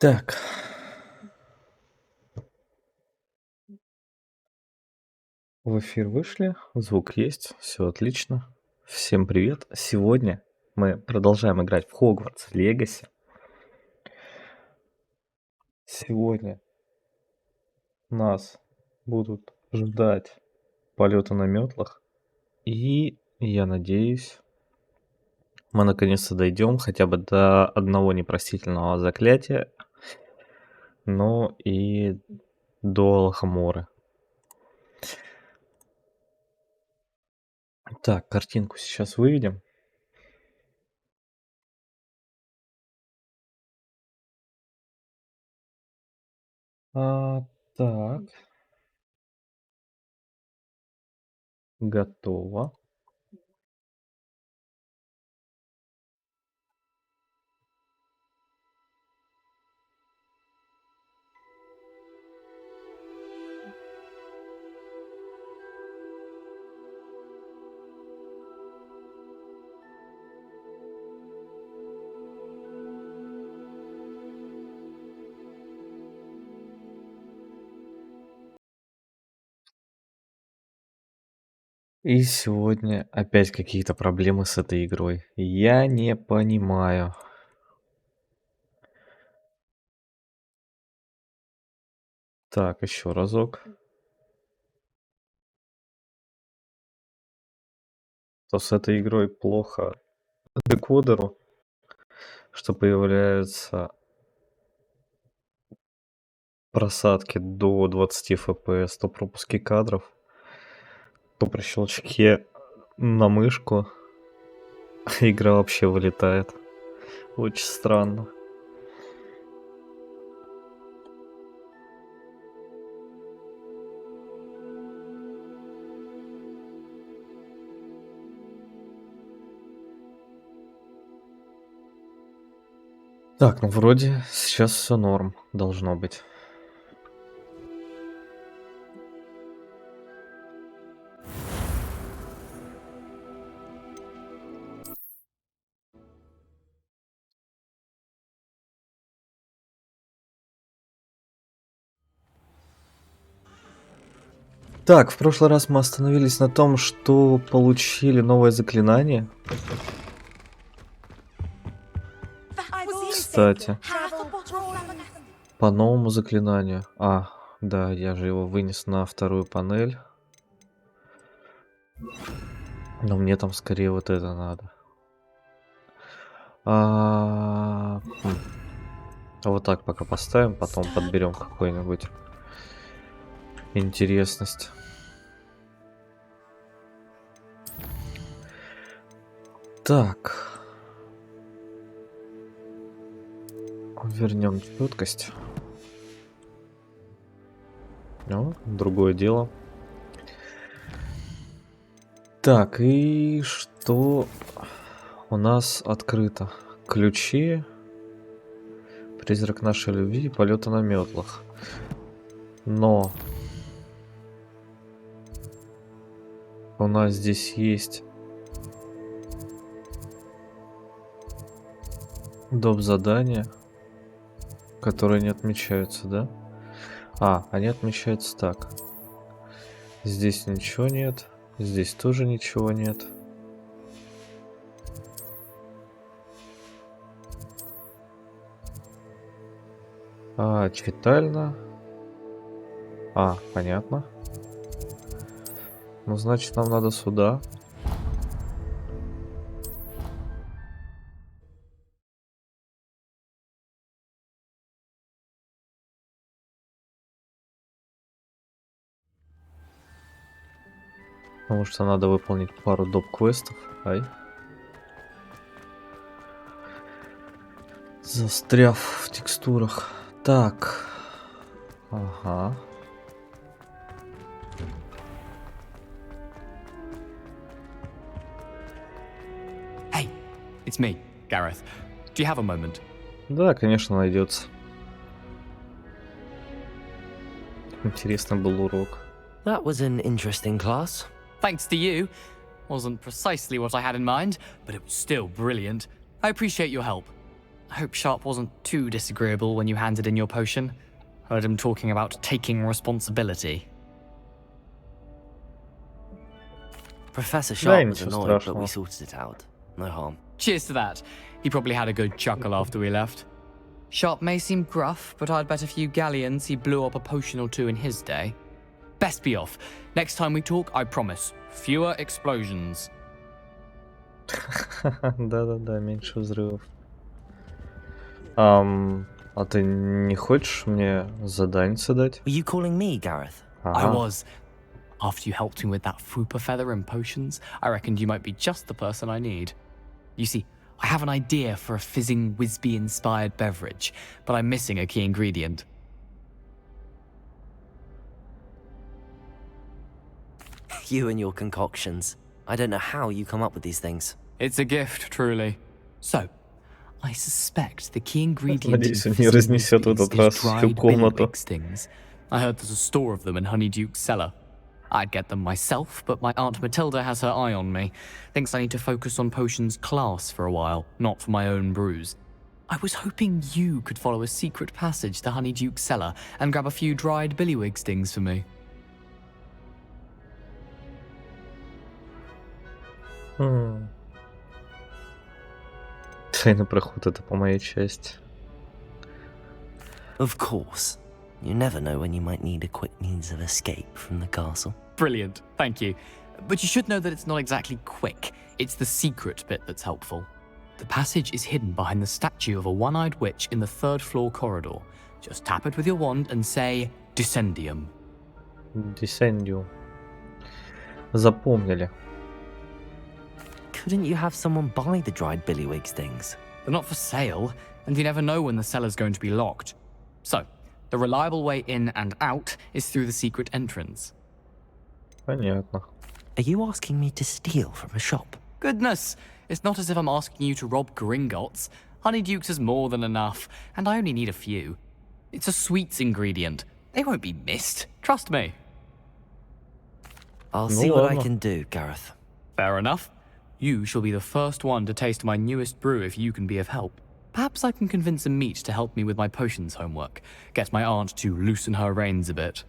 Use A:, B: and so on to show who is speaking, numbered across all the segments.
A: Так, в эфир вышли, звук есть, все отлично. Всем привет. Сегодня мы продолжаем играть в Хогвартс Легаси. Сегодня нас будут ждать полеты на метлах. И я надеюсь, мы наконец-то дойдем хотя бы до одного непростительного заклятия, но и до алохоморы. Так, картинку сейчас выведем. Так, готово. И сегодня опять какие-то проблемы с этой игрой. Я не понимаю. Так, еще разок. То с этой игрой плохо декодеру, что появляются просадки до 20 FPS, то пропуски кадров, то при щелчке на мышку игра вообще вылетает. Очень странно. Так, ну вроде сейчас все норм должно быть. Так, в прошлый раз мы остановились на том, что получили новое заклинание. Кстати, по новому заклинанию. Да, я же его вынес на вторую панель. Но мне там скорее вот это надо. Вот так пока поставим, потом подберем какую-нибудь интересность. Так. Вернем четкость. Ну, другое дело. Так, и что у нас открыто? Ключи, призрак нашей любви, полеты на метлах. Но у нас здесь есть доп. Задания, которые не отмечаются, да? Они отмечаются так. Здесь ничего нет. Здесь тоже ничего нет. Читально. Понятно. Ну, значит, нам надо сюда. Потому что надо выполнить пару доп. Квестов. Застряв в текстурах. Так. Ага.
B: Hey, it's me, Gareth. Do you have a moment?
A: Да, конечно, найдется. Интересный был урок.
C: That was an interesting class.
B: Thanks to you. Wasn't precisely what I had in mind, but it was still brilliant. I appreciate your help. I hope Sharp wasn't too disagreeable when you handed in your potion. Heard him talking about taking responsibility.
C: Professor
A: Да,
C: Sharp was
A: ничего
C: annoyed, but
A: страшного.
C: we sorted it out. No harm.
B: Cheers to that. He probably had a good chuckle after we left. Sharp may seem gruff, but I'd bet a few galleons he blew up a potion or two in his day. Best be off. Next time we talk, I promise, fewer explosions.
A: Да-да-да, меньше взрывов. А ты не хочешь мне задание дать?
C: Were you calling me, Gareth?
B: I
A: Ага.
B: was. After you helped me with that fupa feather and potions, I reckoned you might be just the person I need. You see, I have an idea for a fizzing Wisby-inspired beverage, but I'm missing a key ingredient.
C: You and your concoctions. I don't know how you come up with these things.
B: It's a gift, truly. So, I suspect the key ingredient in
A: Надеюсь, он не
B: fizzing
A: разнесет в
B: Wisbies
A: этот раз
B: is
A: всю
B: dried
A: комнату.
B: billywig stings. I heard there's a store of them in Honeyduke's cellar. I'd get them myself, but my Aunt Matilda has her eye on me. Thinks I need to focus on potions class for a while, not for my own brews. I was hoping you could follow a secret passage to Honeyduke's cellar and grab a few dried billywig stings for me.
A: Тайный проход — это по моей части.
C: Of course. You never know when you might need a quick means of escape from the castle.
B: Brilliant, thank you. But you should know that it's not exactly quick. It's the secret bit that's helpful. The passage is hidden behind the statue of a one-eyed witch in the third floor corridor. Just tap it with your wand and say, Descendium.
A: Descendium. Запомнили.
C: Couldn't you have someone buy the dried billywig stings?
B: They're not for sale, and you never know when the cellar's going to be locked. So, the reliable way in and out is through the secret entrance.
A: Понятно.
C: Are you asking me to steal from a shop?
B: Goodness, it's not as if I'm asking you to rob Gringotts. Honeyduke's is more than enough, and I only need a few. It's a sweets ingredient. They won't be missed, trust me.
C: I'll
A: No
C: see what I
A: ладно.
C: can do, Gareth.
B: Fair enough. You shall be the first one to taste my newest brew if you can be of help. Perhaps I can convince a meat to help me with my potions homework. Get my aunt to loosen her reins a bit.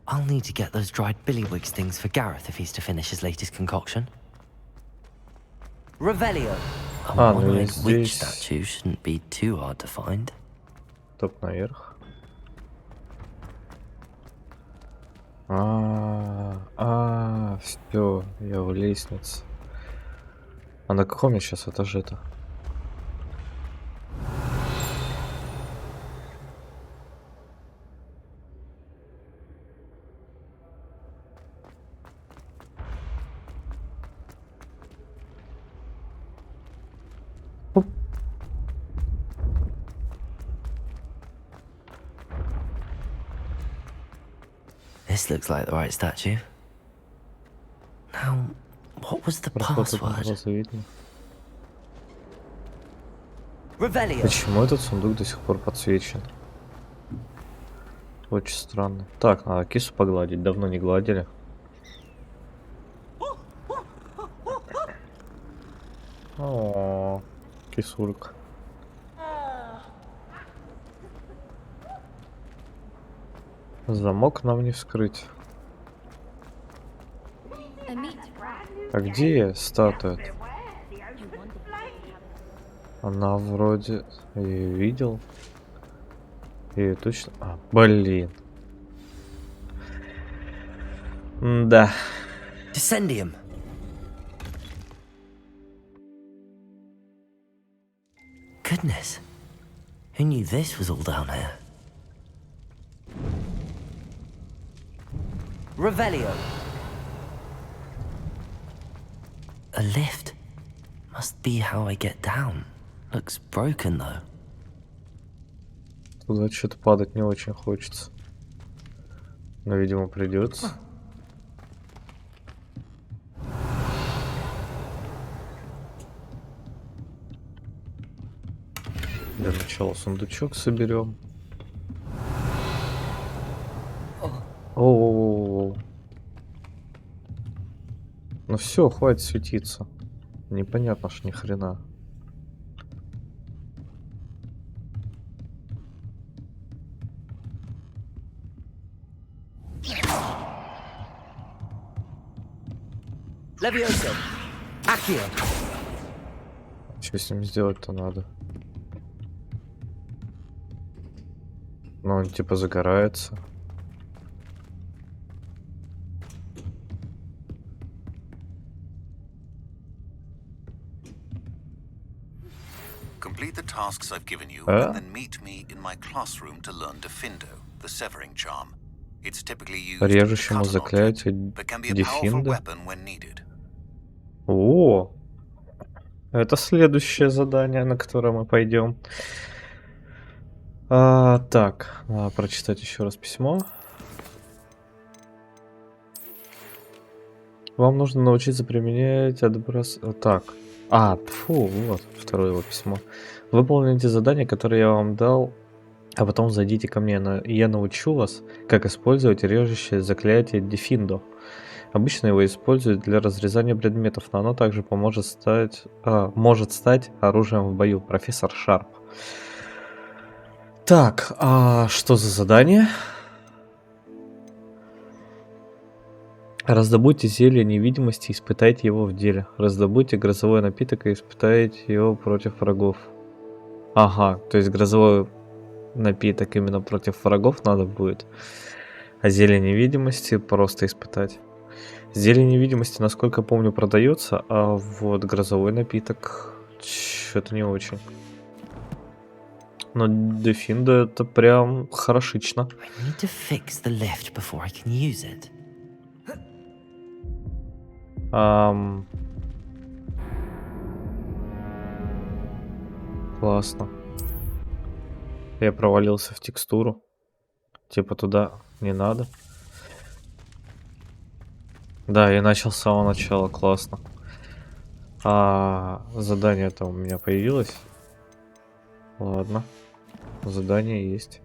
C: I'll need to get those dried billywig stings for Gareth if he's to finish his latest concoction. Revelio. A
A: Ah, no
C: one-eyed
A: jest
C: witch
A: здесь.
C: statue shouldn't be too hard to find.
A: Топ наверх. Все, я в лестнице. А на каком я сейчас этаже-то? Оп.
C: This looks like the right statue. Now, what was the
A: Проход этот
C: password?
A: глазу видно.
C: Revelio.
A: Почему этот сундук до сих пор подсвечен? Очень странно. Так, надо кису погладить. Давно не гладили. О, кисулька. Замок нам не вскрыть. А где статуя? Она вроде... Я ее видел. Я ее точно... А, блин. Да.
C: Descendium. Goodness. Who knew this was all down here? Revelio. A lift. Must be how I get down. Looks broken though.
A: Туда что-то падать не очень хочется. Но, видимо, придется. Для начала сундучок соберем. О. Ну все, хватит светиться. Непонятно ж ни хрена.
C: Levioso. Accio.
A: Что с ним сделать-то надо? Ну, он типа загорается.
D: Complete the tasks I've given you,
A: Ah.
D: and then meet me in my classroom to learn Defindo, the severing charm. It's typically used to
A: Режущему
D: cut an object,
A: заклятию
D: but can be a powerful
A: Дефинда.
D: weapon when needed.
A: О, это следующее задание, на которое мы пойдем. Так, надо прочитать еще раз письмо. Вам нужно научиться применять отброс... Так. Фу, вот второе его письмо. Выполните задание, которое я вам дал, а потом зайдите ко мне, и я научу вас, как использовать режущее заклятие Дефиндо. Обычно его используют для разрезания предметов, но оно также может стать оружием в бою. Профессор Шарп. Так, что за задание? Раздобудьте зелье невидимости и испытайте его в деле. Раздобудьте грозовой напиток и испытайте его против врагов. Ага, то есть грозовой напиток именно против врагов надо будет. А зелье невидимости просто испытать. Зелье невидимости, насколько помню, продается, а вот грозовой напиток что-то не очень. Но Дефиндо это прям хорошечно.
C: I need to fix the lift before I can use it.
A: Классно. Я провалился в текстуру. Типа туда не надо. Да, я начал с самого начала, классно. Задание-то у меня появилось. Ладно. Задание есть.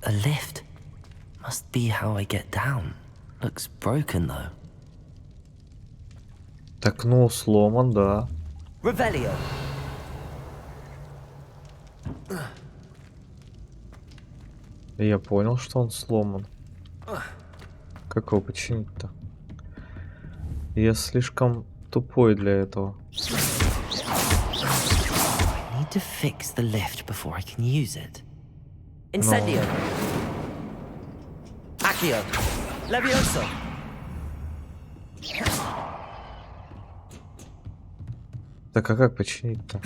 C: A lift. Must be how I get down. Looks broken though.
A: Так, ну, сломан, да.
C: Revelio.
A: Я понял, что он сломан. Как его починить-то? Я слишком тупой для этого.
C: I need to fix the lift before I can use it. Incendio. Accio. Levioso.
A: Так, а как починить-то?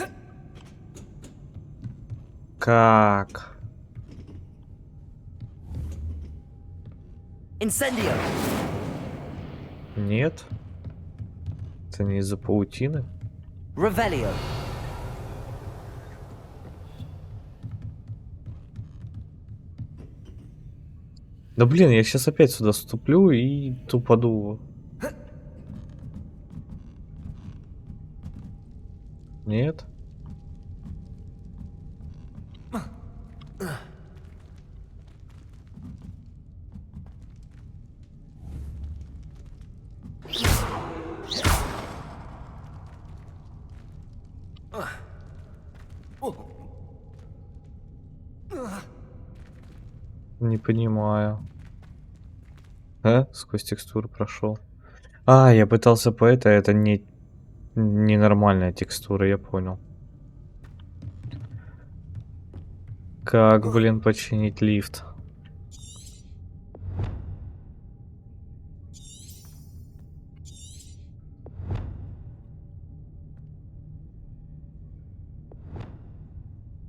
A: Как?
C: Incendio.
A: Нет? Это не из-за паутины?
C: Revelio.
A: Да блин, я сейчас опять сюда вступлю и тупаду. Нет? Не понимаю. Сквозь текстуру прошел. Я пытался по это не ненормальная текстура, я понял. Как, блин, починить лифт?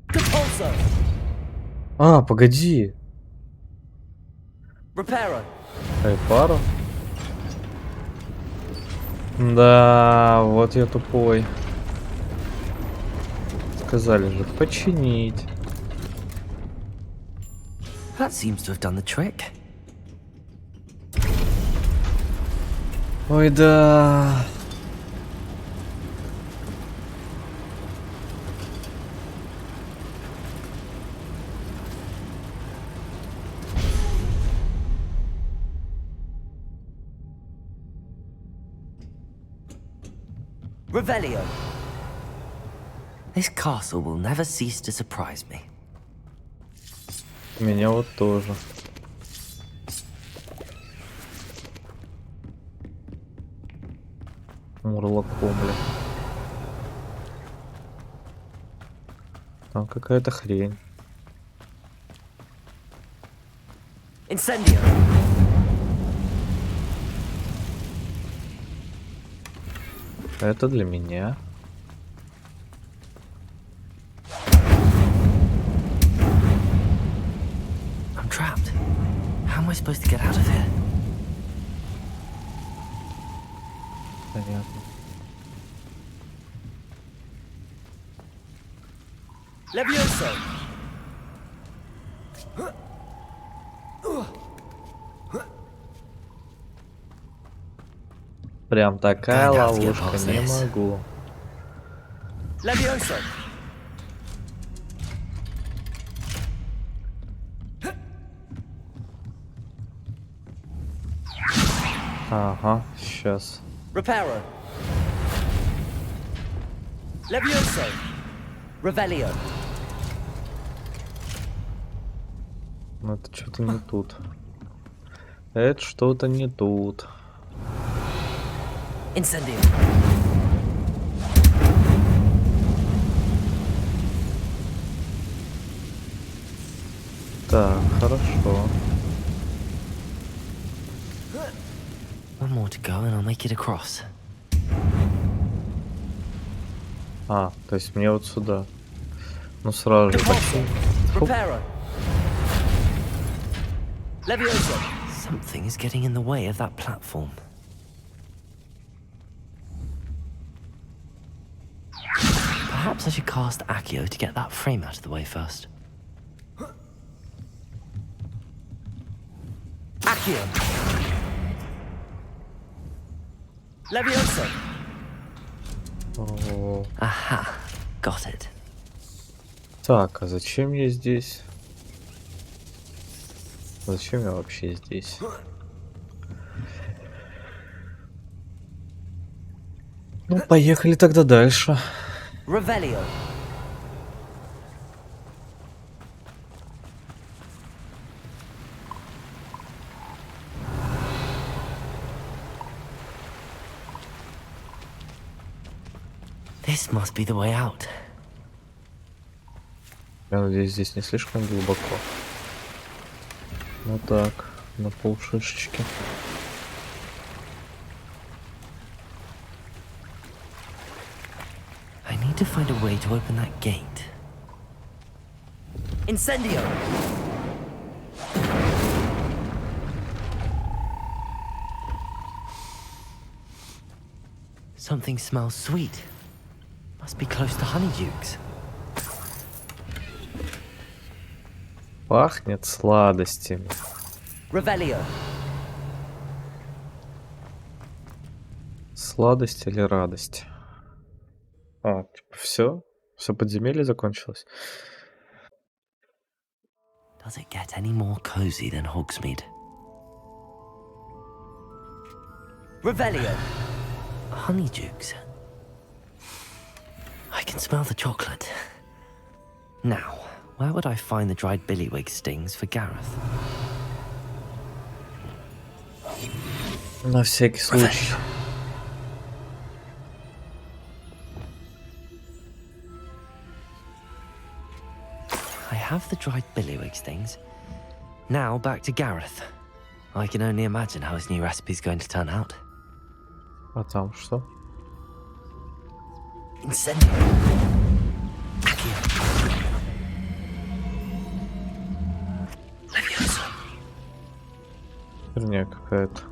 C: Compulso.
A: Погоди.
C: Reparo.
A: Пару? Да, вот я тупой. Сказали же, починить.
C: That seems to have done the trick.
A: Ой, да.
C: Revelio. This castle will never cease to surprise me.
A: Меня вот тоже. Мурлаком, бля. Там какая-то хрень.
C: Incendio.
A: Это для меня.
C: I'm trapped. How am I supposed to get out of here?
A: Понятно.
C: Levioso.
A: Прям такая
C: Gonna have to get
A: ловушка,
C: past
A: не
C: this.
A: могу.
C: Levioso.
A: Ага, сейчас.
C: Reparo. Levioso. Revelio.
A: Ну это что-то не тут. Это что-то не тут.
C: Incendio.
A: Так, хорошо.
C: One more to go and I'll make it across.
A: А, то есть мне вот сюда. Ну сразу же почти. Фу.
C: Reparo. Levioso. Something is getting in the way of that platform. Perhaps I should cast Accio to get that frame out of the way first. Accio. Levioso.
A: О,
C: Aha. Got it.
A: так, а зачем я здесь? Зачем я вообще здесь? Ну, поехали тогда дальше.
C: Revelio. This must be the way out.
A: Я надеюсь, здесь не слишком глубоко. Ну так, на полшишечки.
C: I need to find a way to open that gate. Incendio! Something smells sweet. Must be close to Honeydukes.
A: Пахнет сладостями.
C: Revelio.
A: Сладость или радость? А, типа, все? Все подземелье закончилось?
C: Does it get any more cozy than Hogsmeade? Revelio. Honeydukes. I can smell the chocolate. Now, where would I find the dried billywig stings for Gareth?
A: На всякий случай.
C: I have the dried billywig stings. Now back to Gareth. I can only imagine how his new recipe's going to turn out.
A: А там что?
C: Incendio. Accio. Levioso.
A: Херня какая-то.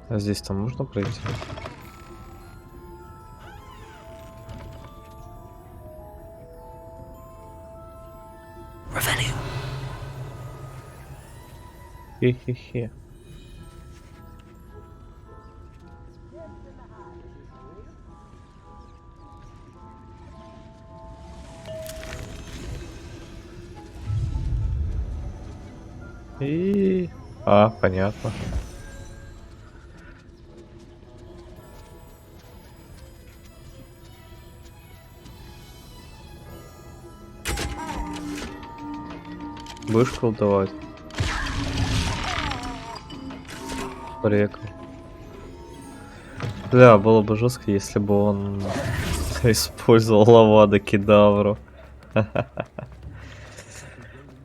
A: А здесь там можно пройти?
C: Revelio.
A: Хе-хе-хе. И... А, понятно. Будешь колдовать? Прикол. Да, было бы жестко, если бы он использовал лавада кедавру.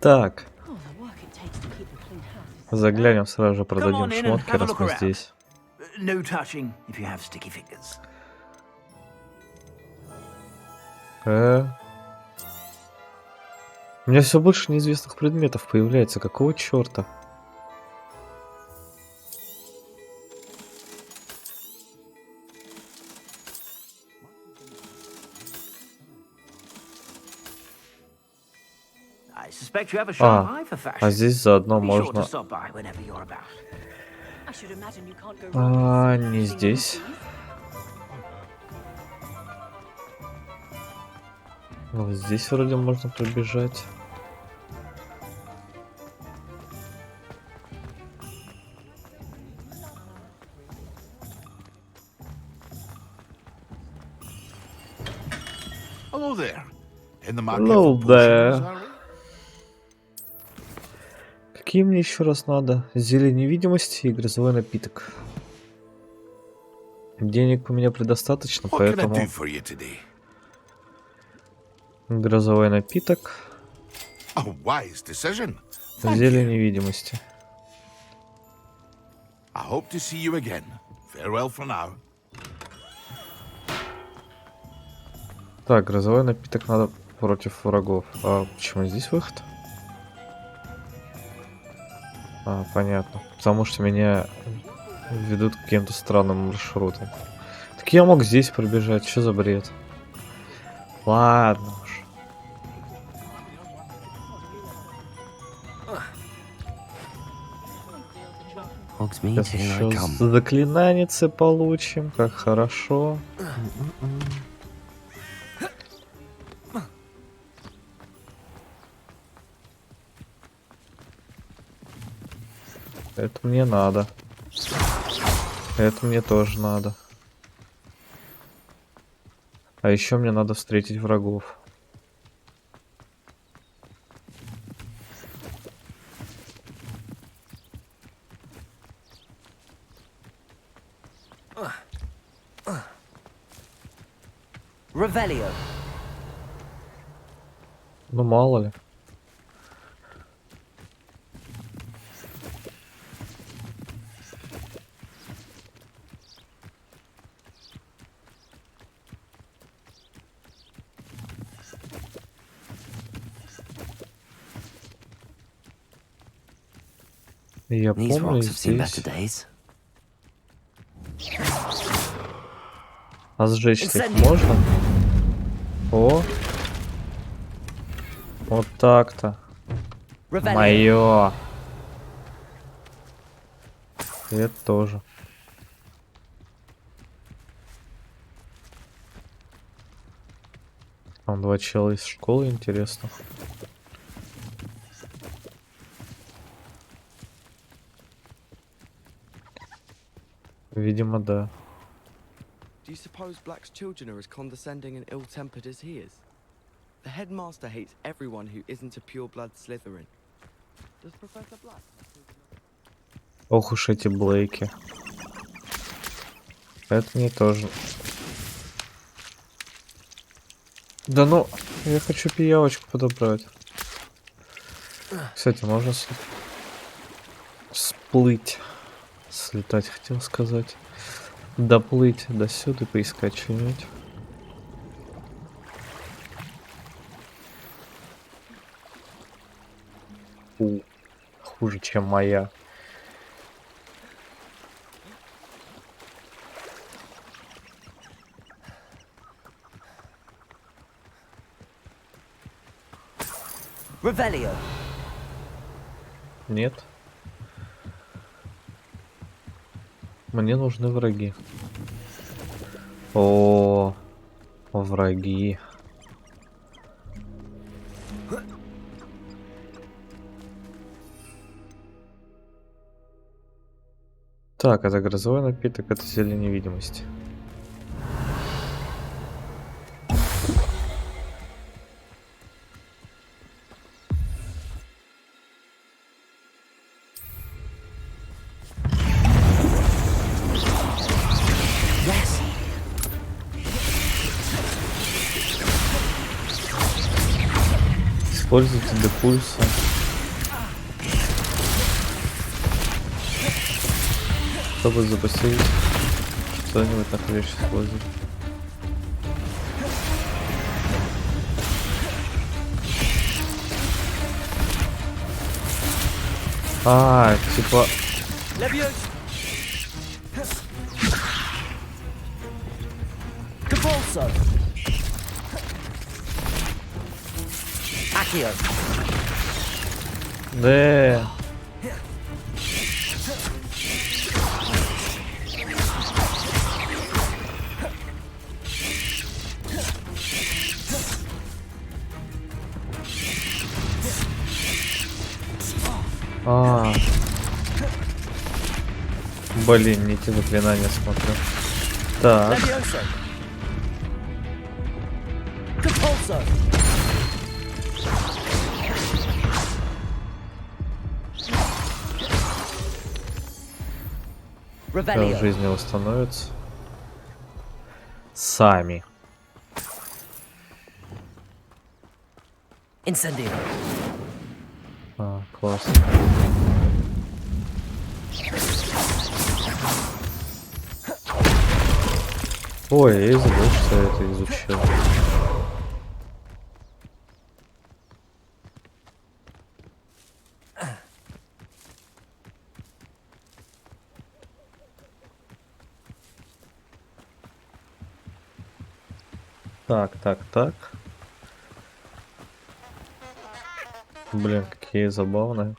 A: Так,
E: Oh, the work it takes to keep a clean house.
A: заглянем сразу же,
F: Come
A: продадим
F: on in and
A: шмотки,
F: have a
A: раз
F: look
A: мы
F: around.
A: здесь.
F: No touching if you have sticky fingers.
A: У меня все больше неизвестных предметов появляется. Какого черта?
F: I suspect you have a sharp eye for fashion.
A: А здесь заодно
F: Be sure to
A: можно...
F: stop by whenever you're about.
E: I should imagine you can't go wrong with
A: Не
E: splashing
A: здесь.
E: overseas.
A: Вот здесь вроде можно пробежать.
G: Hello there. In the market
A: Hello
G: for
A: there.
G: potions, are we?
A: Какие мне еще раз надо? Зелье невидимости и грозовой напиток. Денег у меня предостаточно,
G: What can I
A: поэтому
G: do for you today?
A: грозовой напиток,
G: A wise decision. Thank
A: зелье
G: you.
A: невидимости.
G: I hope to see you again. Farewell for now.
A: Так, грозовой напиток надо против врагов. А почему здесь выход? Понятно. Потому что меня ведут к каким-то странным маршрутам. Так я мог здесь пробежать, что за бред? Ладно уж.
C: Hogs me,
A: Сейчас
C: here I
A: еще
C: come.
A: заклинаницы получим, как хорошо. Это мне надо. Это мне тоже надо. А еще мне надо встретить врагов.
F: Revelio.
A: Ну мало ли. Я
C: These
A: помню
C: rocks have seen better
A: здесь.
C: days.
A: А сжечь их
F: Incendio.
A: можно? О! Вот так-то.
F: Revelio.
A: Моё. И это тоже. Там два чела из школы, интересно. Видимо, да.
H: Do you suppose Black's children are as condescending and ill-tempered as he is? The headmaster hates everyone who isn't a pure-blood Slytherin. Does Professor Black...
A: Ох уж эти Блейки. Это не тоже. Да ну, я хочу пиявочку подобрать. Кстати, можно сплыть. Слетать хотел сказать. Доплыть до сюда, поискать что-нибудь. Хуже, чем моя.
F: Revelio.
A: Нет. Мне нужны враги. О, враги. Так, это грозовой напиток, это зелье невидимости. Используйте для пульса. Чтобы запустить что-нибудь на клещ использовать. А, типа...
F: Leviosa. Capulso. Accio.
A: Да. А. Блин, не те заклинания смотрю. Так.
F: Leviosa. Capulso.
A: Сейчас
F: Revelio.
A: жизни восстановится. Сами.
F: Incendio.
A: А, классно. Ой, я и забыл, что я это изучил. Так. Блин, какие забавные.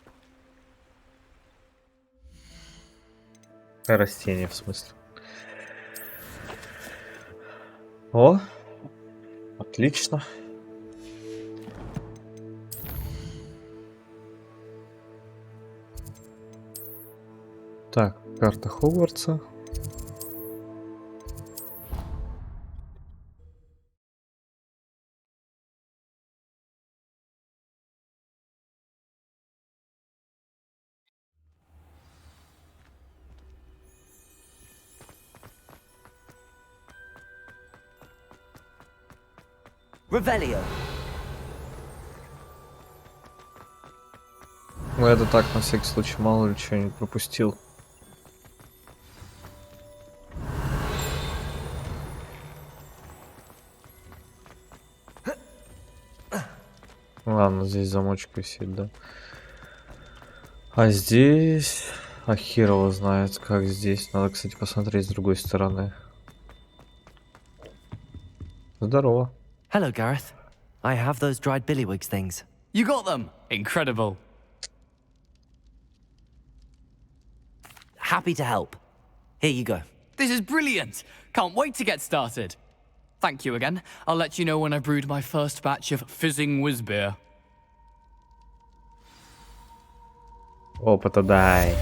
A: Растения, в смысле. О, отлично. Так, карта Хогвартса.
F: Revelio.
A: Ну это так, на всякий случай, мало ли что-нибудь пропустил. Ладно, здесь замочек висит, да. А здесь... А хер его знает, как здесь. Надо, кстати, посмотреть с другой стороны. Здорово.
C: Hello, Gareth. I have those dried billywigs things.
B: You got them! Incredible.
F: Happy to help. Here you go.
B: This is brilliant! Can't wait to get started. Thank you again. I'll let you know when I've brewed my first batch of fizzing whiz beer.
A: Опыта дай.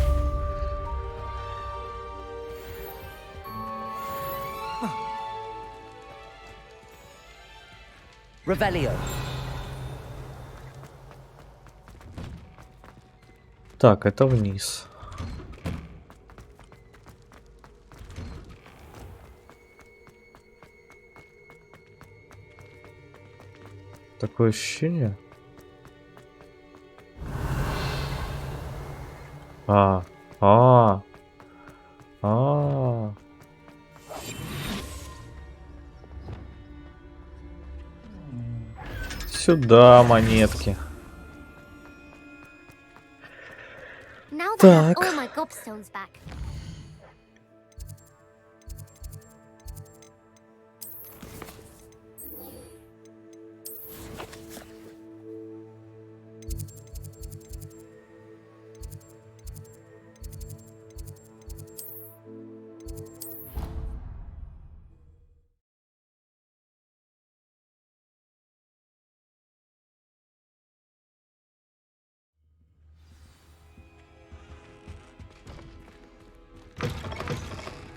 F: Revelio.
A: Так, это вниз. Такое ощущение. А. Сюда монетки.
I: Now that I have
A: Так.
I: all my gobstones back.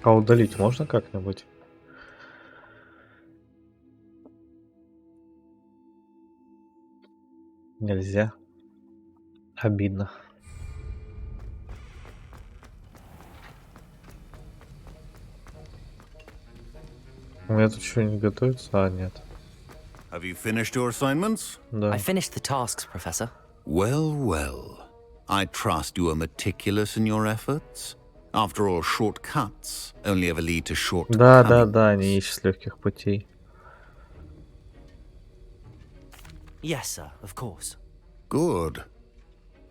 A: А удалить можно как-нибудь? Нельзя. Обидно. У меня тут что-нибудь готовится? А, нет.
G: Have
D: Have you finished your assignments?
A: Да.
C: I finished the tasks, Professor.
D: Well, well. I trust you are meticulous in your efforts. After all, shortcuts only ever lead to
A: Да,
D: shortcomings.
A: они ищут легких путей.
C: Yes, sir, of course.
D: Good.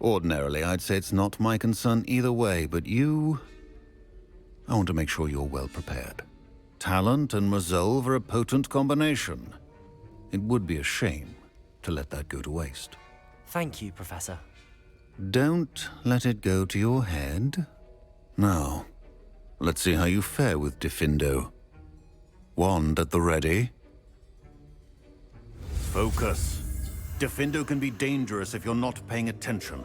D: Ordinarily, I'd say it's not my concern either way, but you... I want to make sure you're well prepared. Talent and resolve are a potent combination. It would be a shame to let that go to waste.
C: Thank you, Professor.
D: Don't let it go to your head. Now, let's see how you fare with Defindo. Wand at the ready. Focus. Defindo can be dangerous if you're not paying attention.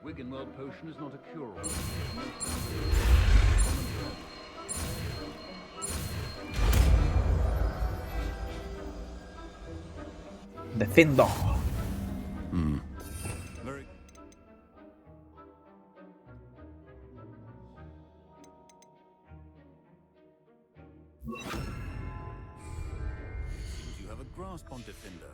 D: Wiggenweld potion is not a cure-all.
A: Defindo.
D: Very... You have a grasp on Defindo.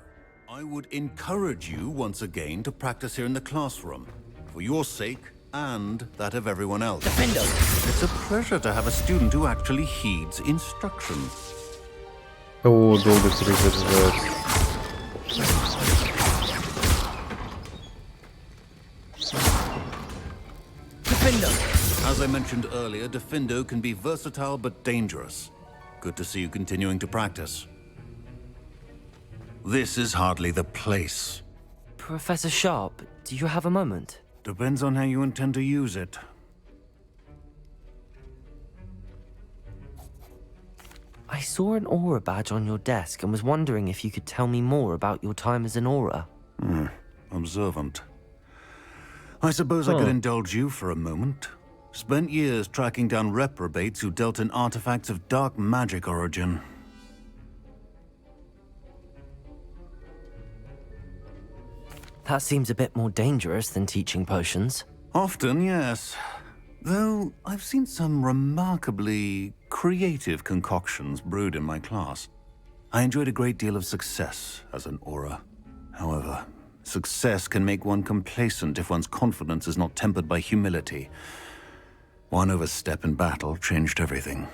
D: I would encourage you once again to practice here in the classroom, for your sake and that of everyone else.
F: Defendo!
D: It's a pleasure to have a student who actually heeds instructions.
A: О, долго перезаряжается.
F: Defendo!
D: As I mentioned earlier, Defindo can be versatile but dangerous. Good to see you continuing to practice. This is hardly the place.
C: Professor Sharp, do you have a moment?
D: Depends on how you intend to use it.
C: I saw an aura badge on your desk and was wondering if you could tell me more about your time as an aura.
D: Observant. I suppose I could indulge you for a moment. Spent years tracking down reprobates who dealt in artifacts of dark magic origin.
C: That seems a bit more dangerous than teaching potions.
D: Often, yes. Though I've seen some remarkably creative concoctions brewed in my class. I enjoyed a great deal of success as an aura. However, success can make one complacent if one's confidence is not tempered by humility. One overstep in battle changed everything.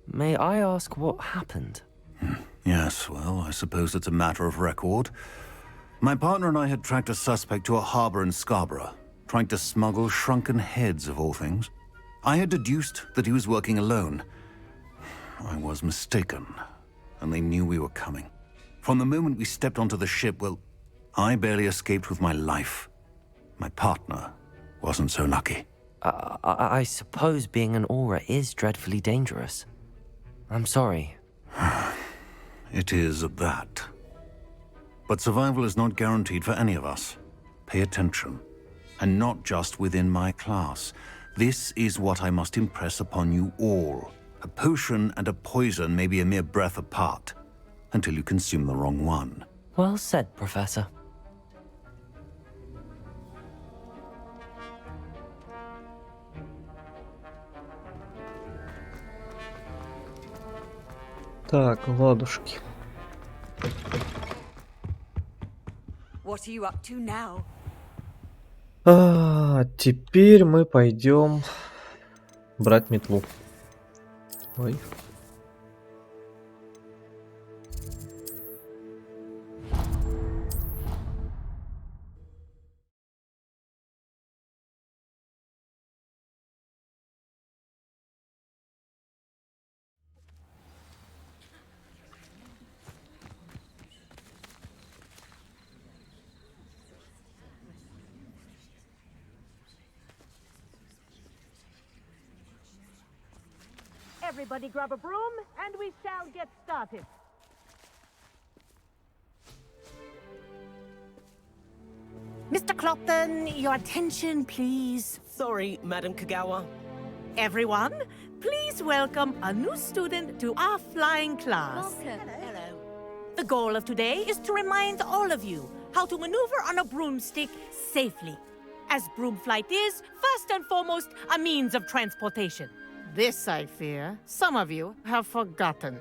C: May I ask what happened?
D: Yes, well, I suppose it's a matter of record. My partner and I had tracked a suspect to a harbor in Scarborough, trying to smuggle shrunken heads of all things. I had deduced that he was working alone. I was mistaken, and they knew we were coming. From the moment we stepped onto the ship, well, I barely escaped with my life. My partner wasn't so lucky.
C: I suppose being an aura is dreadfully dangerous. I'm sorry.
D: It is at that. But survival is not guaranteed for any of us. Pay attention. And not just within my class. This is what I must impress upon you all. A potion and a poison may be a mere breath apart, until you consume the wrong one.
C: Well said, Professor.
A: Так, ладушки.
E: What are you up to now?
A: Теперь мы пойдем брать метлу. Ой.
E: Everybody grab a broom and we shall get started. Mr. Clopton, your attention, please.
F: Sorry, Madam Kagawa.
E: Everyone, please welcome a new student to our flying class.
I: Hello.
E: The goal of today is to remind all of you how to maneuver on a broomstick safely, as broom flight is, first and foremost, a means of transportation. This, I fear, some of you have forgotten.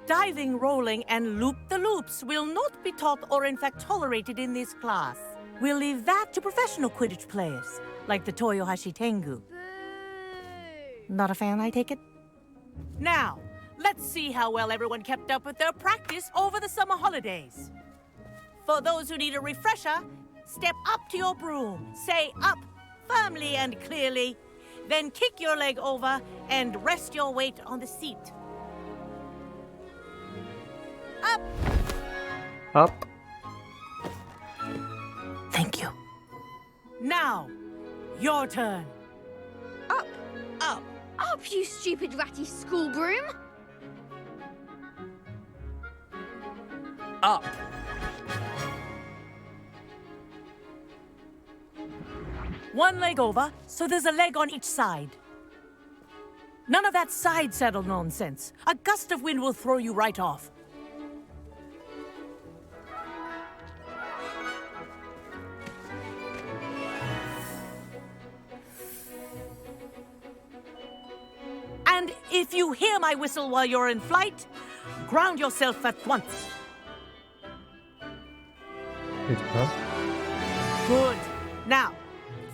E: Diving, rolling, and loop-the-loops will not be taught or in fact tolerated in this class. We'll leave that to professional Quidditch players, like the Toyohashi Tengu. Not a fan, I take it? Now, let's see how well everyone kept up with their practice over the summer holidays. For those who need a refresher, step up to your broom, say up firmly and clearly, then kick your leg over and rest your weight on the seat. Up!
A: Up.
E: Thank you. Now, your turn.
I: Up,
E: Up.
I: up, you stupid ratty school broom!
F: Up.
E: One leg over, so there's a leg on each side. None of that side saddle nonsense. A gust of wind will throw you right off. And if you hear my whistle while you're in flight, ground yourself at once. Good. Now,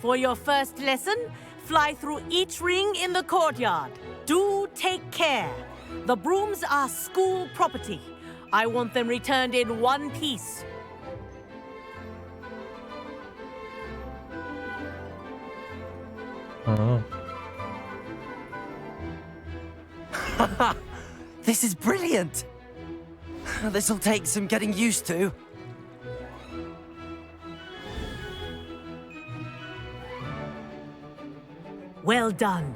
E: for your first lesson, fly through each ring in the courtyard. Do take care. The brooms are school property. I want them returned in one piece.
A: Oh.
C: This is brilliant! This'll take some getting used to.
E: Well done.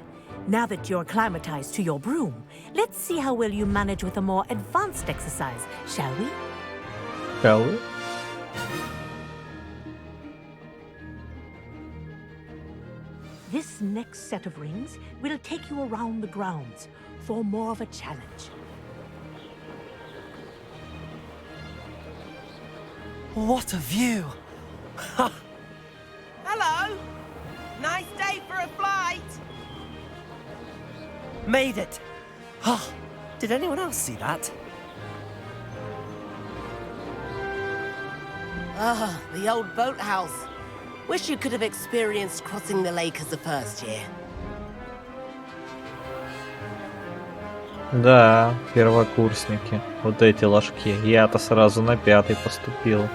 E: Now that you're acclimatized to your broom, let's see how well you manage with a more advanced exercise, shall we?
A: Shall we?
E: This next set of rings will take you around the grounds for more of a challenge.
C: What a view!
F: Hello. Nice day for a flight.
C: Made it! Oh, did anyone else see that?
F: Ah, the old boathouse. Wish you could have experienced crossing the lake as the first year.
A: Да, первокурсники. Вот эти ложки. Я-то сразу на 5-й поступил.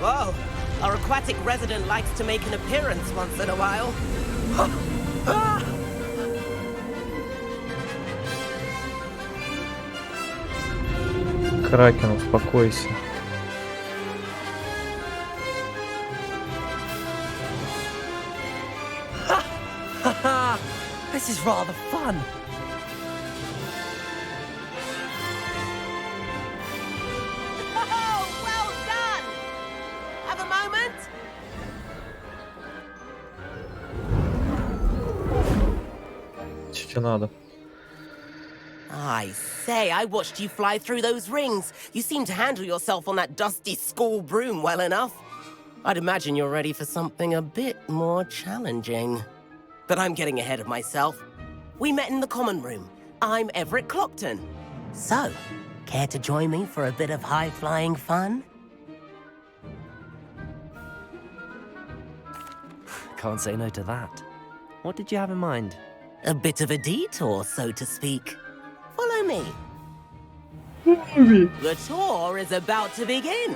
F: Whoa, our aquatic resident likes to make an appearance once in a while.
A: Кракен, успокойся.
C: This is rather fun.
F: Oh, well done! Have a moment?
A: Что надо?
F: I say, I watched you fly through those rings. You seem to handle yourself on that dusty school broom well enough. I'd imagine you're ready for something a bit more challenging. But I'm getting ahead of myself. We met in the common room. I'm Everett Clopton. So, care to join me for a bit of high-flying fun?
C: Can't say no to that. What did you have in mind?
F: A bit of a detour, so to speak. Follow me. The tour is about to begin.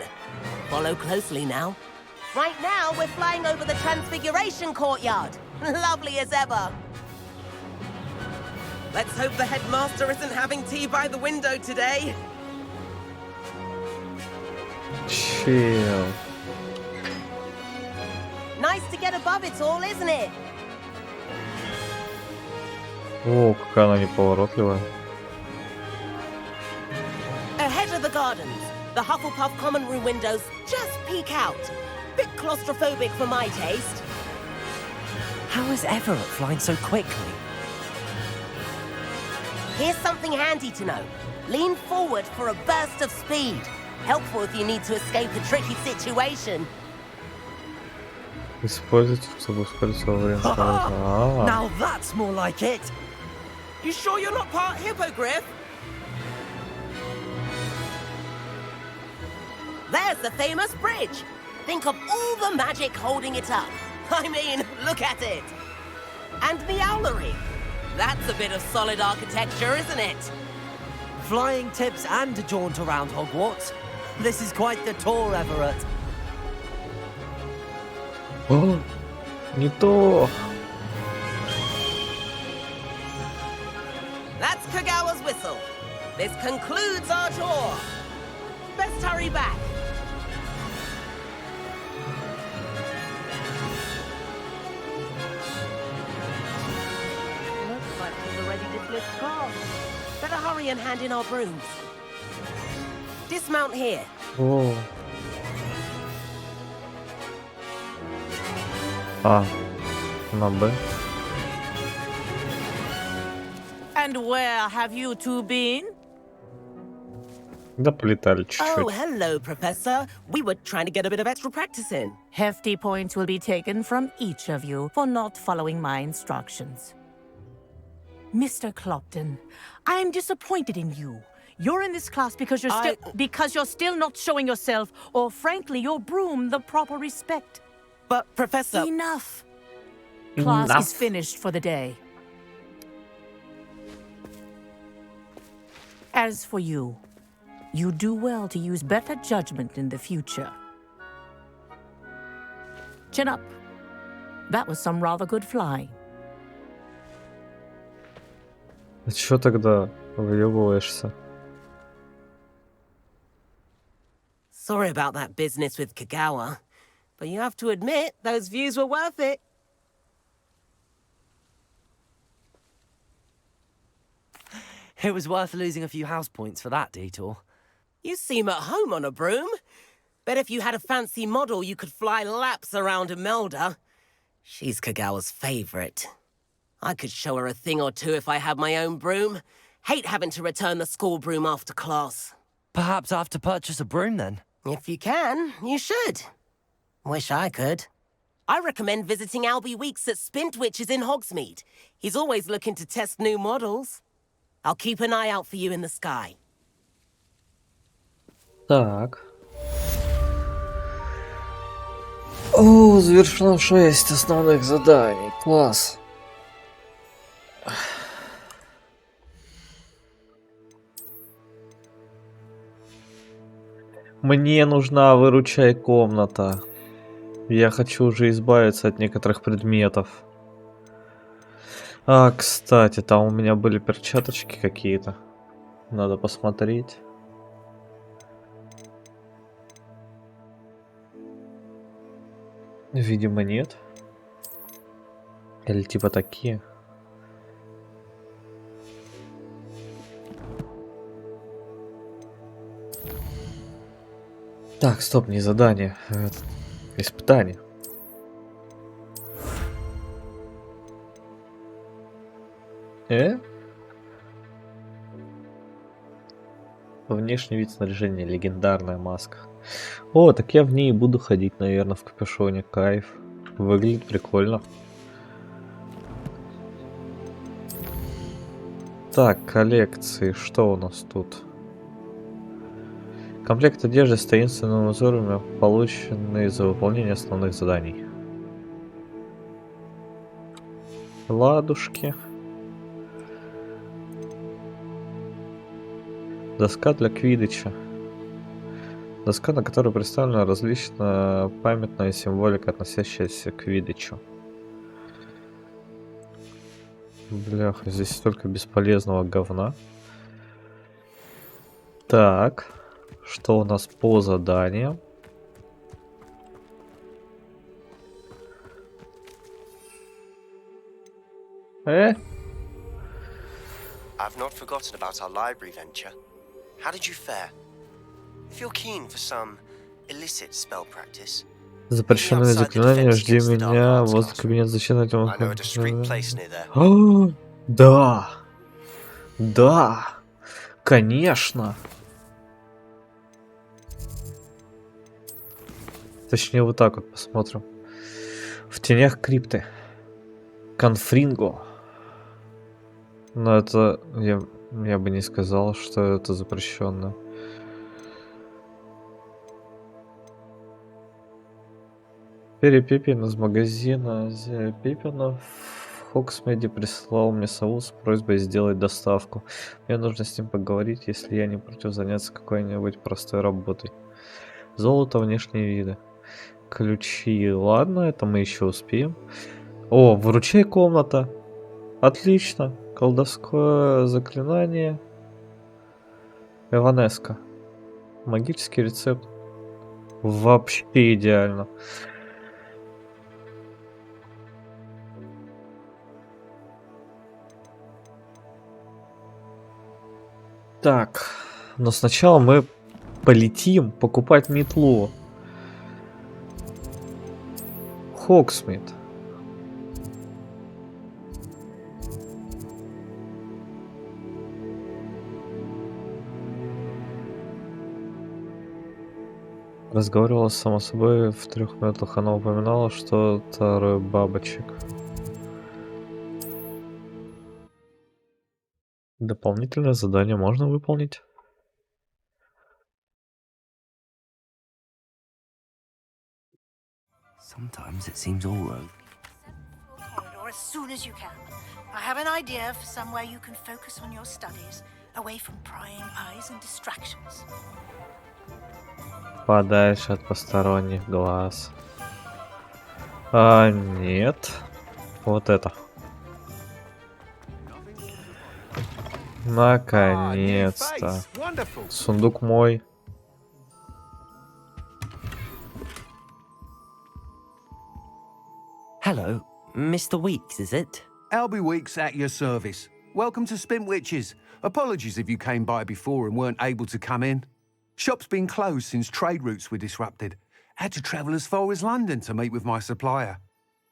F: Follow closely now. Right now, we're flying over the Transfiguration Courtyard. Lovely as ever. Let's hope the headmaster isn't having tea by the window today.
A: Chill.
F: Nice to get above it all, isn't it?
A: О, какая она неповоротливая.
F: Ahead of the gardens, the Hufflepuff common room windows just peek out. Bit claustrophobic for my taste.
C: How is Everett flying so quickly?
F: Here's something handy to know. Lean forward for a burst of speed. Helpful if you need to escape a tricky situation.
A: Используйте, чтобы ускориться во время полета.
C: Now that's more like it.
F: You sure you're not part hippogriff? There's the famous bridge. Think of all the magic holding it up. I mean, look at it. And the owlery. That's a bit of solid architecture, isn't it?
C: Flying tips and a jaunt around Hogwarts. This is quite the tour, Everett.
A: О, не то.
F: That's Kagawa's whistle. This concludes our tour. Best hurry back. Looks like we're ready to flip cars. Better hurry and hand in our brooms. Dismount here.
A: О. А, на Б.
E: And where have you two been?
A: Да, полетали
F: Oh,
A: чуть-чуть.
F: hello, Professor. We were trying to get a bit of extra practice in.
E: Hefty points will be taken from each of you for not following my instructions. Mr. Clopton, I'm disappointed in you. You're in this class because you're still not showing yourself, or frankly, your broom the proper respect.
F: But, Professor...
E: Enough. Class
A: Enough.
E: is finished for the day. As for you, you do well to use better judgment in the future. Chin up. That was some rather good flying.
A: А чё тогда выёбываешься?
F: Sorry about that business with Kagawa, but you have to admit, those views were worth it.
C: It was worth losing a few house points for that detour.
F: You seem at home on a broom. Bet if you had a fancy model, you could fly laps around Imelda. She's Kagawa's favorite. I could show her a thing or two if I had my own broom. Hate having to return the school broom after class.
C: Perhaps I have to purchase a broom then.
F: If you can, you should. Wish I could. I recommend visiting Albie Weeks at Spintwitches in Hogsmeade. He's always looking to test new models. I'll keep an eye out for you in the sky.
A: Так. О, завершено 6 основных заданий. Класс. Мне нужна выручай комната. Я хочу уже избавиться от некоторых предметов. А, кстати, там у меня были перчаточки какие-то. Надо посмотреть. Видимо, нет. Или типа такие. Так, стоп, не задание. Это испытание. Внешний вид снаряжения, легендарная маска. О, так я в ней и буду ходить, наверное, в капюшоне. Кайф. Выглядит прикольно. Так, коллекции. Что у нас тут? Комплект одежды с таинственными узорами, полученный за выполнение основных заданий. Ладушки. Доска для квиддича. Доска, на которой представлена различная памятная символика, относящаяся к квиддичу. Бляха, здесь столько бесполезного говна. Так, что у нас по заданиям?
J: I've not forgotten about our library venture. How did you fare? If you're keen for some illicit spell practice,
A: Запрещенные заклинания, жди меня возле кабинета защиты.
J: I know a discreet place near there.
A: О, да, да, конечно. Точнее, вот так вот посмотрим. тенях крипты. Конфринго. Но это... Я бы не сказал, что это запрещенно. Перри Пиппин из магазина Зия Пиппина в Хоксмеде прислал мне сову с просьбой сделать доставку. Мне нужно с ним поговорить, если я не против заняться какой-нибудь простой работой. Золото, внешние виды. Ключи. Ладно, это мы еще успеем. О, выручай комната. Отлично. Колдовское заклинание. Эванеска. Магический рецепт. Вообще идеально. Так, но сначала мы полетим покупать метлу. Хоксмит. Разговаривала само собой в 3 метрах. Она упоминала, что тарой бабочек. Дополнительное задание можно выполнить.
C: Sometimes it seems all right.
K: Corridor as soon as you can. I have an idea for somewhere you can focus on your studies, away from prying eyes and distractions.
A: Подальше от посторонних глаз. А, нет. Вот это. Наконец-то. Сундук мой.
C: Hello, Mr. Weeks, is it?
L: Albie Weeks at your service. Welcome to Spintwitches. Apologies if you came by before and weren't able to come in. Shop's been closed since trade routes were disrupted. Had to travel as far as London to meet with my supplier.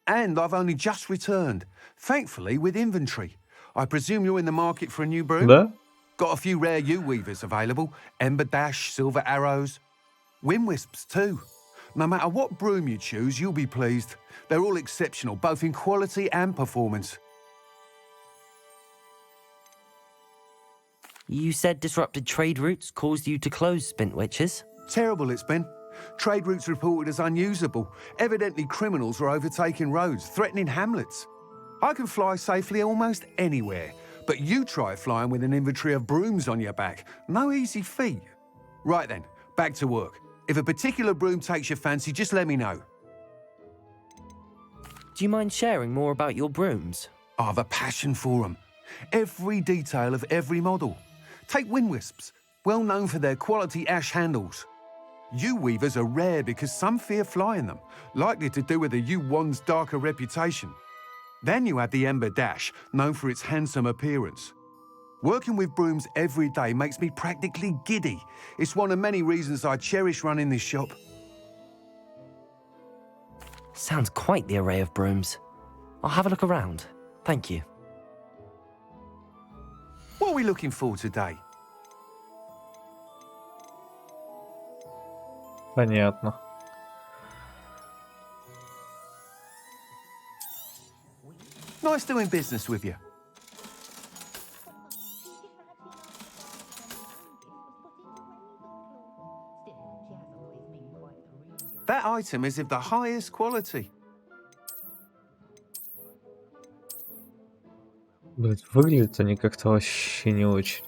L: And I've only just returned, thankfully with inventory. I presume you're in the market for a new broom?
A: Да?
L: Got a few rare U-weavers available. Ember Dash, Silver Arrows. Wind Wisps too. No matter what broom you choose, you'll be pleased. They're all exceptional, both in quality and performance.
C: You said disrupted trade routes caused you to close Spintwitches?
L: Terrible it's been. Trade routes reported as unusable. Evidently criminals were overtaking roads, threatening hamlets. I can fly safely almost anywhere, but you try flying with an inventory of brooms on your back. No easy feat. Right then, back to work. If a particular broom takes your fancy, just let me know.
C: Do you mind sharing more about your brooms?
L: I have a passion for them. Every detail of every model. Take Wind Wisps, well known for their quality ash handles. U-weavers are rare because some fear flying them, likely to do with the U-wand's darker reputation. Then you have the Ember Dash, known for its handsome appearance. Working with brooms every day makes me practically giddy. It's one of many reasons I cherish running this shop.
C: Sounds quite the array of brooms. I'll have a look around. Thank you.
L: What are we looking for today?
A: Понятно.
L: Nice doing business with you. That item is of the highest quality.
A: Блять, выглядят они как-то вообще не очень.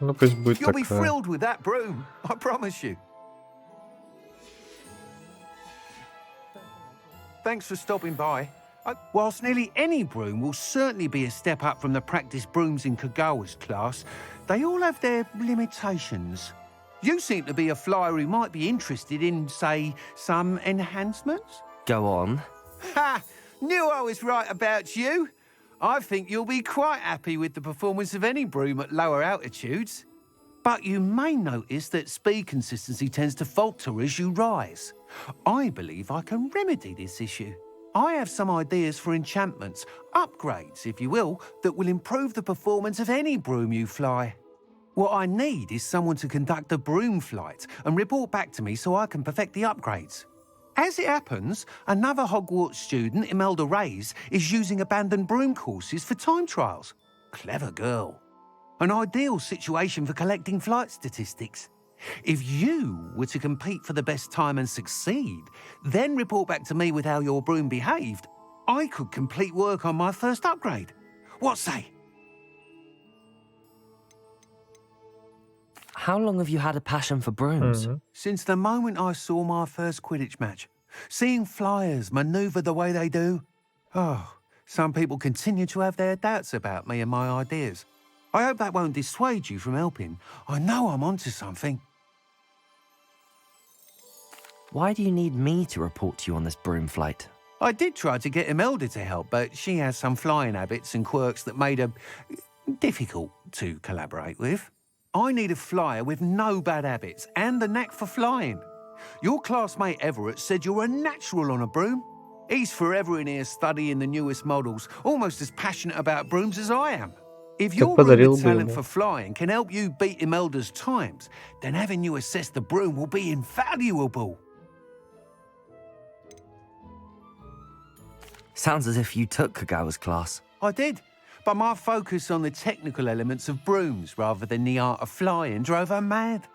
A: Ну пусть будет
L: You'll be
A: такая.
L: thrilled with that broom, I promise you. Thanks for stopping by. Whilst nearly any broom will certainly be a step up from the practice brooms in Kagawa's class, they all have their limitations. You seem to be a flyer who might be interested in, say, some enhancements?
C: Go on.
L: Ha! Knew I was right about you. I think you'll be quite happy with the performance of any broom at lower altitudes. But you may notice that speed consistency tends to falter as you rise. I believe I can remedy this issue. I have some ideas for enchantments, upgrades, if you will, that will improve the performance of any broom you fly. What I need is someone to conduct a broom flight and report back to me so I can perfect the upgrades. As it happens, another Hogwarts student, Imelda Reyes, is using abandoned broom courses for time trials. Clever girl. An ideal situation for collecting flight statistics. If you were to compete for the best time and succeed, then report back to me with how your broom behaved, I could complete work on my first upgrade. What say?
C: How long have you had a passion for brooms?
L: Since the moment I saw my first Quidditch match. Seeing flyers manoeuvre the way they do. Oh, some people continue to have their doubts about me and my ideas. I hope that won't dissuade you from helping. I know I'm onto something.
C: Why do you need me to report to you on this broom flight?
L: I did try to get Imelda to help, but she has some flying habits and quirks that made her difficult to collaborate with. I need a flyer with no bad habits and the knack for flying. Your classmate Everett said you're a natural on a broom. He's forever in here studying the newest models, almost as passionate about brooms as I am. If your rumored talent for flying can help you beat Imelda's times, then having you assess the broom will be invaluable.
C: Sounds as if you took Kagawa's class.
L: I did, but my focus on the technical elements of brooms rather than the art of flying drove her mad.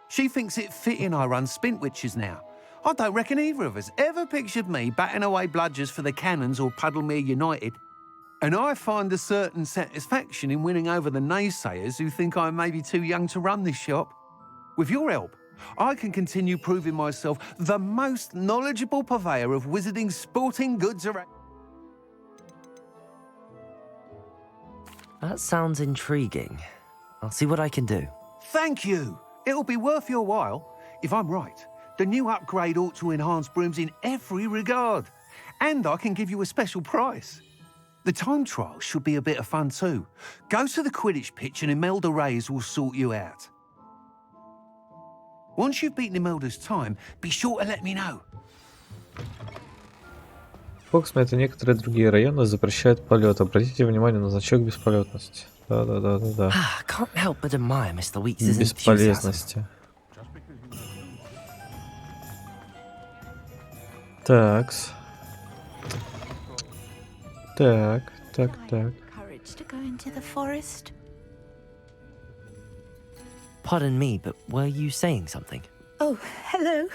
L: She thinks it fitting I run Spintwitches now. I don't reckon either of us ever pictured me batting away bludgers for the Cannons or Puddlemere United. And I find a certain satisfaction in winning over the naysayers who think I may be too young to run this shop. With your help, I can continue proving myself the most knowledgeable purveyor of wizarding sporting goods around.
C: That sounds intriguing. I'll see what I can do.
L: Thank you. It'll be worth your while. If I'm right, the new upgrade ought to enhance brooms in every regard. And I can give you a special price. The time trial should be a bit of fun too. Go to the Quidditch pitch and Imelda Reyes will sort you out. Once you've beaten Imelda's time, be sure to let me know.
A: Фоксмит и некоторые другие районы запрещают полет. Обратите внимание на значок бесполетности. Да.
C: Can't help but admire Mr. Weeks' enthusiasm.
A: Бесполезности. Такс. Так.
I: Courage to go into the forest.
C: Pardon me, but were you saying something?
I: Oh, hello.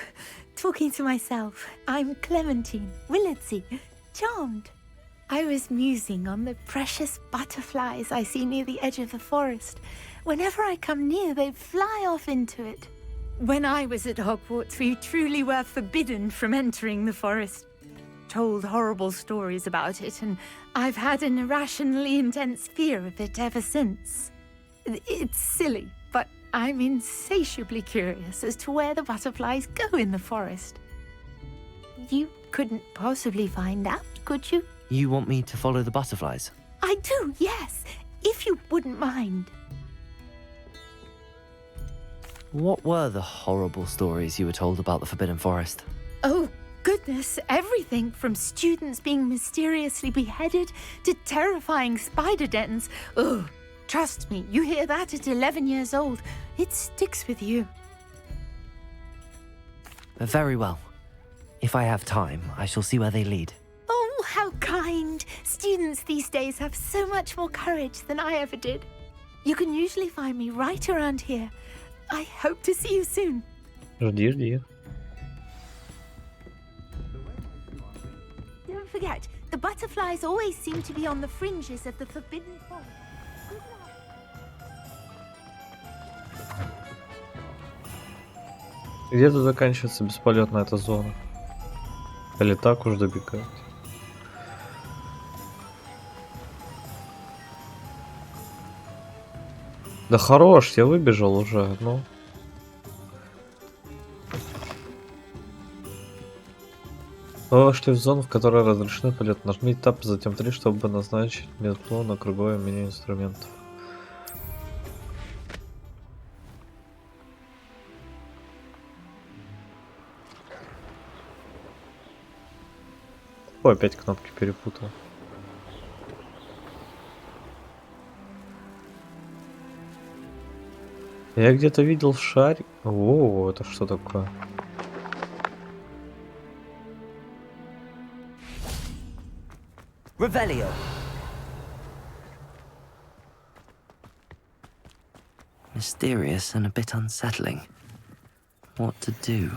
I: Talking to myself. I'm Clementine, Willardsey, charmed. I was musing on the precious butterflies I see near the edge of the forest. Whenever I come near, they fly off into it. When I was at Hogwarts, we truly were forbidden from entering the forest. Told horrible stories about it, and I've had an irrationally intense fear of it ever since. It's silly, but I'm insatiably curious as to where the butterflies go in the forest. You couldn't possibly find out, could you?
C: You want me to follow the butterflies?
I: I do, yes, if you wouldn't mind.
C: What were the horrible stories you were told about the Forbidden Forest?
I: Oh, goodness, everything from students being mysteriously beheaded to terrifying spider dens. Ugh, trust me, you hear that at 11 years old, it sticks with you.
C: Very well. If I have time, I shall see where they lead.
I: Oh, how kind. Students these days have so much more courage than I ever did. You can usually find me right around here. I hope to see you soon.
A: Жди.
I: Don't forget, the butterflies always seem to be on the fringes of the Forbidden Forest. Good luck.
A: Где-то заканчивается бесполетная эта зона. Или так уж добегать. Да хорош, я выбежал уже, ну. Вы вошли в зону, в которой разрешены полет. Нажмите Tab, затем 3, чтобы назначить метлу на круговое меню инструментов. Ой, опять кнопки перепутал. Я где-то видел шарик. О, это что такое?
C: Revelio. Mysterious and a bit unsettling. What to do?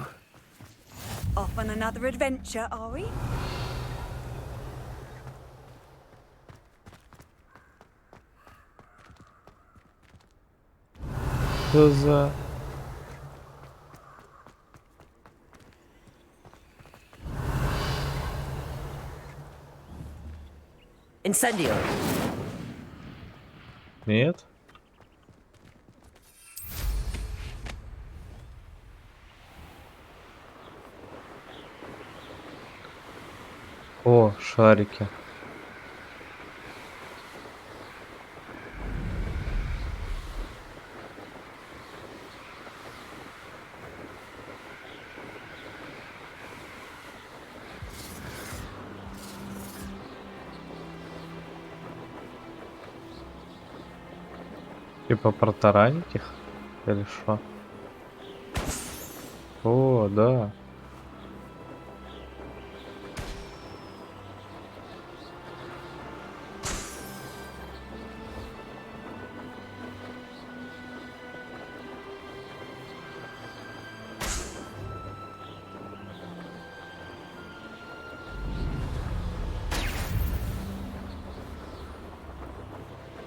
M: Off on another adventure, are we?
A: Что за...
C: Incendio.
A: Нет? О, шарики. Типа протаранить их? Или что? О, да.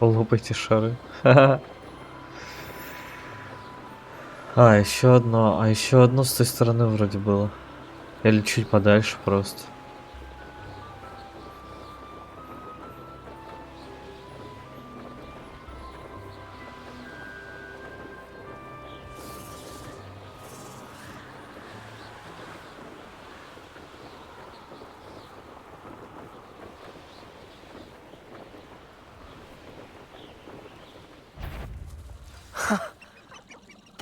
A: Лопайте шары. А, еще одно с той стороны вроде было. Или чуть подальше просто.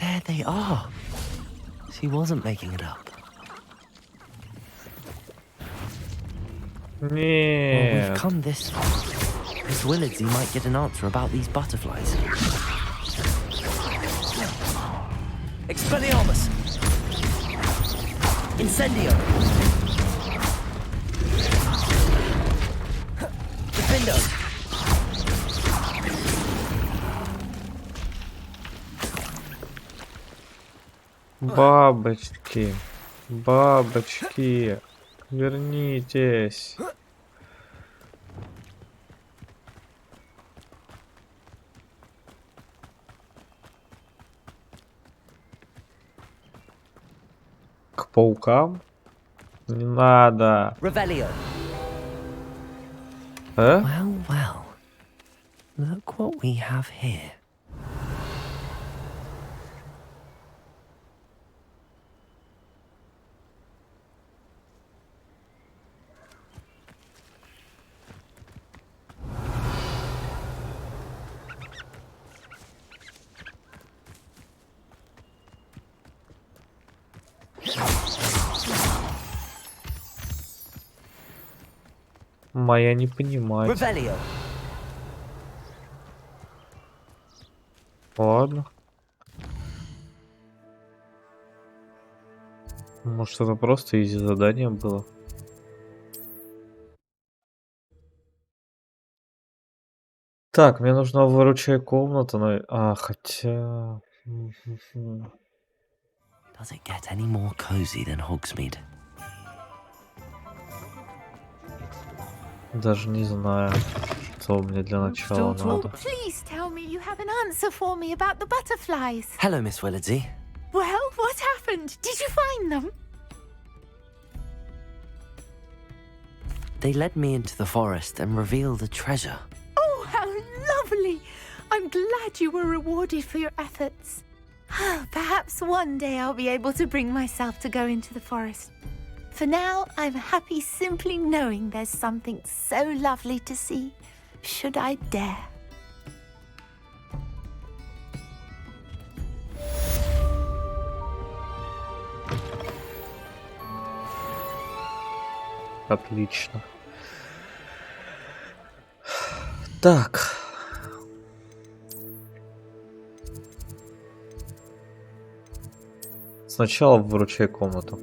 C: There they are. She wasn't making it up. Well, we've
A: Нет.
C: come this far. Miss Willardsy might get an answer about these butterflies. Expelliarmus! Incendio! Defendo!
A: Бабочки. Бабочки. Вернитесь. К паукам? Не надо.
C: Revelio!
A: А?
C: Well, well. Look what we have here.
A: Моя не понимает.
C: Revelio!
A: Ладно. Может, это просто изи задание было. Так, мне нужна выручай комната, но... А, хотя...
C: Does it get any more cozy than Hogsmeade?
A: Даже не знаю, что мне для начала
I: Oh,
A: надо.
I: please tell me you have an answer for me about the butterflies.
C: Hello, Miss Willardsy.
I: Well, what happened? Did you find them?
C: They led me into the forest and revealed a treasure.
I: Oh, how lovely! I'm glad you were rewarded for your efforts. Perhaps one day I'll be able to bring myself to go into the forest. For now, I'm happy simply knowing there's something so lovely to see, should I dare.
A: Отлично. Так. Сначала выручай комнату.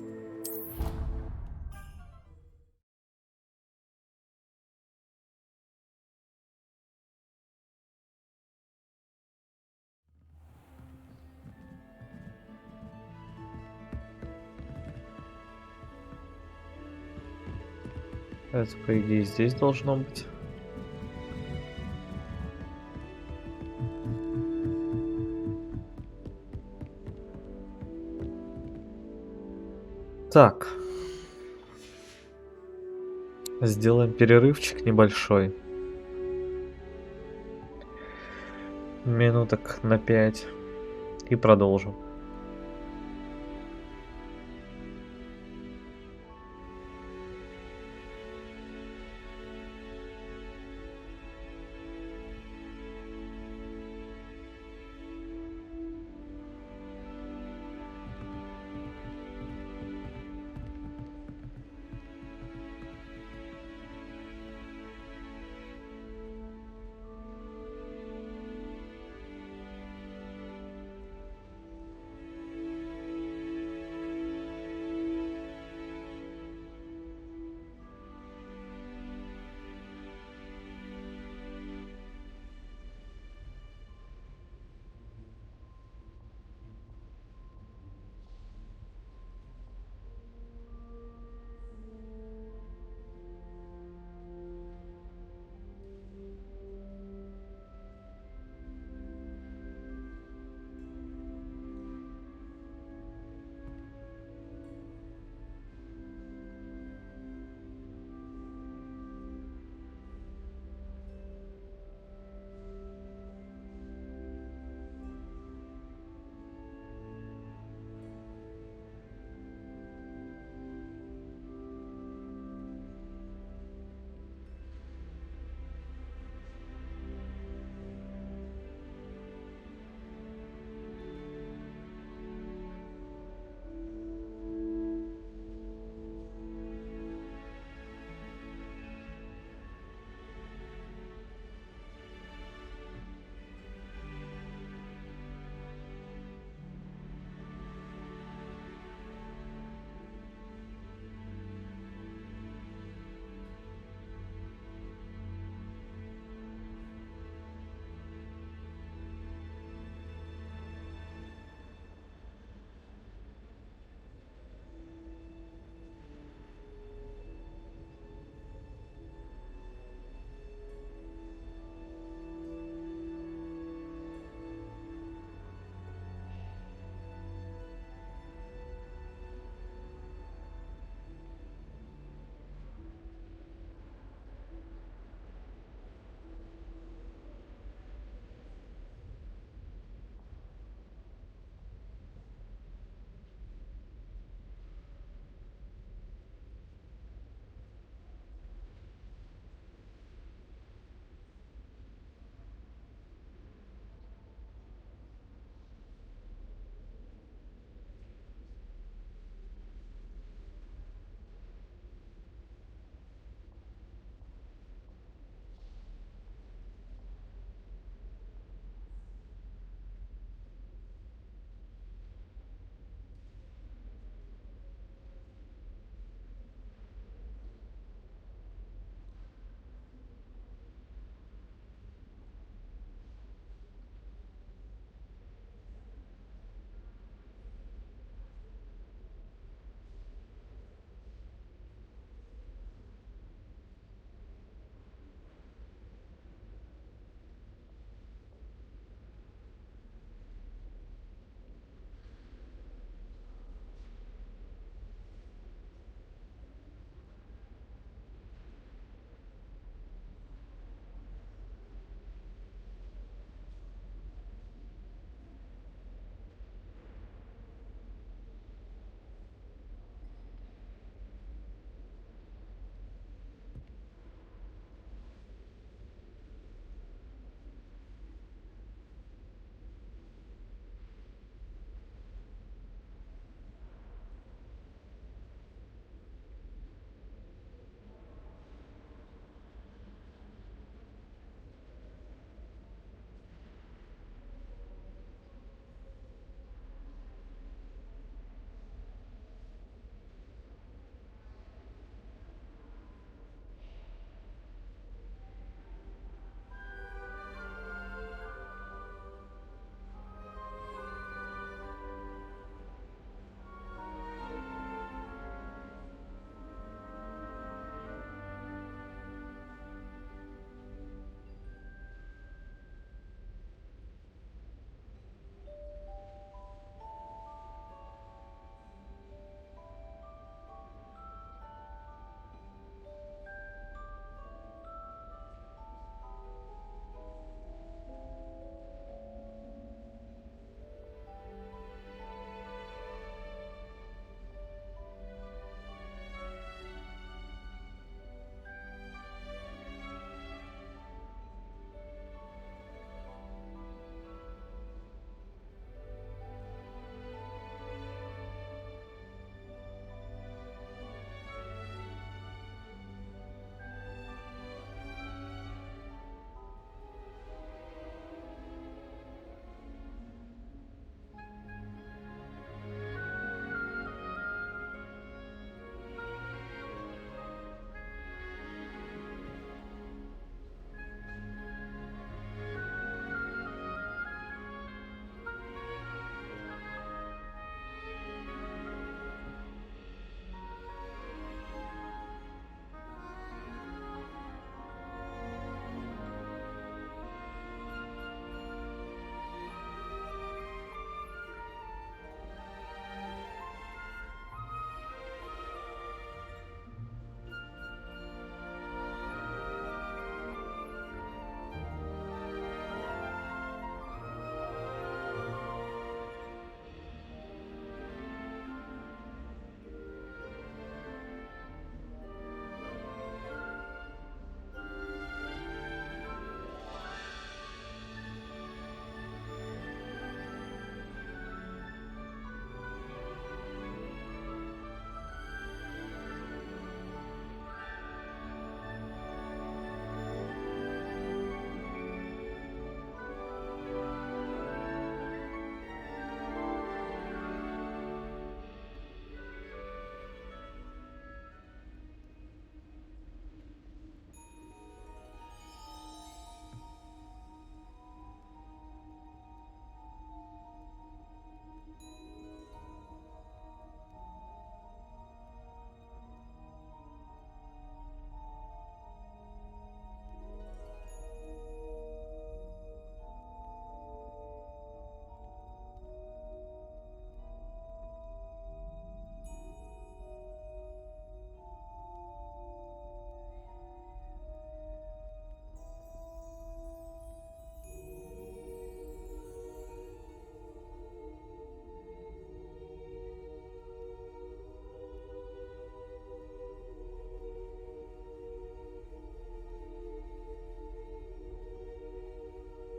A: Это, по идее, здесь должно быть. Так. Сделаем перерывчик небольшой. Минуток на 5. И продолжим.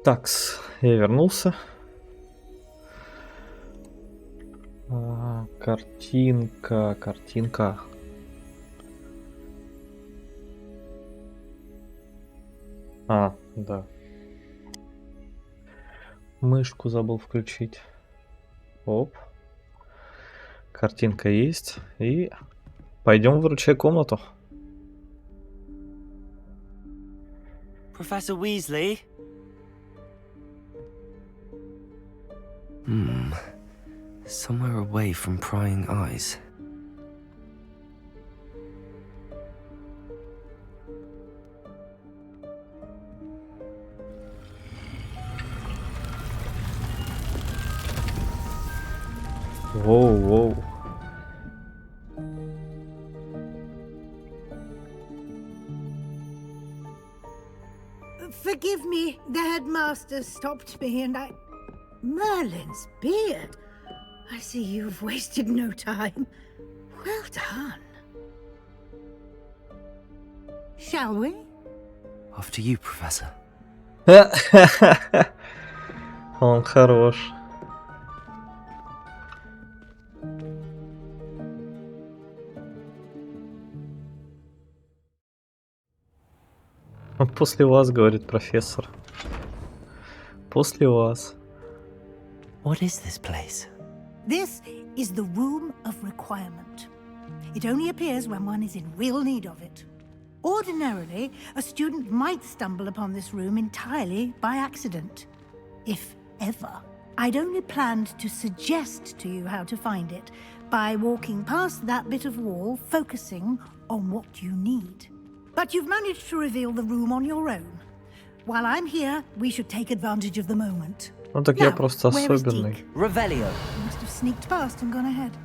A: Такс, я вернулся. Картинка. Да. Мышку забыл включить. Оп. Картинка есть. И пойдем выручай комнату.
C: Professor Weasley? Somewhere away from prying eyes.
A: Воу.
K: Forgive me, the headmaster stopped me and I... Merlin's beard. I see you've wasted no time. Well done. Shall we?
C: After you, Professor.
A: Он хорош. После вас, говорит профессор. После вас.
C: What is this place?
K: This is the Room of Requirement. It only appears when one is in real need of it. Ordinarily, a student might stumble upon this room entirely by accident. If ever. I'd only planned to suggest to you how to find it by walking past that bit of wall, focusing on what you need. But you've managed to reveal the room on your own. While I'm here, we should take advantage of the moment.
A: Ну так я просто особенный.
C: Revelio.
K: You must have sneaked past and gone ahead.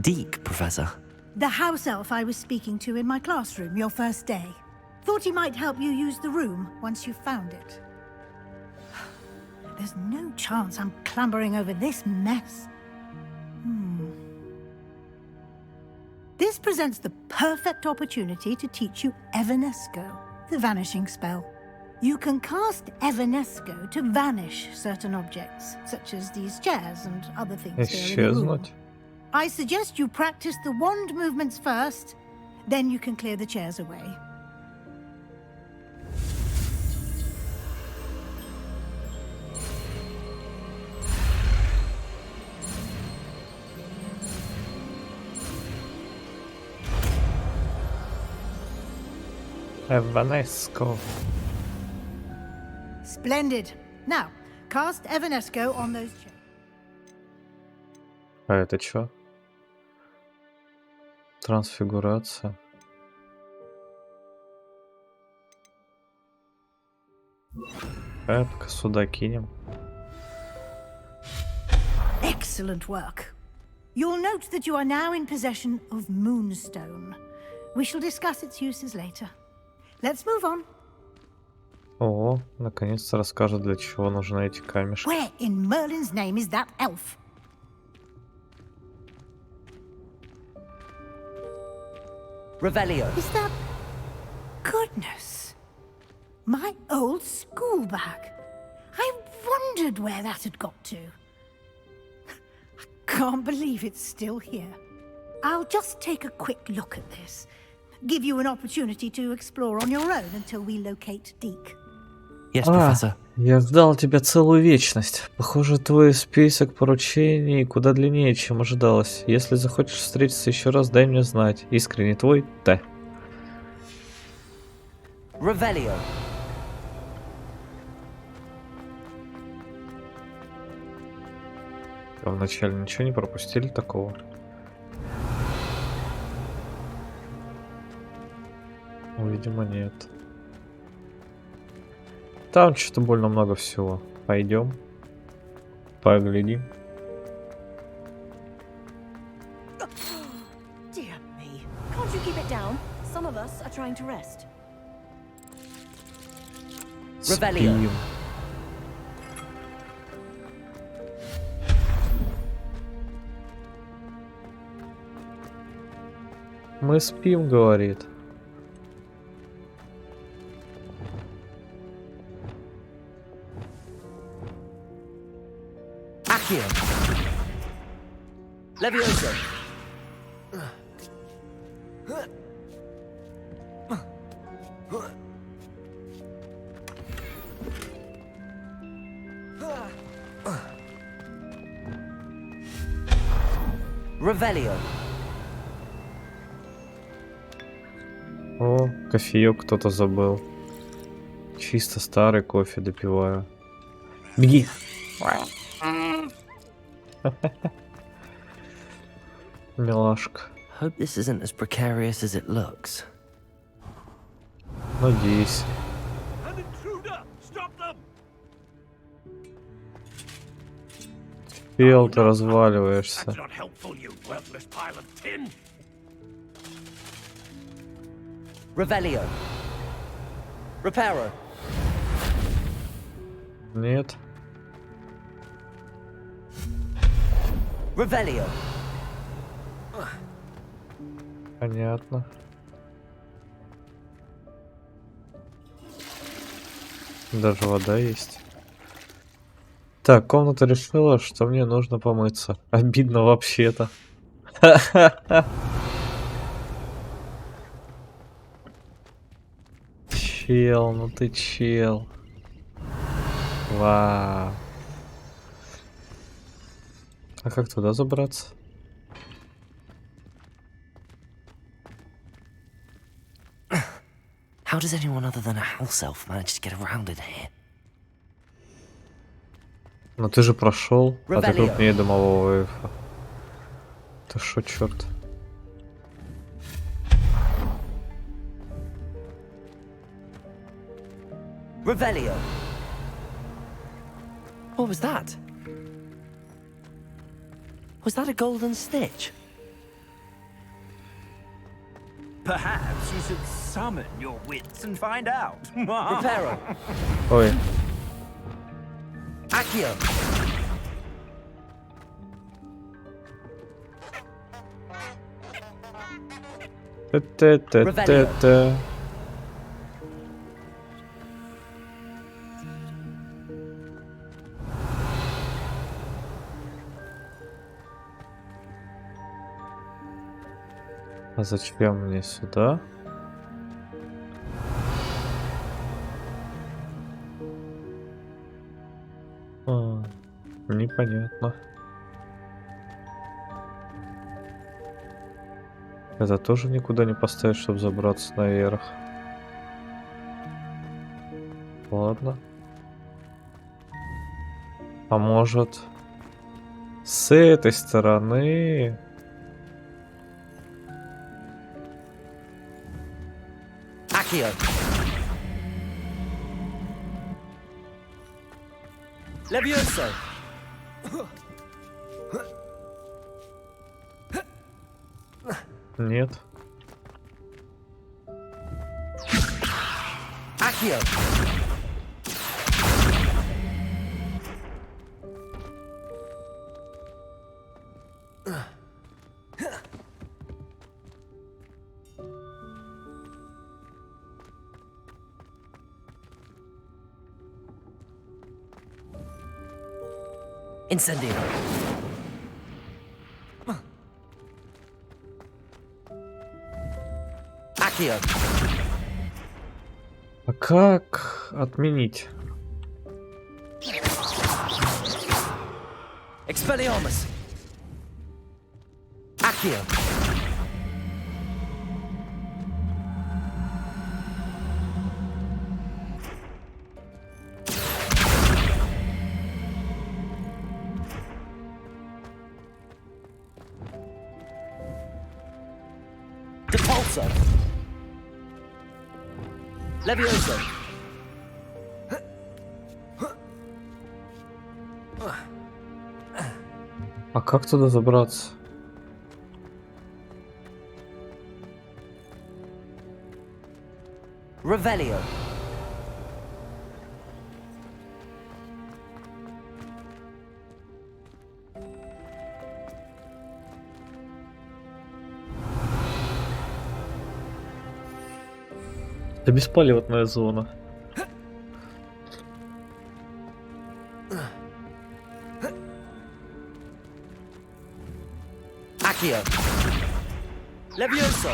C: Deke, Professor.
K: The house elf I was speaking to in my classroom your first day. Thought he might help you use the room once you found it. There's no chance I'm clambering over this mess. This presents the perfect opportunity to teach you Evanesco, the vanishing spell. You can cast Evanesco to vanish certain objects, such as these chairs and other things here in the room. I suggest you practice the wand movements first, then you can clear the chairs away.
A: Evanesco.
K: Splendid. Now, cast Evanesco on those chairs.
A: А это чё? Трансфигурация. Пока сюда кинем.
K: Excellent work. You'll note that you are now in possession of Moonstone. We shall discuss its uses later. Let's move on.
A: О, наконец-то расскажет, для чего нужны эти камешки.
K: Where in Merlin's name is that elf?
C: Revelio.
K: Is that... Goodness. My old school bag. I wondered where that had got to. I can't believe it's still here. I'll just take a quick look at this. Give you an opportunity to explore on your own until we locate Deke.
C: Yes, Professor.
A: Я ждал тебя целую вечность. Похоже, твой список поручений куда длиннее, чем ожидалось. Если захочешь встретиться еще раз, дай мне знать. Искренне твой, Т.
C: Revelio.
A: А вначале ничего не пропустили такого? Видимо, нет. Там что-то больно много всего. Пойдем. Поглядим.
M: Dear me. Can't you keep it down? Some of us are trying to rest.
A: Спим. Мы спим, говорит.
C: Accio. Levioso. Revelio.
A: О, кофеек кто-то забыл. Чисто старый кофе допиваю. Беги. Милашка.
C: Hope this isn't as precarious as it looks.
A: Надеюсь. Пел, ты разваливаешься.
C: Revelio. Reparo.
A: Нет.
C: Revelio.
A: Понятно. Даже вода есть. Так, комната решила, что мне нужно помыться. Обидно вообще-то. Чел, ну ты чел. Вау. А как туда забраться?
C: How does anyone other than a house elf manage to get around in here?
A: Ну ты же прошел, а ты
C: Revelio.
A: крупнее домового эльфа. Ты шо, черт?
C: Revelio. What was that? Was that a golden stitch?
N: Perhaps you should summon your wits and find out.
C: Reparo.
A: Ой.
C: Accio.
A: Та-та-та-та-та. А зачем мне сюда? Непонятно. Это тоже никуда не поставить, чтобы забраться наверх. Ладно. А может, с этой стороны?
C: Accio. Levioso.
A: Нет.
C: Accio. Incendio. Accio.
A: А как отменить?
C: Expelliarmus. Accio. Depulso. Levioso.
A: А как туда забраться?
C: Revelio.
A: Это бесполетная зона.
C: Accio. Levioso.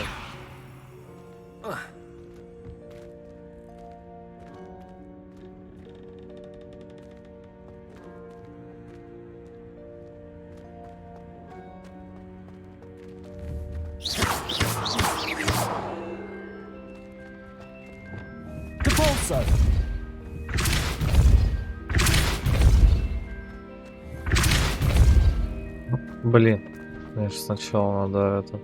C: Depulso.
A: Блин, значит, сначала надо этот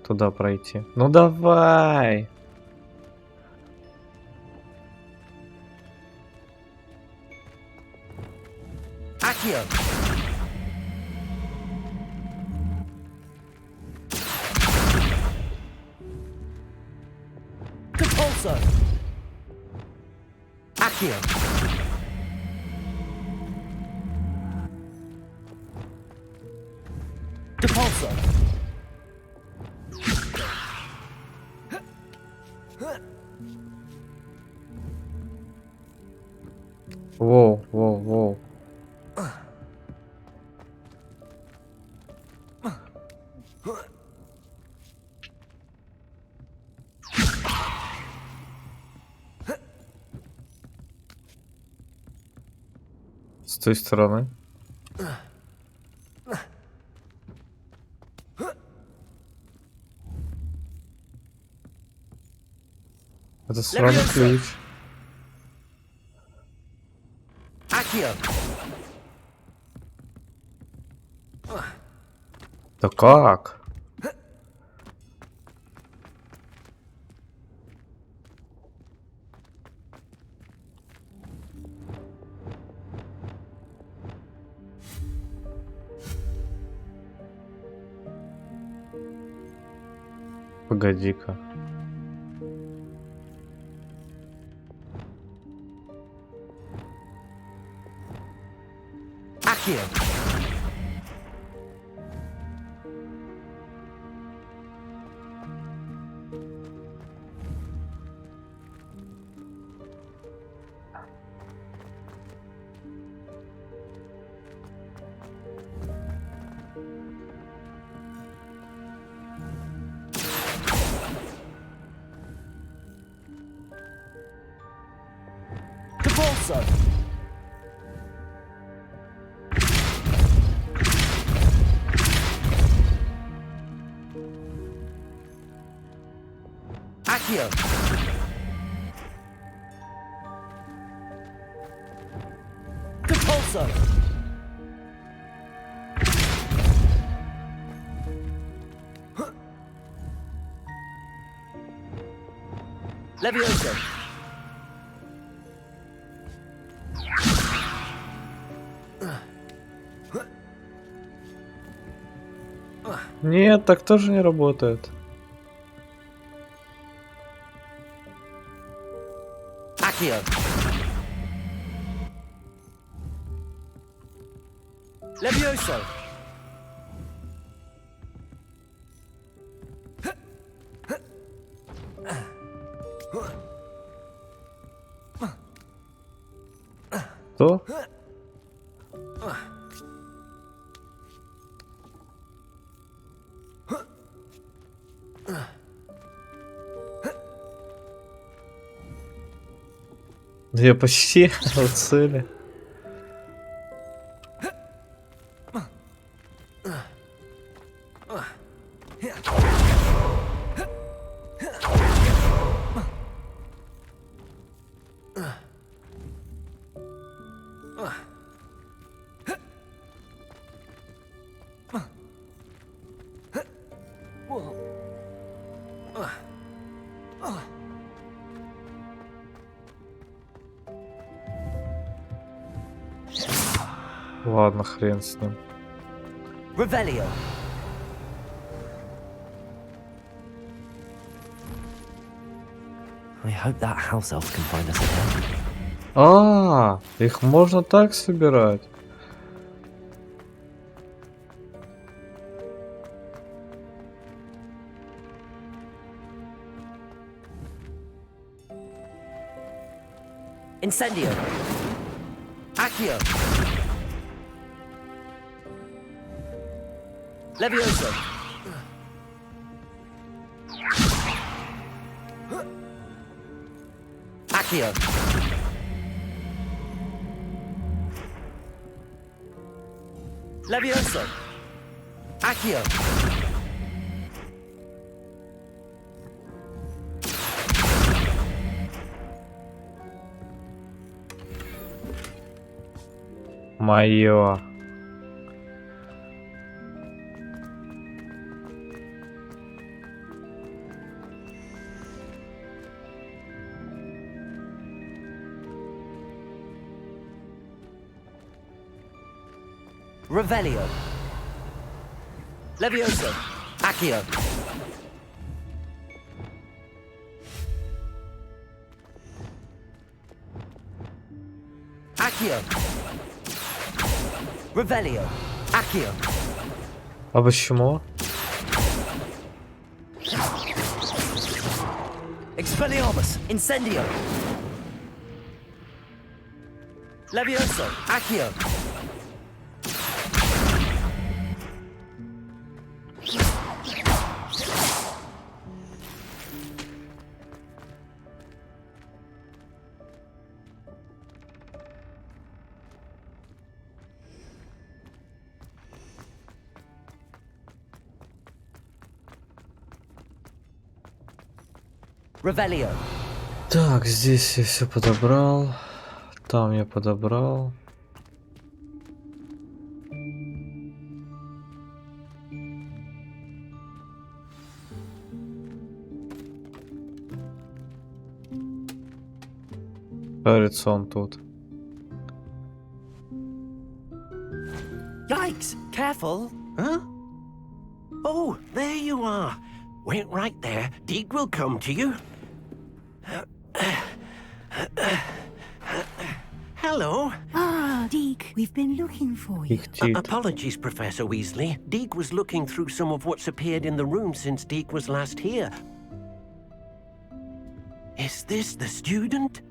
A: туда пройти. Ну давай!
C: Accio. Depulso. Accio. Depulso.
A: Воу, воу, воу. С той стороны. Это сраный ключ.
C: Accio.
A: Да как? Погоди-ка.
C: Accio. Depulso. Accio. Depulso. Levioso.
A: Нет, так тоже не работает.
C: Accio. Levioso.
A: Что? Да я почти у цели. Ладно, хрен с ним.
C: Revelio. I hope that house elf can find us again.
A: А, их можно так собирать.
C: Incendio. Accio. Levioso. Accio. Levioso. Accio.
A: Моё.
C: Revelio. Levioso. Accio. Accio. Revelio. Accio.
A: А почему?
C: Expelliarmus. Incendio. Levioso. Accio. Revelio.
A: Так, здесь я все подобрал. Там я подобрал. Кажется, он тут.
O: Yikes! Careful! Huh? Oh, there you are. Wait right there. Deke will come to you. Hello.
K: Ah, Deke, we've been looking for you.
O: Apologies, Professor Weasley. Deke was looking through some of what's appeared in the room since Deke was last here. Is this the student?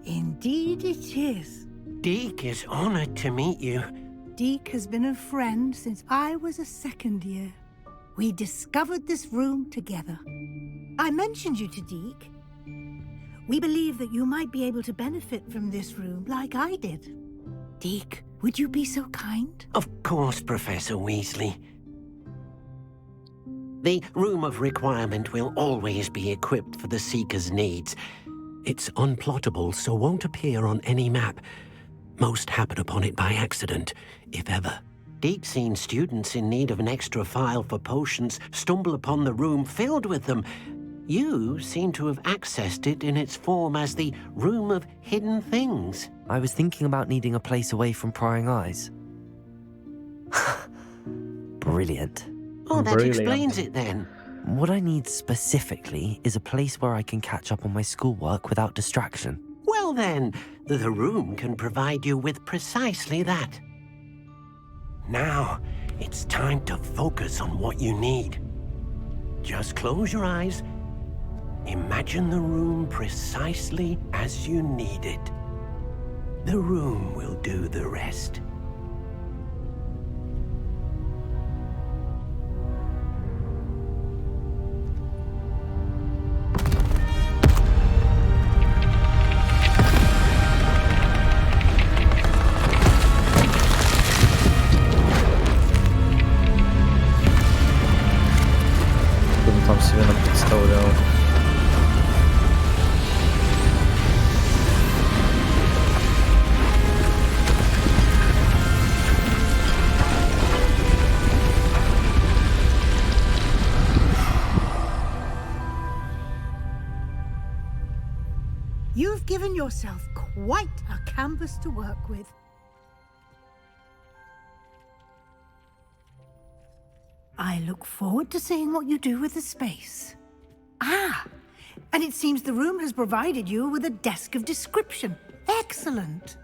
K: Indeed it is.
O: Deke is honored to meet you.
K: Deke has been a friend since I was a second year. We discovered this room together. I mentioned you to Deke. We believe that you might be able to benefit from this room like I did. Deke, would you be so kind?
O: Of course, Professor Weasley. The Room of Requirement will always be equipped for the Seeker's needs. It's unplottable, so won't appear on any map. Most happen upon it by accident, if ever. Deke's seen students in need of an extra file for potions stumble upon the room filled with them. You seem to have accessed it in its form as the Room of Hidden Things.
C: I was thinking about needing a place away from prying eyes. Brilliant.
O: Oh, that explains it then.
C: What I need specifically is a place where I can catch up on my schoolwork without distraction.
O: Well then, the room can provide you with precisely that. Now, it's time to focus on what you need. Just close your eyes. Imagine the room precisely as you need it. The room will do the rest.
A: Там себе представлял.
K: You've given yourself quite a canvas to work with. I look forward to seeing what you do with the space. Ah, and it seems the room has provided you with a desk of description. Excellent.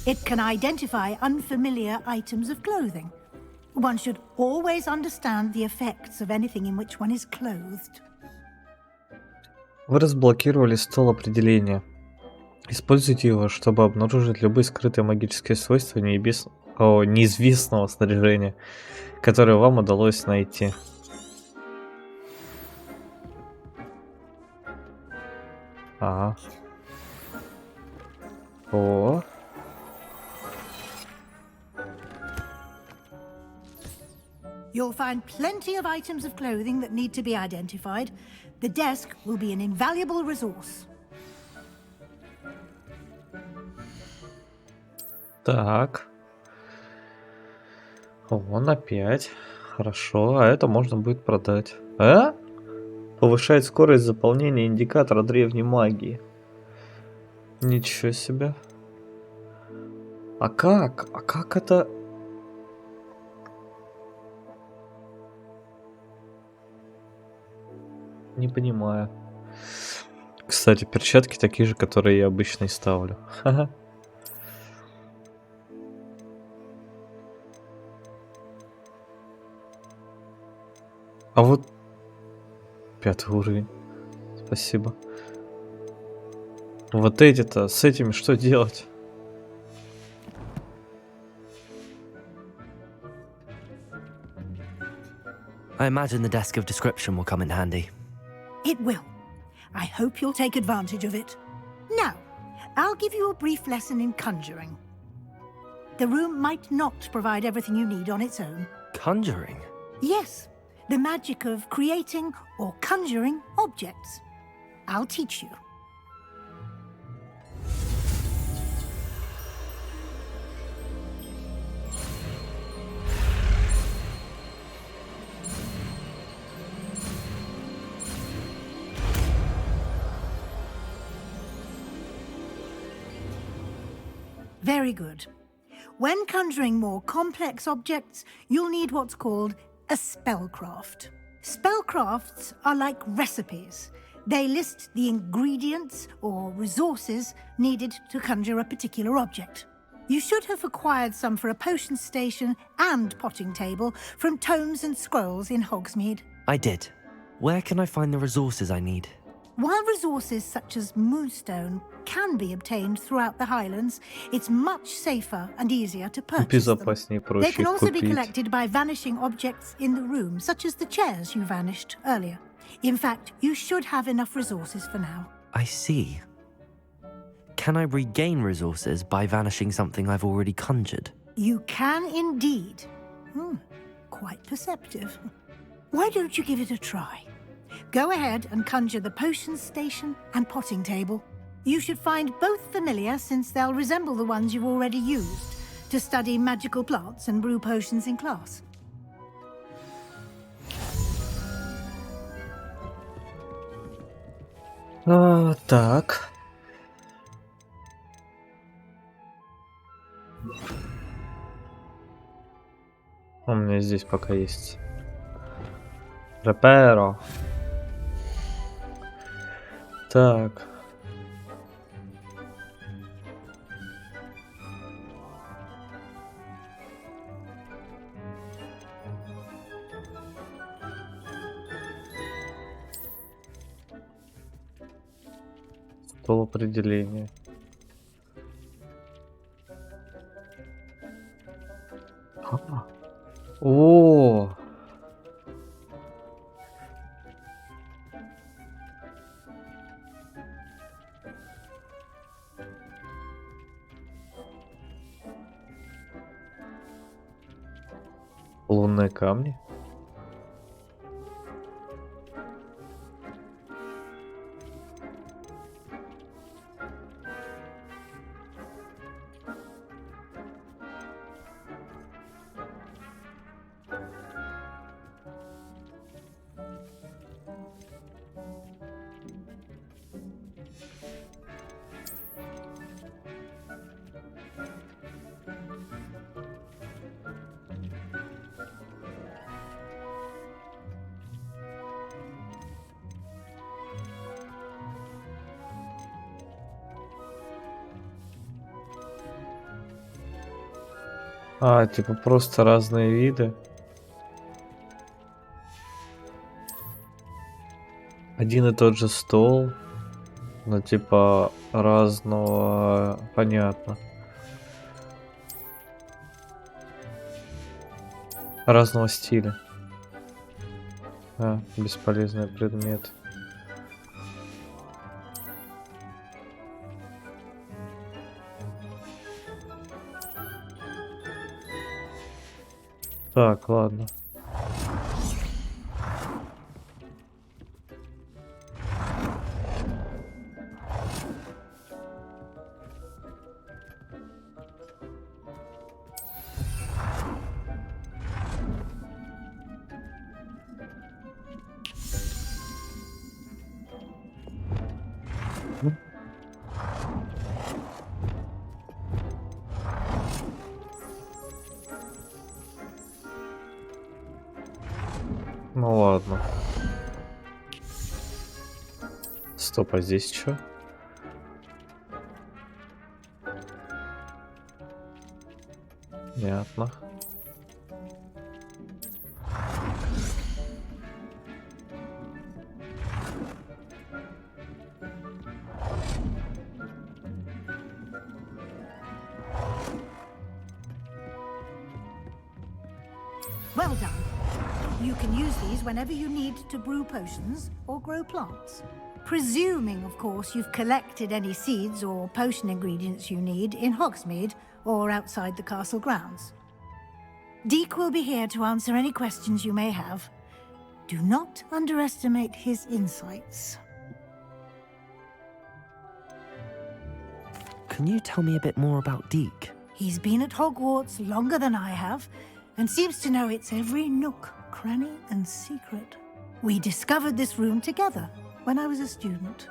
K: It can identify unfamiliar items of clothing. One should always understand the effects of anything in which one is clothed.
A: Вы разблокировали стол определения. Используйте его, чтобы обнаружить любые скрытые магические свойства О, неизвестного снаряжения, которое вам удалось найти. Ага. О.
K: You'll find plenty of items of clothing that need to be identified. The desk will be an invaluable resource.
A: Так. О, на 5. Хорошо, а это можно будет продать. А? Повышает скорость заполнения индикатора древней магии. Ничего себе. А как? А как это... Не понимаю. Кстати, перчатки такие же, которые я обычно и ставлю. Ха-ха. А вот 5 уровень. Спасибо. Вот эти-то, с этими что делать?
C: I imagine the desk of description will come in handy.
K: It will. I hope you'll take advantage of it. Now, I'll give you a brief lesson in conjuring. The room might not provide everything you need on its own.
C: Conjuring?
K: Yes, the magic of creating or conjuring objects. I'll teach you. Very good. When conjuring more complex objects, you'll need what's called a spellcraft. Spellcrafts are like recipes. They list the ingredients or resources needed to conjure a particular object. You should have acquired some for a potion station and potting table from tomes and scrolls in Hogsmeade.
C: I did. Where can I find the resources I need?
K: While resources such as moonstone can be obtained throughout the Highlands, it's much safer and easier to purchase them. They can also be collected by vanishing objects in the room, such as the chairs you vanished earlier. In fact, you should have enough resources for now.
C: I see. Can I regain resources by vanishing something I've already conjured?
K: You can indeed. Quite perceptive. Why don't you give it a try? Go ahead and conjure the potion station and potting table. You should find both familiar, since they'll resemble the ones you've already used to study magical plants and brew potions in class.
A: Так. У меня здесь пока есть реперо. Так. Стол определения. О! Лунные камни. А, типа просто разные виды. Один и тот же стол, но типа разного, понятно. Разного стиля. А, бесполезный предмет. Так, ладно. Ну ладно. Стоп, а здесь что? Понятно.
K: Well done. You can use these whenever you need to brew potions or grow plants. Presuming, of course, you've collected any seeds or potion ingredients you need in Hogsmeade or outside the castle grounds. Deek will be here to answer any questions you may have. Do not underestimate his insights.
C: Can you tell me a bit more about Deek?
K: He's been at Hogwarts longer than I have, and seems to know its every nook, cranny, and secret. We discovered this room together when I was a student.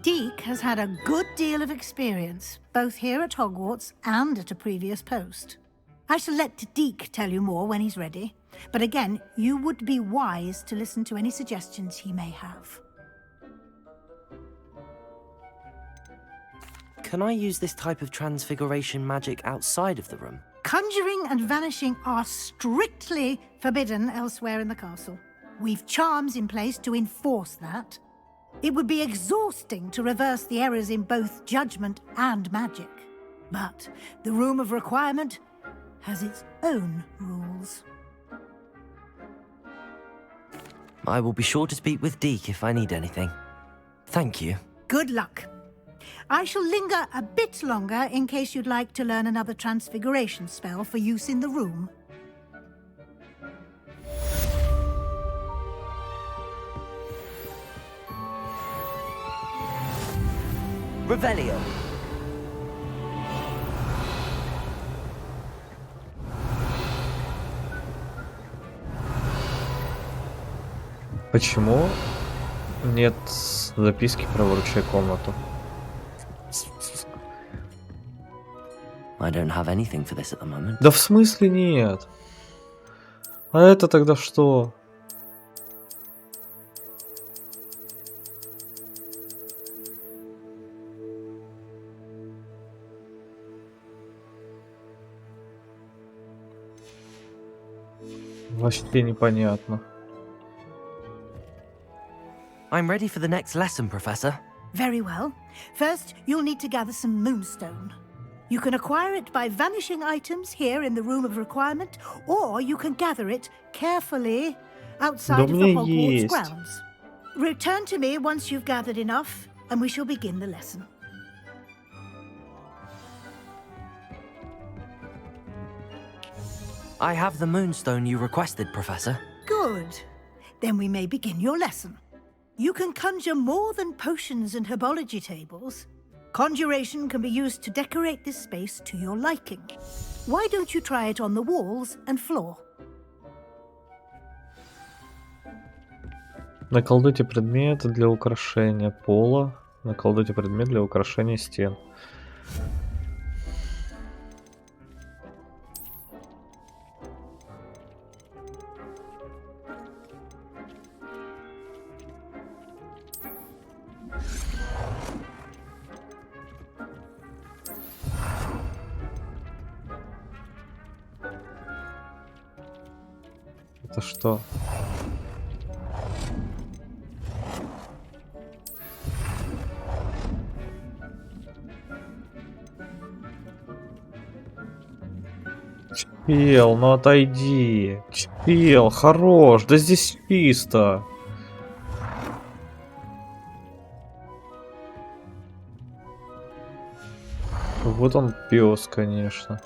K: Deek has had a good deal of experience, both here at Hogwarts and at a previous post. I shall let Deek tell you more when he's ready, but again, you would be wise to listen to any suggestions he may have.
C: Can I use this type of transfiguration magic outside of the room?
K: Conjuring and vanishing are strictly forbidden elsewhere in the castle. We've charms in place to enforce that. It would be exhausting to reverse the errors in both judgment and magic. But the Room of Requirement has its own rules.
C: I will be sure to speak with Deek if I need anything. Thank you.
K: Good luck. I shall linger a bit longer in case you'd like to learn another transfiguration spell for use in the room.
C: Revelio.
A: Почему нет записки про вручай комнату?
C: I don't have anything for this at the moment.
A: Да в смысле нет? А это тогда что? Вообще непонятно.
C: I'm ready for the next lesson, Professor.
K: Very well. First, you'll need to gather some moonstone. You can acquire it by vanishing items here in the Room of Requirement, or you can gather it carefully outside of the Hogwarts grounds. Return to me once you've gathered enough, and we shall begin the lesson.
C: I have the moonstone you requested, Professor.
K: Good. Then we may begin your lesson. You can conjure more than potions and herbology tables. Conjuration can be used to decorate this space to your liking. Why don't you try it on the walls and floor?
A: Наколдуйте предмет для украшения пола. Наколдуйте предмет для украшения стен. Это что? Чел, ну отойди. Чел, хорош, да здесь чисто. Вот он пес, конечно.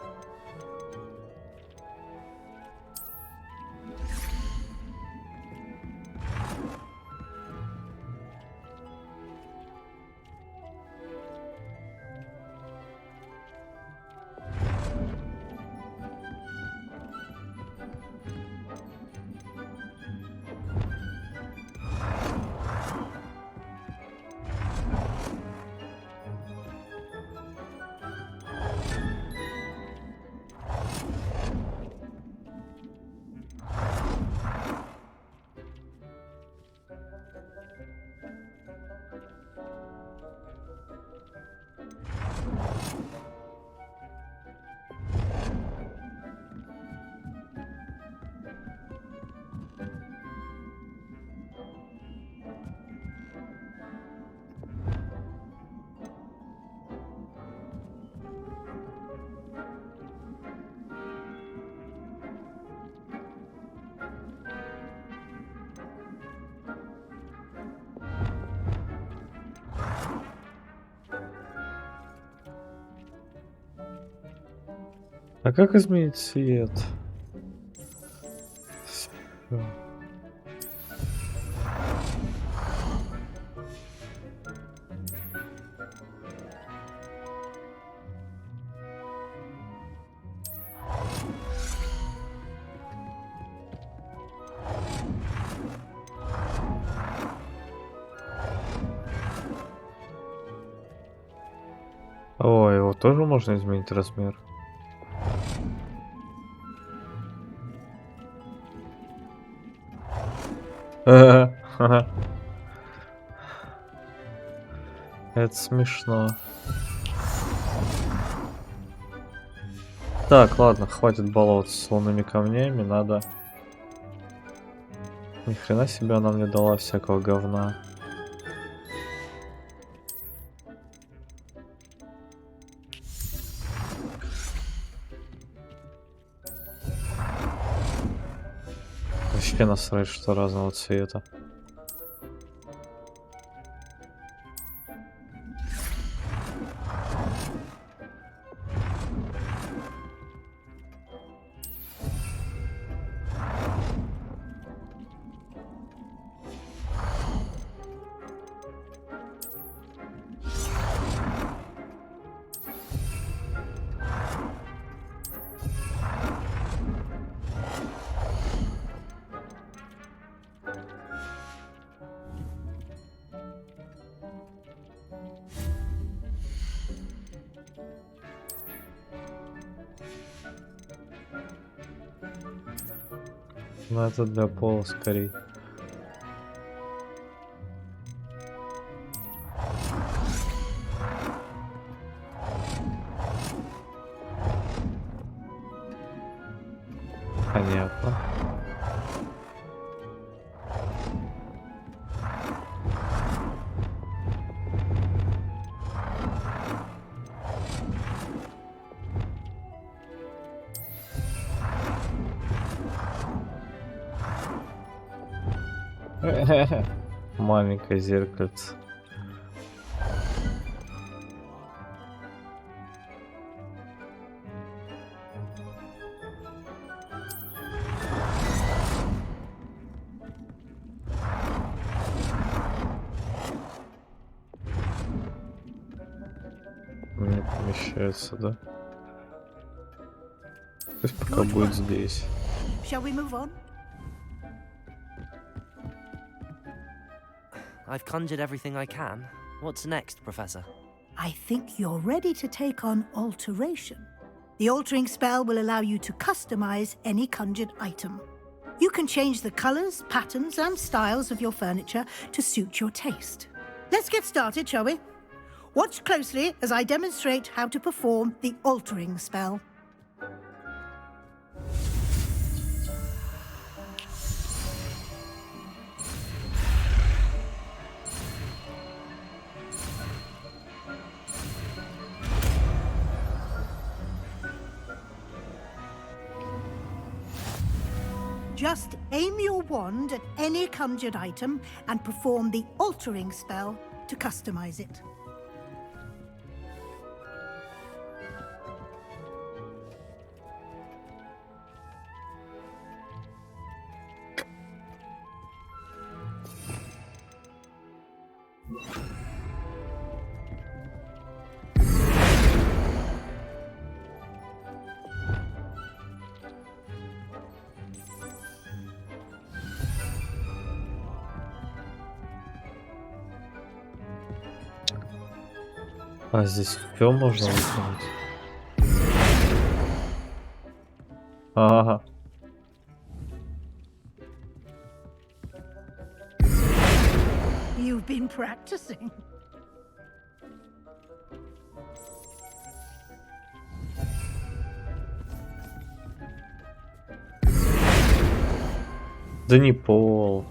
A: А как изменить цвет? Всё. О, его тоже можно изменить размер. Это смешно. Так, ладно, хватит баловаться с лунными камнями, надо... Ни хрена себе она мне дала всякого говна. Вообще насрать, что разного цвета. Ну это для пола скорей. Понятно. Маленькое зеркальце. Не помещается, да? Пусть пока будет здесь.
K: Shall we move on?
C: I've conjured everything I can. What's next, Professor?
K: I think you're ready to take on alteration. The altering spell will allow you to customize any conjured item. You can change the colors, patterns, and styles of your furniture to suit your taste. Let's get started, shall we? Watch closely as I demonstrate how to perform the altering spell. Just aim your wand at any conjured item and perform the altering spell to customize it.
A: А здесь все можно выкинуть? Ага.
K: You've been practicing.
A: Да не пол.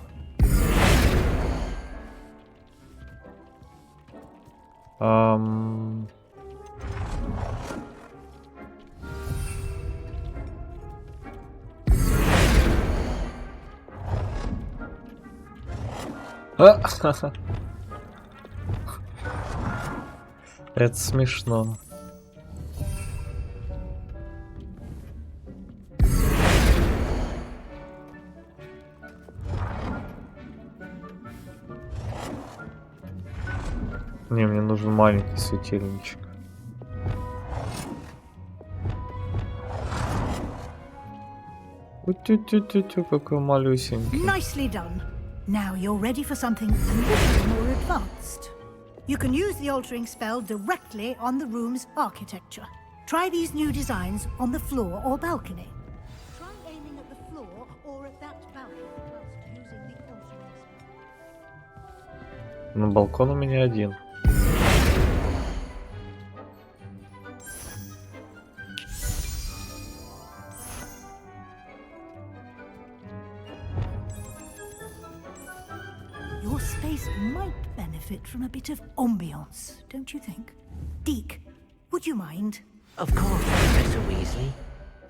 A: Это смешно. Не, мне нужен маленький светильничек. Тю-тю-тю-тю, какой малюсенький.
K: Nicely done. Now you're ready for something a little more advanced. You can use the altering spell directly on the room's architecture. Try these new designs on the floor or balcony. Try aiming at the floor or at that balcony whilst using the altering spell.
A: Ну, балкон у меня один.
K: Your space might benefit from a bit of ambiance, don't you think? Deke, would you mind?
O: Of course, Professor Weasley.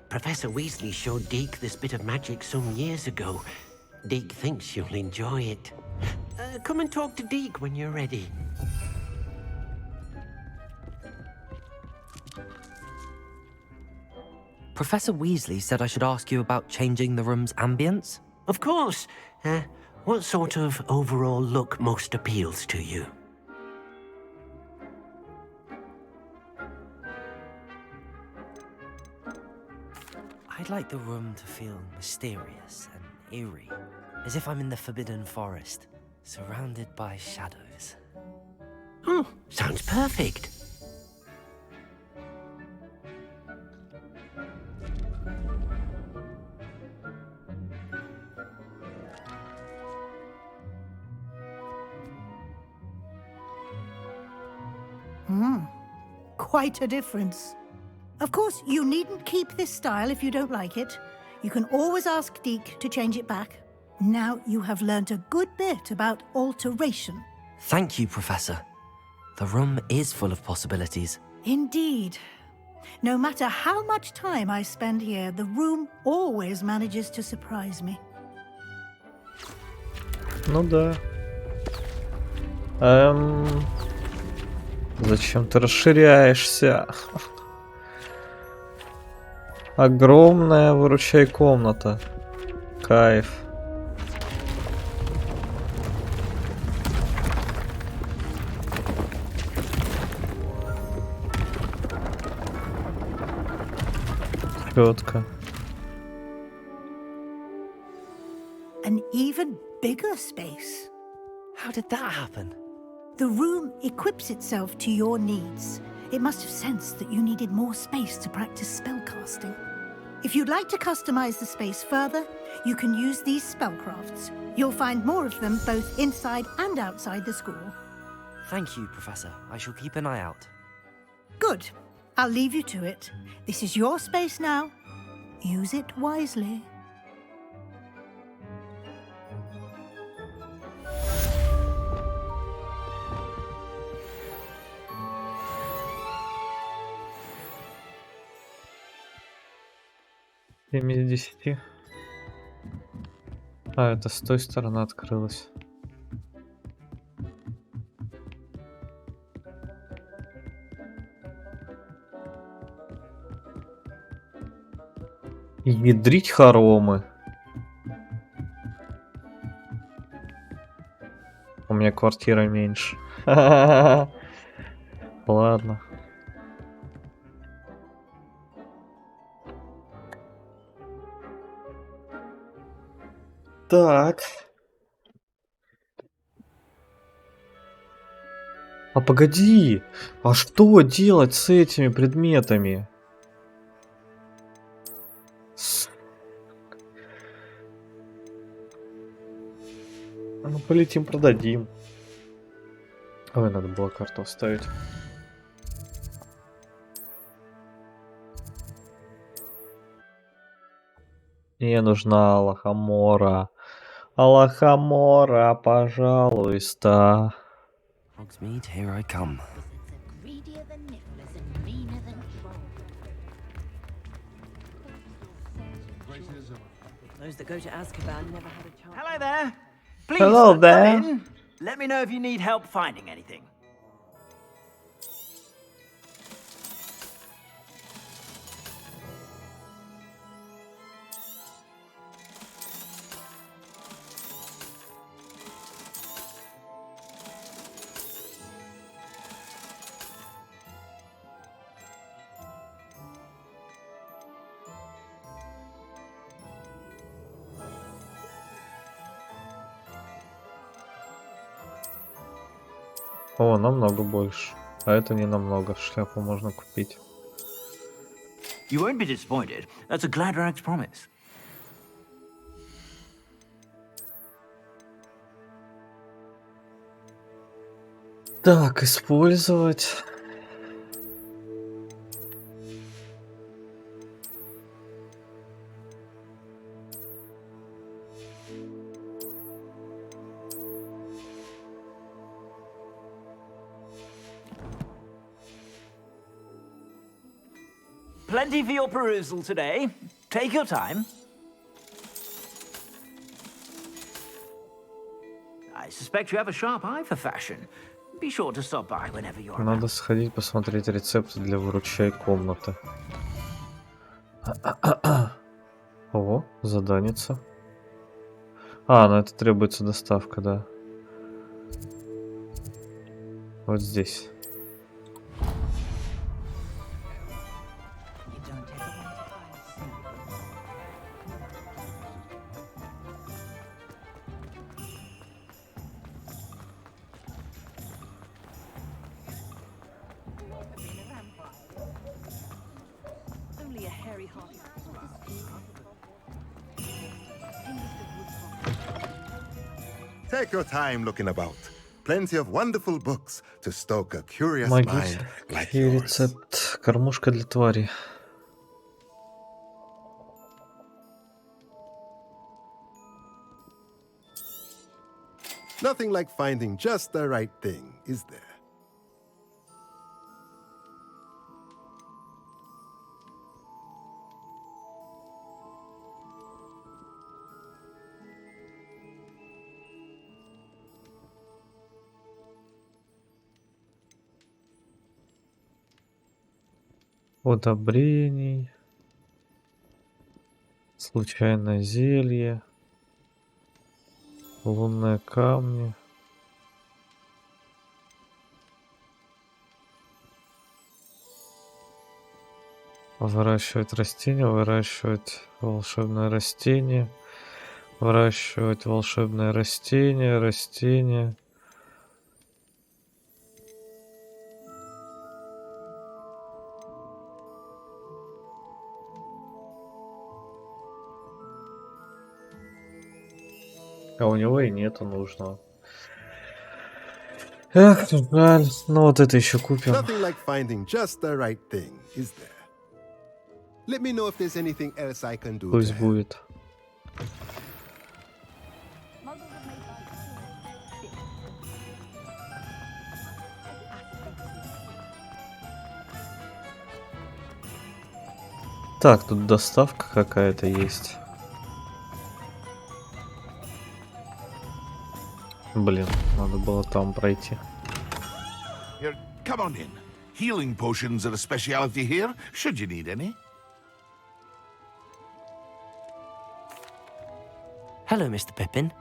O: Professor Weasley showed Deke this bit of magic some years ago. Deke thinks you'll enjoy it. Come and talk to Deke when you're ready.
C: Professor Weasley said I should ask you about changing the room's ambience?
O: Of course. What sort of overall look most appeals to you?
C: I'd like the room to feel mysterious and eerie, as if I'm in the Forbidden Forest, surrounded by shadows.
O: Oh, sounds perfect.
K: Quite a difference. Of course, you needn't keep this style if you don't like it. You can always ask Deke to change it back. Now you have learnt a good bit about alteration.
C: Thank you, Professor. The room is full of possibilities.
K: Indeed. No matter how much time I spend here, the room always manages to surprise me.
A: Ну да. Зачем ты расширяешься? Огромная, выручай, комната. Кайф. Четко.
K: An even bigger space.
C: How did that happen?
K: The room equips itself to your needs. It must have sensed that you needed more space to practice spellcasting. If you'd like to customize the space further, you can use these spellcrafts. You'll find more of them both inside and outside the school.
C: Thank you, Professor. I shall keep an eye out.
K: Good. I'll leave you to it. This is your space now. Use it wisely.
A: Семь из 10. А, это с той стороны открылось. Ядрить хоромы. У меня квартира меньше. Ладно. Так. А погоди, а что делать с этими предметами? Ну, полетим, продадим. Ой, надо было карту вставить. Мне нужна алохомора. Алохомора, пожалуйста.
C: Hogsmeade, here I come.
P: Those that go to Azkaban never had a chance.
N: Hello there. Please,
A: Hello
N: come
A: there.
N: in. Let me know if you need help finding anything.
A: О, намного больше. А это не намного. Шляпу можно купить.
N: You won't be disappointed. That's a Gladrag's promise.
A: Так, использовать.
N: Plenty for your perusal today. Take your time. I suspect you have a sharp eye for fashion. Be sure to stop by whenever you're
A: Надо сходить посмотреть рецепты для выручай комнаты. О, заданица. А, на это требуется доставка, да. Вот здесь.
P: Only a hairy-hearted.
Q: Take your time looking about. Plenty of wonderful books to stoke a curious mind like
A: Магический
Q: yours.
A: рецепт. Кормушка для твари.
Q: Nothing like finding just the right thing, is there?
A: Удобрений. Случайное зелье. Лунные камни. Выращивать растения, выращивать волшебное растение. Выращивать волшебное растение, растение. А у него и нету нужного. Эх, жаль. Ну вот это еще купим.
Q: Nothing like finding just the right thing, is there? Let me know if there's anything else I can do.
A: Пусть будет. Так, тут доставка какая-то есть. Блин, надо было там пройти.
G: Here, come on in. Healing potions are a speciality here, should you need any.
C: Hello, Mr. Pippin.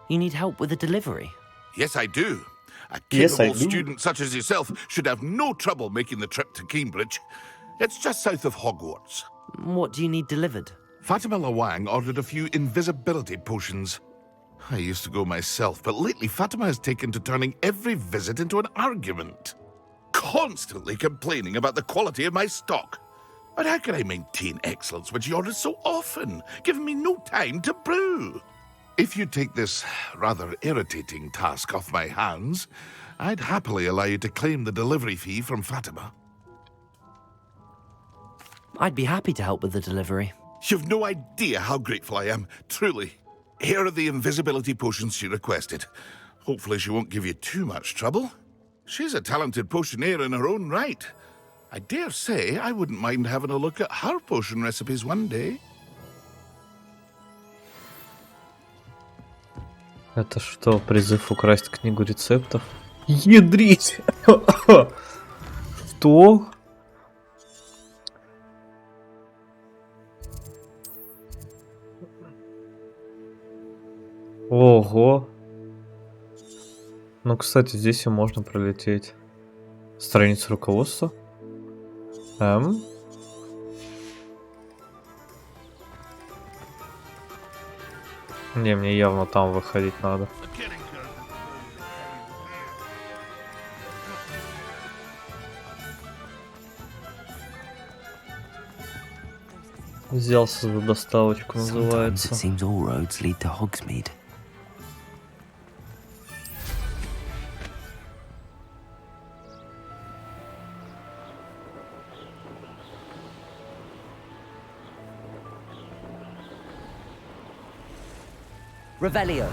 C: You need help with a delivery?
G: Yes, I do. A
A: Yes, I
G: capable
A: do.
G: student such as yourself should have no trouble making the trip to Cambridge. It's just south of Hogwarts.
C: What do you need delivered?
G: Fatima Lawang ordered a few invisibility potions. I used to go myself, but lately Fatima has taken to turning every visit into an argument. Constantly complaining about the quality of my stock. But how can I maintain excellence when she orders so often, giving me no time to brew? If you take this rather irritating task off my hands, I'd happily allow you to claim the delivery fee from Fatima.
C: I'd be happy to help with the delivery.
G: You've no idea how grateful I am, truly. Here are the invisibility potions she requested. Hopefully she won't give you too much trouble. She's a talented potioneer in her own right. I dare say I wouldn't mind having a look at her potion recipes one day.
A: Это что, призыв украсть книгу рецептов? Ядрить! Что? Ого! Ну, кстати, здесь и можно пролететь. Страница руководства. Не, мне явно там выходить надо. Взялся за доставочку, называется.
C: It seems all roads lead to Hogsmeade. Revelio.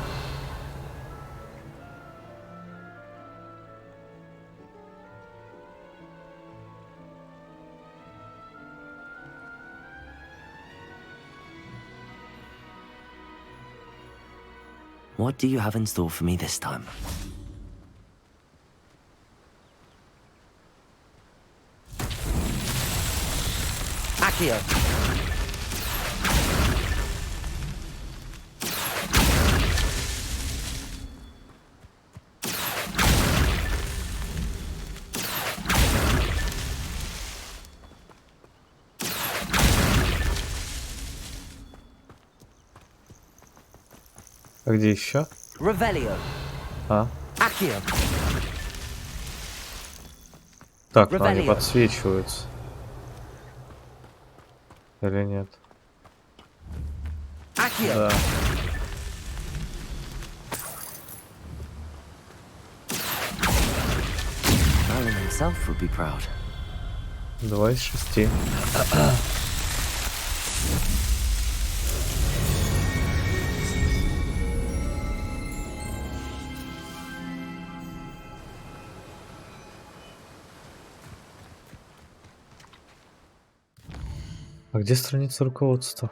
C: What do you have in store for me this time? Accio.
A: А где еще?
C: Revelio.
A: А?
C: Accio.
A: Так, но они подсвечиваются. Или нет?
C: Accio.
A: Да.
C: Merlin himself would be proud.
A: 2 из 6. А где страница руководства?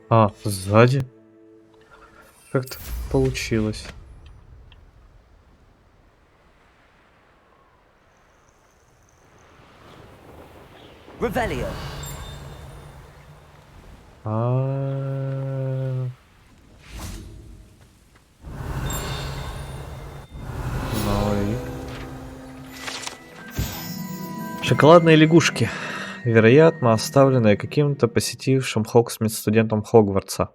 A: А, сзади? Как так получилось?
C: Revelio.
A: Шоколадные лягушки, вероятно, оставленные каким-то посетившим Хогсмит студентом Хогвартса.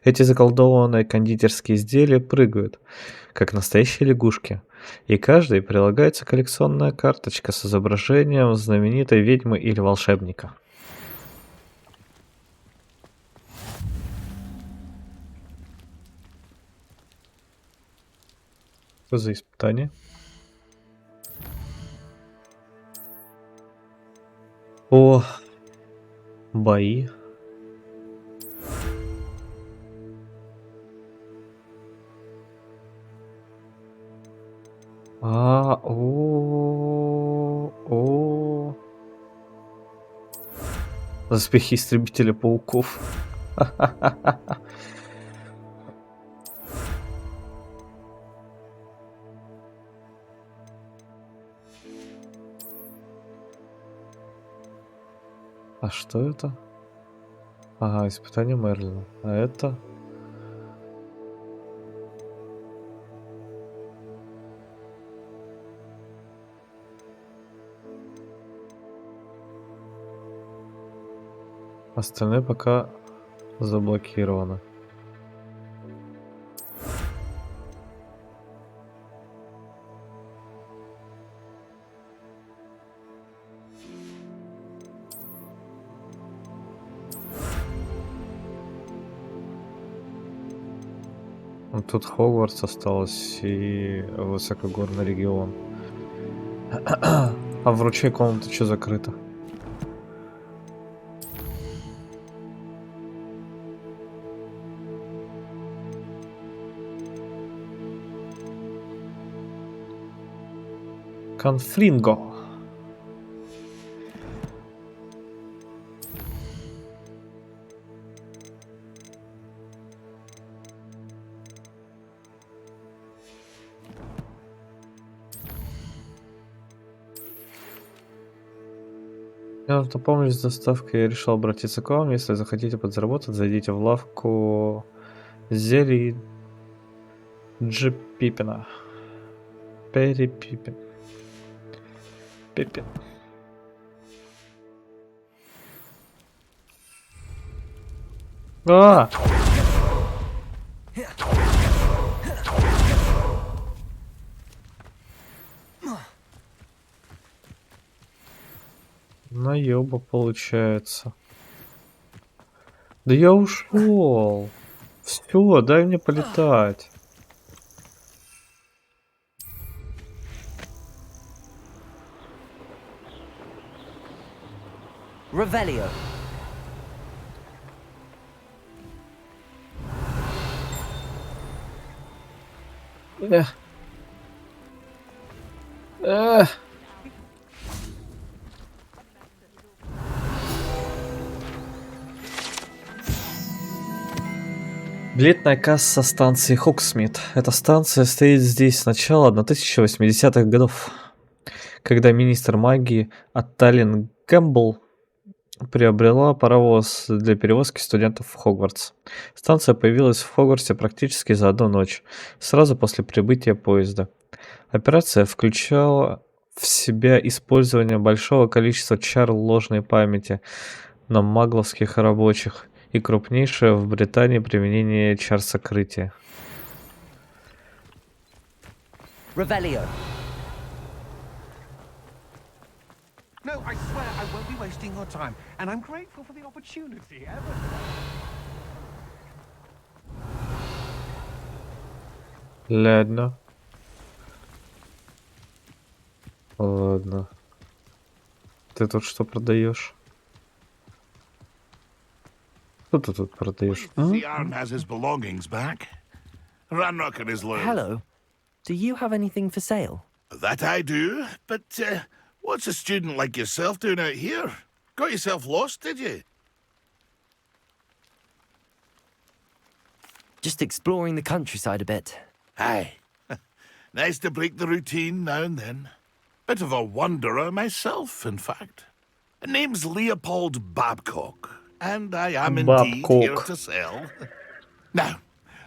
A: Эти заколдованные кондитерские изделия прыгают, как настоящие лягушки, и каждой прилагается коллекционная карточка с изображением знаменитой ведьмы или волшебника. Что за испытание? О, бои. Доспехи истребителя пауков. А что это? Ага, испытание Мерлина. А это... Остальные пока заблокированы. Тут Хогвартс осталось и высокогорный регион. А в ручей комната что закрыто? Конфлинго. Я вот помню, с доставкой я решил обратиться к вам. Если захотите подзаработать, зайдите в лавку зелий Джи Пиппина. Перри Пиппин. Пиппин. А! Наёба получается. Да я ушел. Все, дай мне полетать.
C: Revelio.
A: Эх. Эх. Билетная касса станции Хоксмит. Эта станция стоит здесь с начала 1080-х годов, когда министр магии Атталин Кэмпбелл приобрела паровоз для перевозки студентов в Хогвартс. Станция появилась в Хогвартсе практически за одну ночь, сразу после прибытия поезда. Операция включала в себя использование большого количества чар ложной памяти на магловских рабочих и крупнейшее в Британии применение чар сокрытия.
C: Revelio.
L: No, I swear I won't be wasting your time, and I'm grateful for the opportunity.
A: Ладно. Ладно. Ты тут что продаешь? Что ты тут продаешь?
G: The Arn has his belongings back. Ranrock and his load.
C: Hello. Do you have anything for sale?
G: That I do, but what's a student like yourself doing out here? Got yourself lost, did you?
C: Just exploring the countryside a bit.
G: Aye. Nice to break the routine now and then. Bit of a wanderer myself, in fact. Name's Leopold Babcock, and I am indeed here to sell. Now,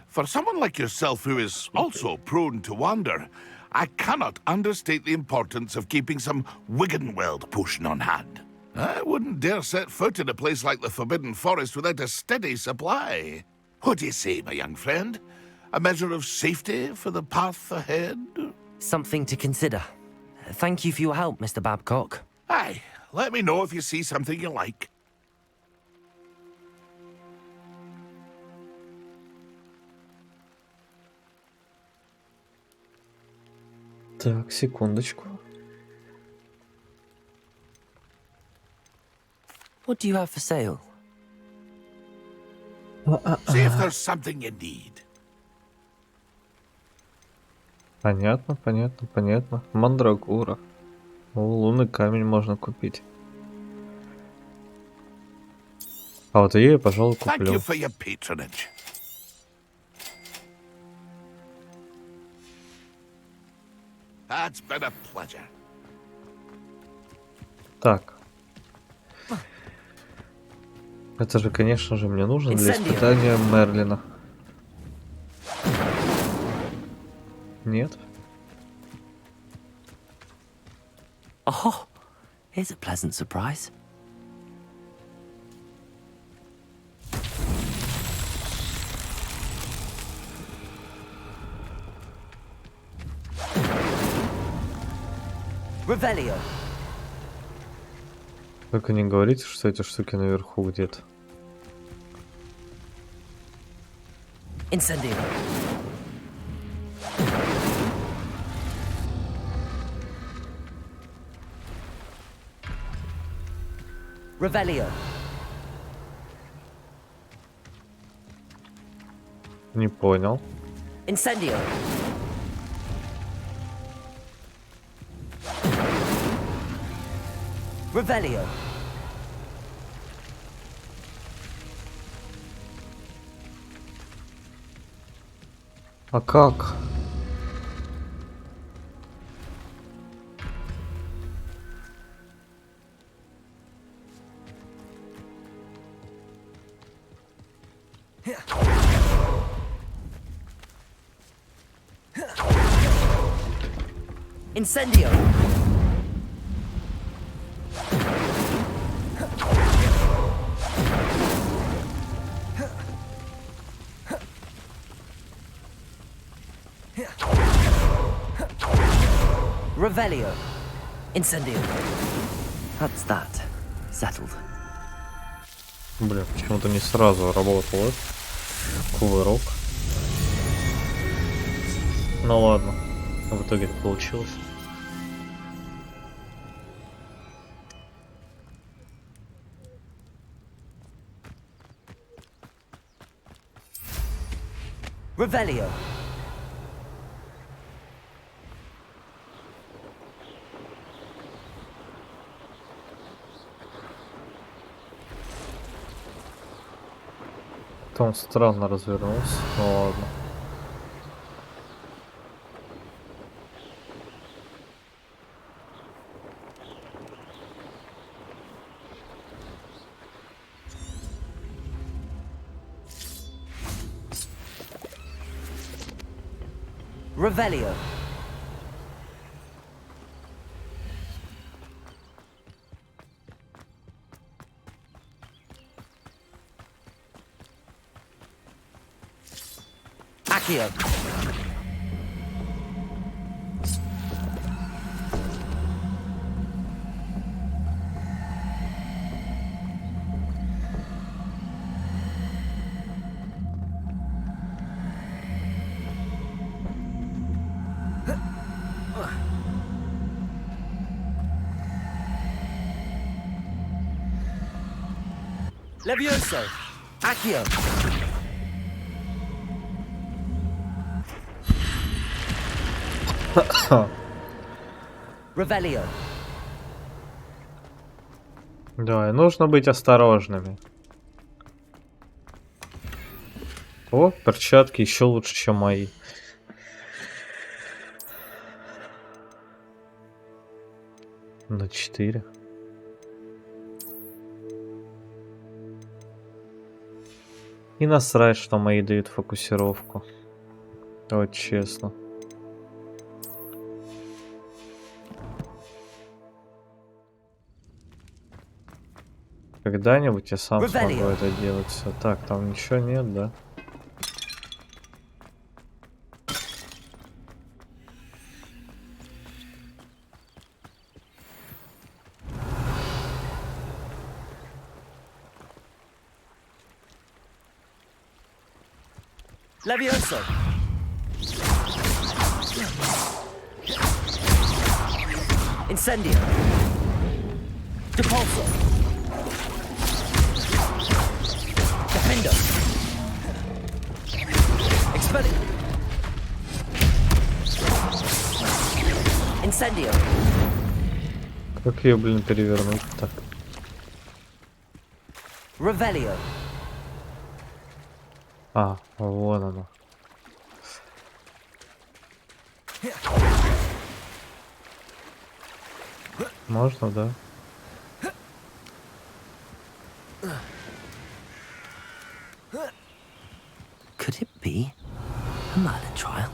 G: for someone like yourself who is also prone to wander, I cannot understate the importance of keeping some Wiggenweld potion on hand. I wouldn't dare set foot in a place like the Forbidden Forest without a steady supply. What do you say, my young friend? A measure of safety for the path ahead?
C: Something to consider. Thank you for your help, Mr. Babcock.
G: Aye, let me know if you see something you like.
A: Так, секундочку.
C: What do you have for sale?
G: See if there's something you need.
A: Понятно, понятно, понятно. Мандрагора. О, лунный камень можно купить. А вот ее я, пожалуй,
G: Thank
A: куплю.
G: you for your patronage. That's been a pleasure.
A: Так. Это же, конечно же, мне нужно для
C: Incendio.
A: испытания Мерлина. Нет?
C: Oh, here's a pleasant surprise. Revelio.
A: Только не говорите, что эти штуки наверху где-то.
C: Incendio. Revelio.
A: Не понял.
C: Incendio. Revelio.
A: А как?
C: Incendio. Revelio. Incendio. That's that. Settled.
A: Бля, почему-то не сразу работало. Кувырок. Ну ладно. В итоге это получилось.
C: Revelio.
A: Там странно развернулся. Ну ладно.
C: Revelio. Accio. Levioso. Accio. Revelio.
A: Да, и нужно быть осторожными. О, перчатки еще лучше, чем мои. На 4. И насрать, что мои дают фокусировку. Вот честно. Когда-нибудь я сам смогу это делать. Все так, там ничего нет, да?
C: Levioso. Incendio. Depulso. Defendo. Expelli. Incendio.
A: Как ее, блин, перевернуть так?
C: Revelio.
A: А, вон оно. Можно, да?
C: be a Merlin trial.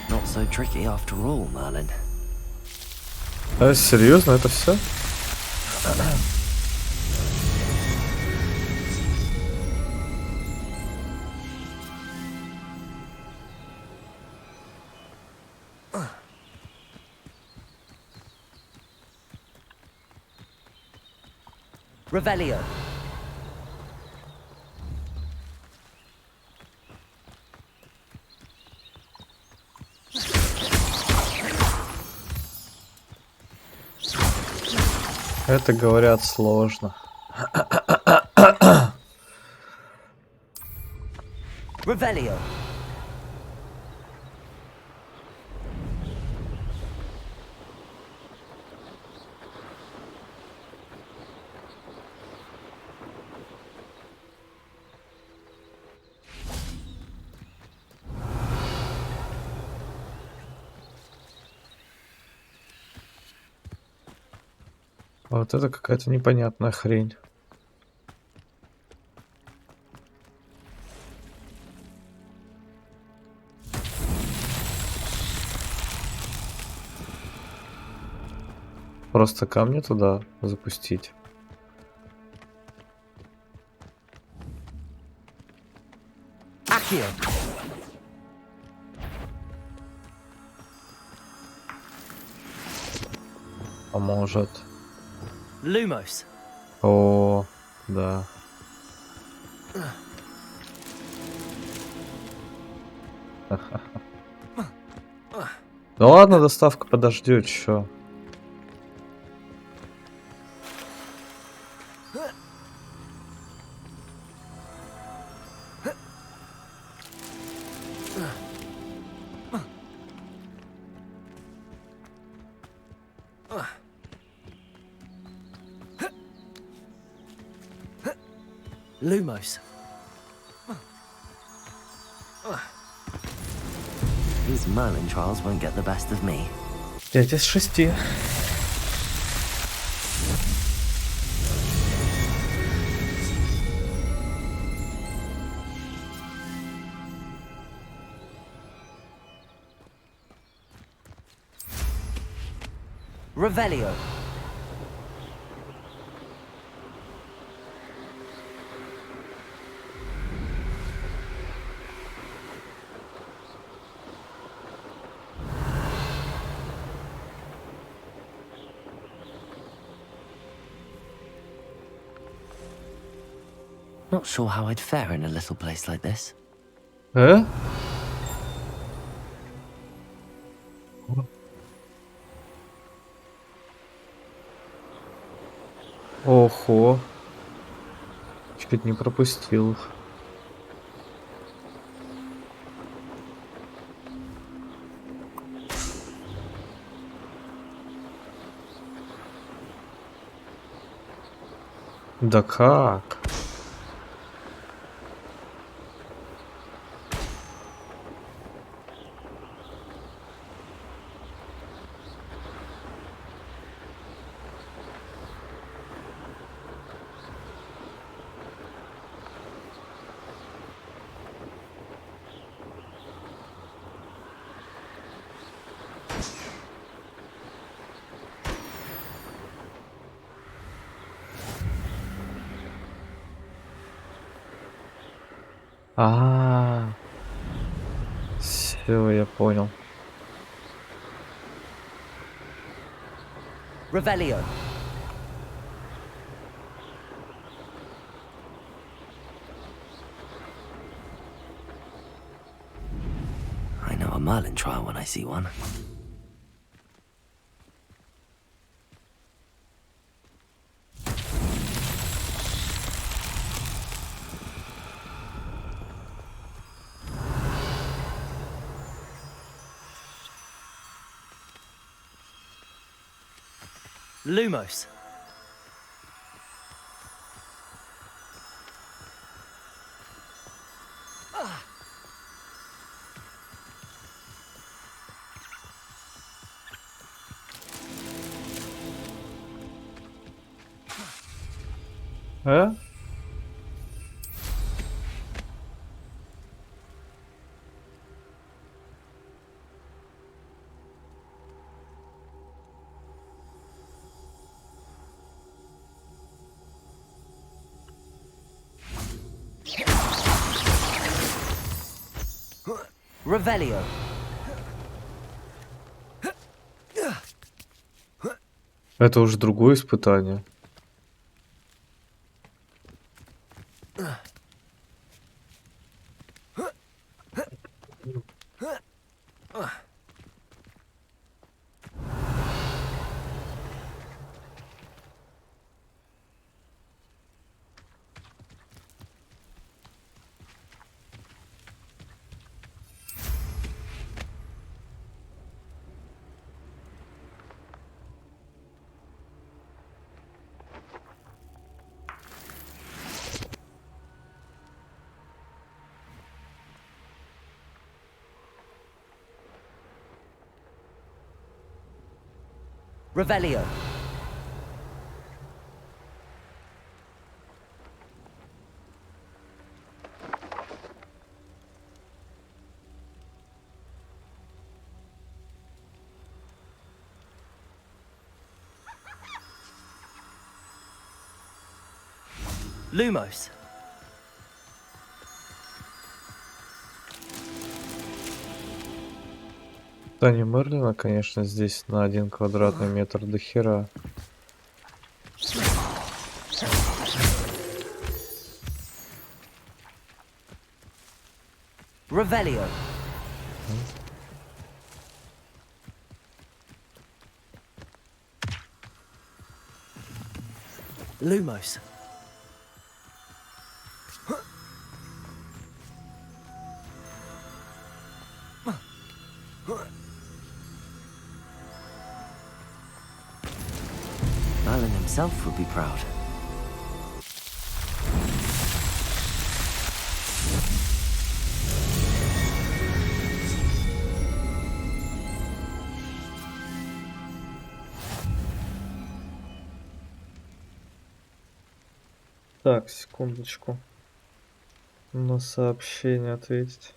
C: Not so tricky after all, Merlin.
A: А, серьезно, это все?
C: Revelio.
A: Это, говорят, сложно.
C: Revelio.
A: Вот это какая-то непонятная хрень. Просто камни туда запустить.
C: Accio.
A: А может...
C: Lumos.
A: О, да. Ну ладно, доставка подождет, чё.
C: Lumos. These Merlin trials won't get the best of me.
A: 5 из 6.
C: Revelio. Not sure how I'd fare in a little place like this.
A: Ого. Чуть не пропустил их. Да как? Все, я понял.
C: Revelio. I know a Merlin trial when I see one. Lumos.
A: А?
C: Revelio.
A: Это уже другое испытание.
C: Revelio. Lumos.
A: Таня Мерлина, конечно, здесь на 1 квадратный метр до хера.
C: Revelio. Lumos. Merlin himself would be proud.
A: Так, секундочку. На сообщение ответить.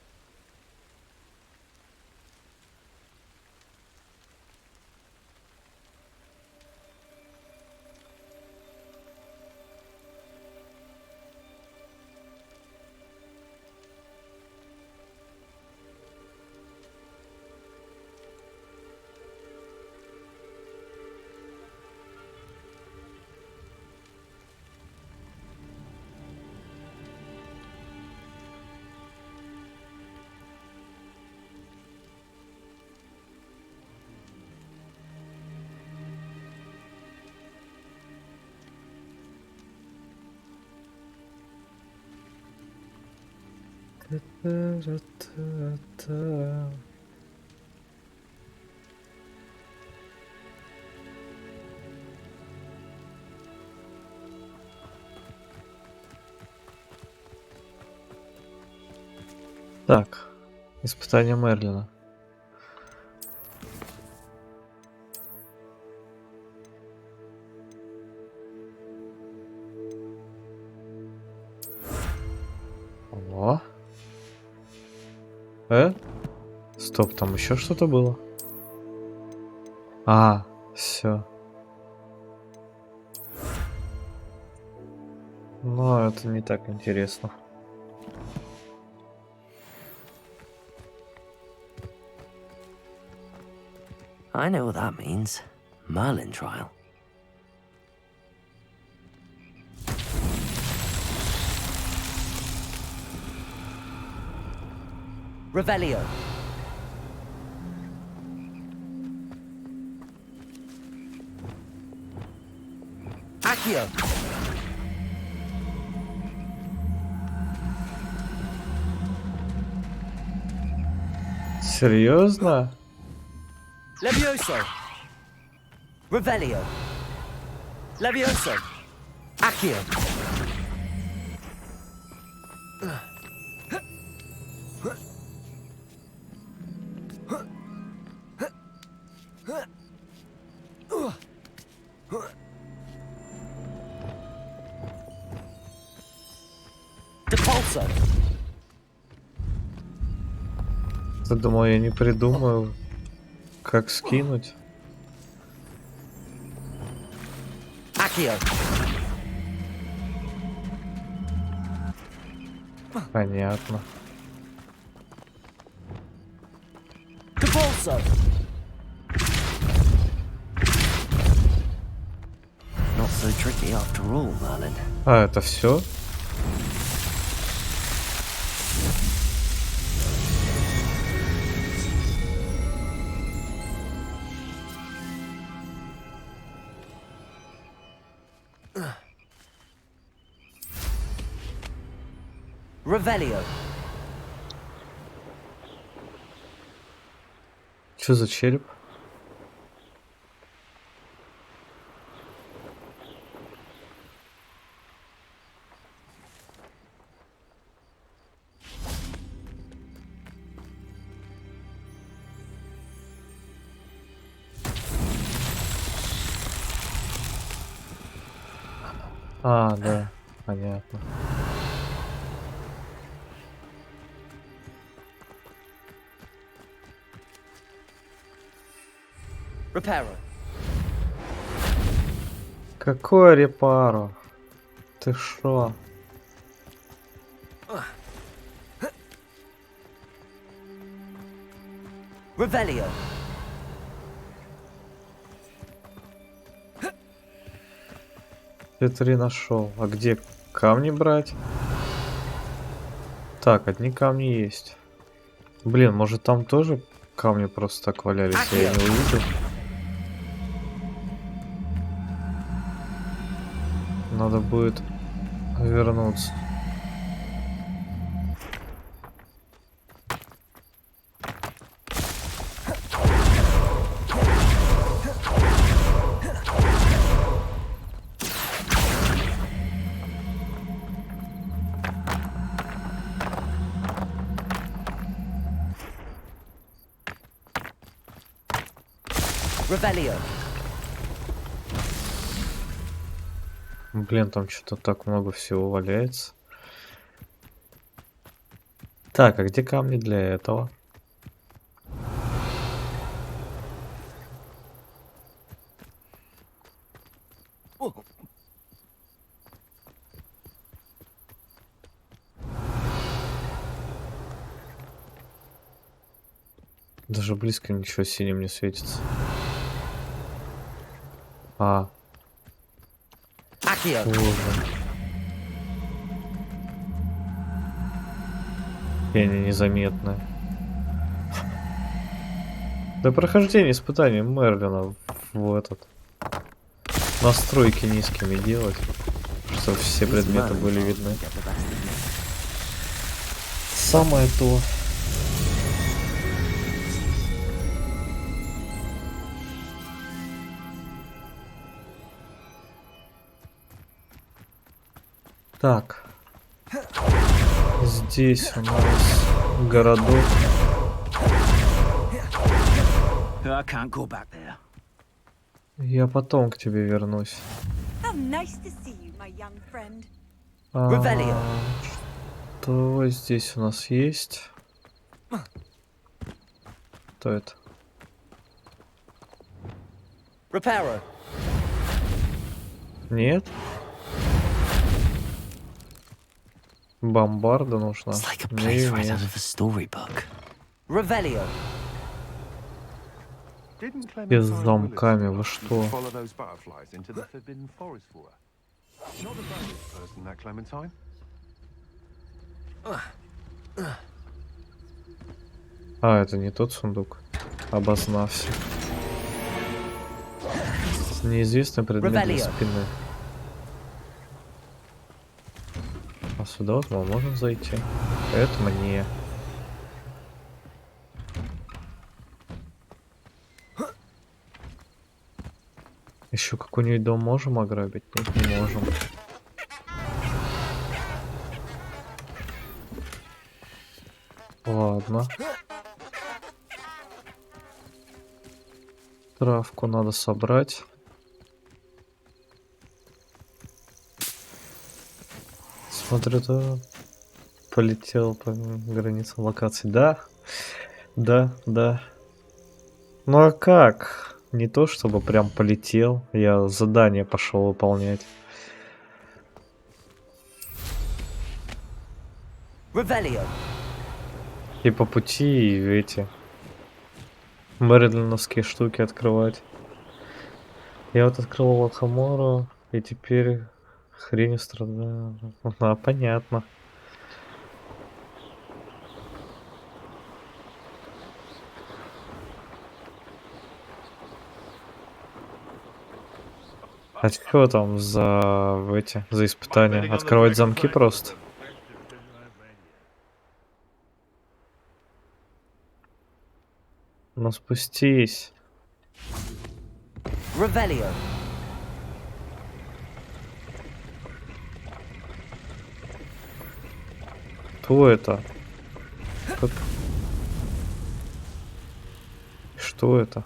A: Та-та-та-та. Так, испытание Мерлина. О. Стоп, там еще что-то было. А, все. Но это не так интересно.
C: I know what that means. Merlin trial. Revelio. Accio.
A: Серьезно?
C: Levioso. Revelio. Levioso. Accio. Depulso.
A: Ты думал, я не придумаю, как скинуть?
C: Accio.
A: Понятно.
C: Depulso. Not so tricky after all, Merlin.
A: А, это все?
C: Revelio.
A: Что за череп? А, да, понятно.
C: Reparo.
A: Какое репаро? Ты шо?
C: Revelio.
A: Ты 3 нашел. А где камни брать? Так, одни камни есть. Блин, может там тоже камни просто так валялись, я не увидел. Надо будет вернуться.
C: Revelio.
A: Блин, там что-то так много всего валяется. Так, а где камни для этого? Даже близко ничего синим не светится. А. Боже. Пение незаметное. До прохождения испытаний Мерлина в этот настройки низкими делать, чтобы все предметы были видны. Самое то. Так. Здесь у нас городок.
N: I can't go back there.
A: Я потом к тебе вернусь.
M: How nice to see you, my young friend.
A: Что здесь у нас есть? Что это?
C: Reparo.
A: Нет? Бомбарда нужна.
C: Place right out of a storybook. Revelio.
A: И с замками, вы что? А, это не тот сундук. Обознався. Неизвестный предмет для спины. А сюда вот мы можем зайти. Это мне. Еще какой-нибудь дом можем ограбить? Нет, не можем. Ладно. Травку надо собрать. Смотрю, то полетел по границам локаций. Да, да, да. Ну а как? Не то чтобы прям полетел. Я задание пошел выполнять.
C: Revelio.
A: И по пути и эти мерлиновские штуки открывать. Я вот открыл алохомору, и теперь хренью страдаю. А, понятно. А что там за испытания? Открывать замки просто? Ну спустись.
C: Revelio.
A: Кто это? Как? Что это?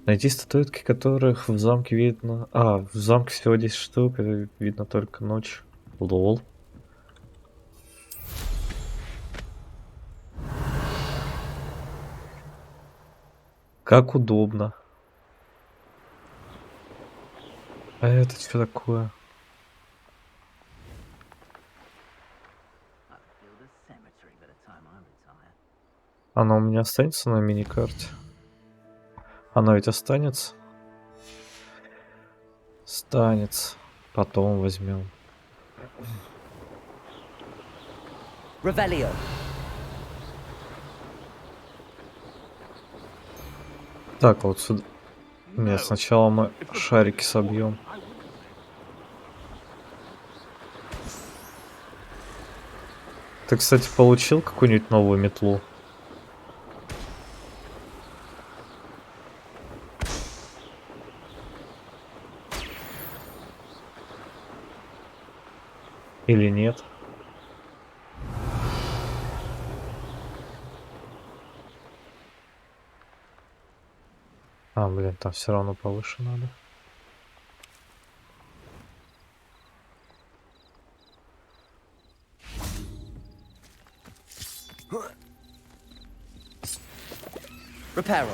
A: Найти статуэтки, которых в замке видно... А, в замке всего 10 штук, это видно только ночью. Лол. Как удобно. А это что такое? Она у меня останется на миникарте? Она ведь останется? Останется. Потом возьмем.
C: Revelio.
A: Так, вот сюда. Нет, сначала мы шарики собьем. Ты, кстати, получил какую-нибудь новую метлу? Или нет? А, блин, там все равно повыше надо.
C: Reparo.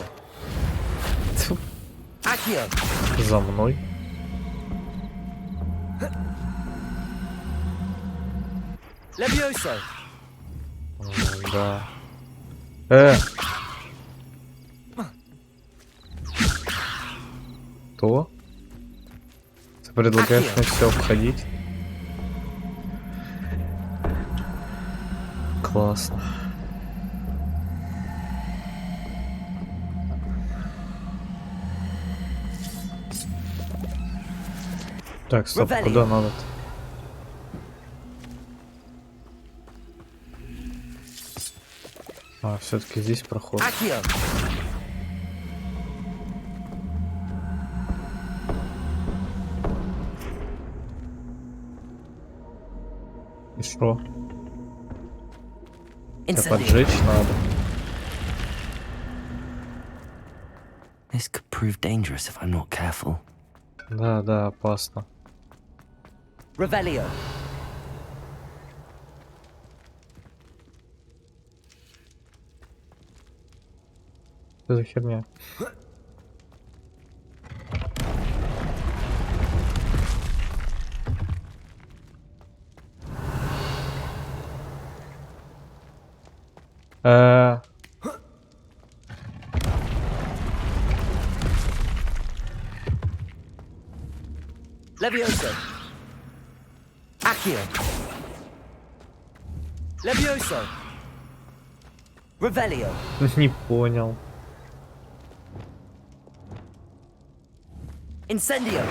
A: Тьфу,
C: Accio.
A: за мной.
C: Levioso.
A: Да. Кто? Ты предлагаешь мне все обходить? Классно. Так, стоп, куда надо-то? А, все-таки здесь проход. И что? Тебя поджечь надо.
C: This could prove dangerous if I'm not careful.
A: Да, да, опасно.
C: Revelio.
A: Что за херня?
C: Levioso. Accio. Levioso. Revelio.
A: Не понял.
C: Incendio.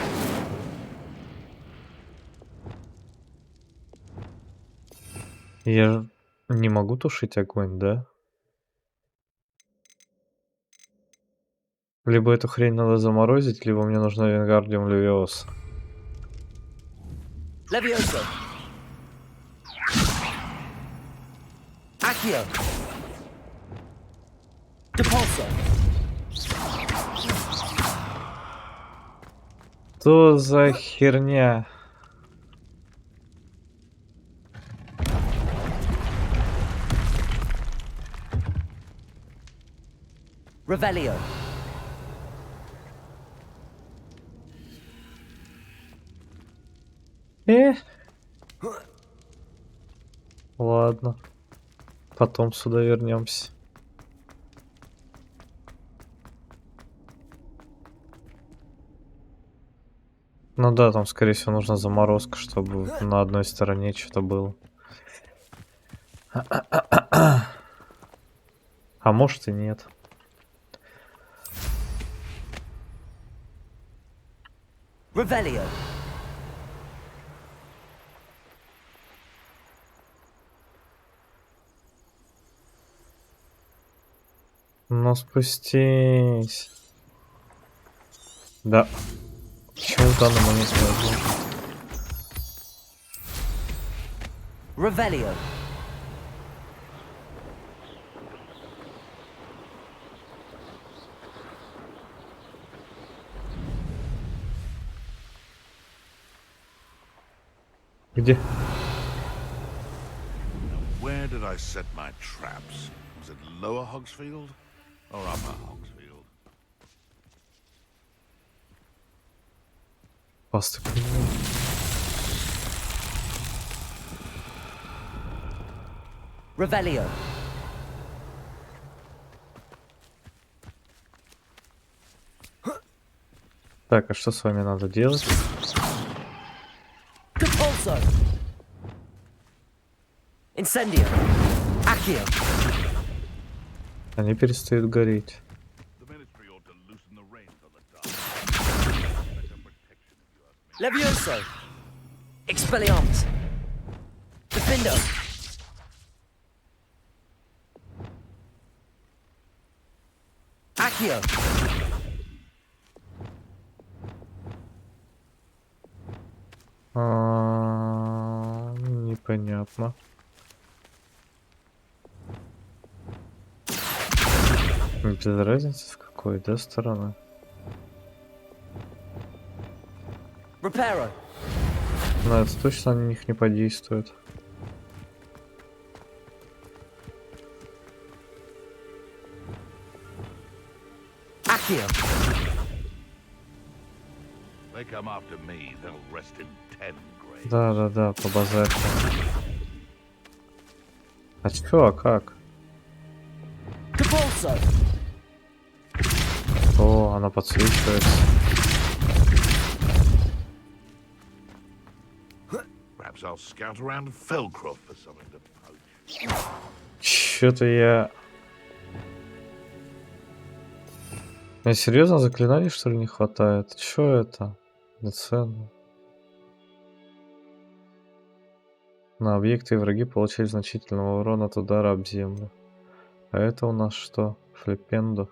A: Я не могу тушить огонь, да? Либо эту хрень надо заморозить, либо мне нужна Вингардиум Левиоса.
C: Levioso. Accio. Depulso.
A: Что за херня?
C: Revelio.
A: Ладно. Потом сюда вернемся. Ну да, там, скорее всего, нужна заморозка, чтобы на одной стороне что-то было. А может и нет.
C: Revelio.
A: Ну спустись. Да. Почему в данный момент не возможно?
C: Revelio.
A: Где?
G: Where did I set my traps? Was it Lower Hogsfield or Upper Hogsfield?
C: Revelio.
A: Так, а что с вами надо делать?
C: Depulso. Incendio. Accio.
A: Они перестают гореть.
C: Levioso. Expelliarmus. Defendo. Accio.
A: Непонятно. Без разницы с какой, да, стороны?
C: Reparo.
A: Но это точно на них не подействует.
C: Accio.
G: They come after me, they'll rest in 10 graves.
A: Да, по базару. А чё, а как?
C: Depulso.
A: О, она подсвечивается.
G: Perhaps I'll scout around Felcroft for something to poach.
A: Чё-то я... Мне серьезно заклинаний, что ли, не хватает? Чё это? Ценно. На объекты и враги получили значительного урона от удара об землю. А это у нас что? Флипендо.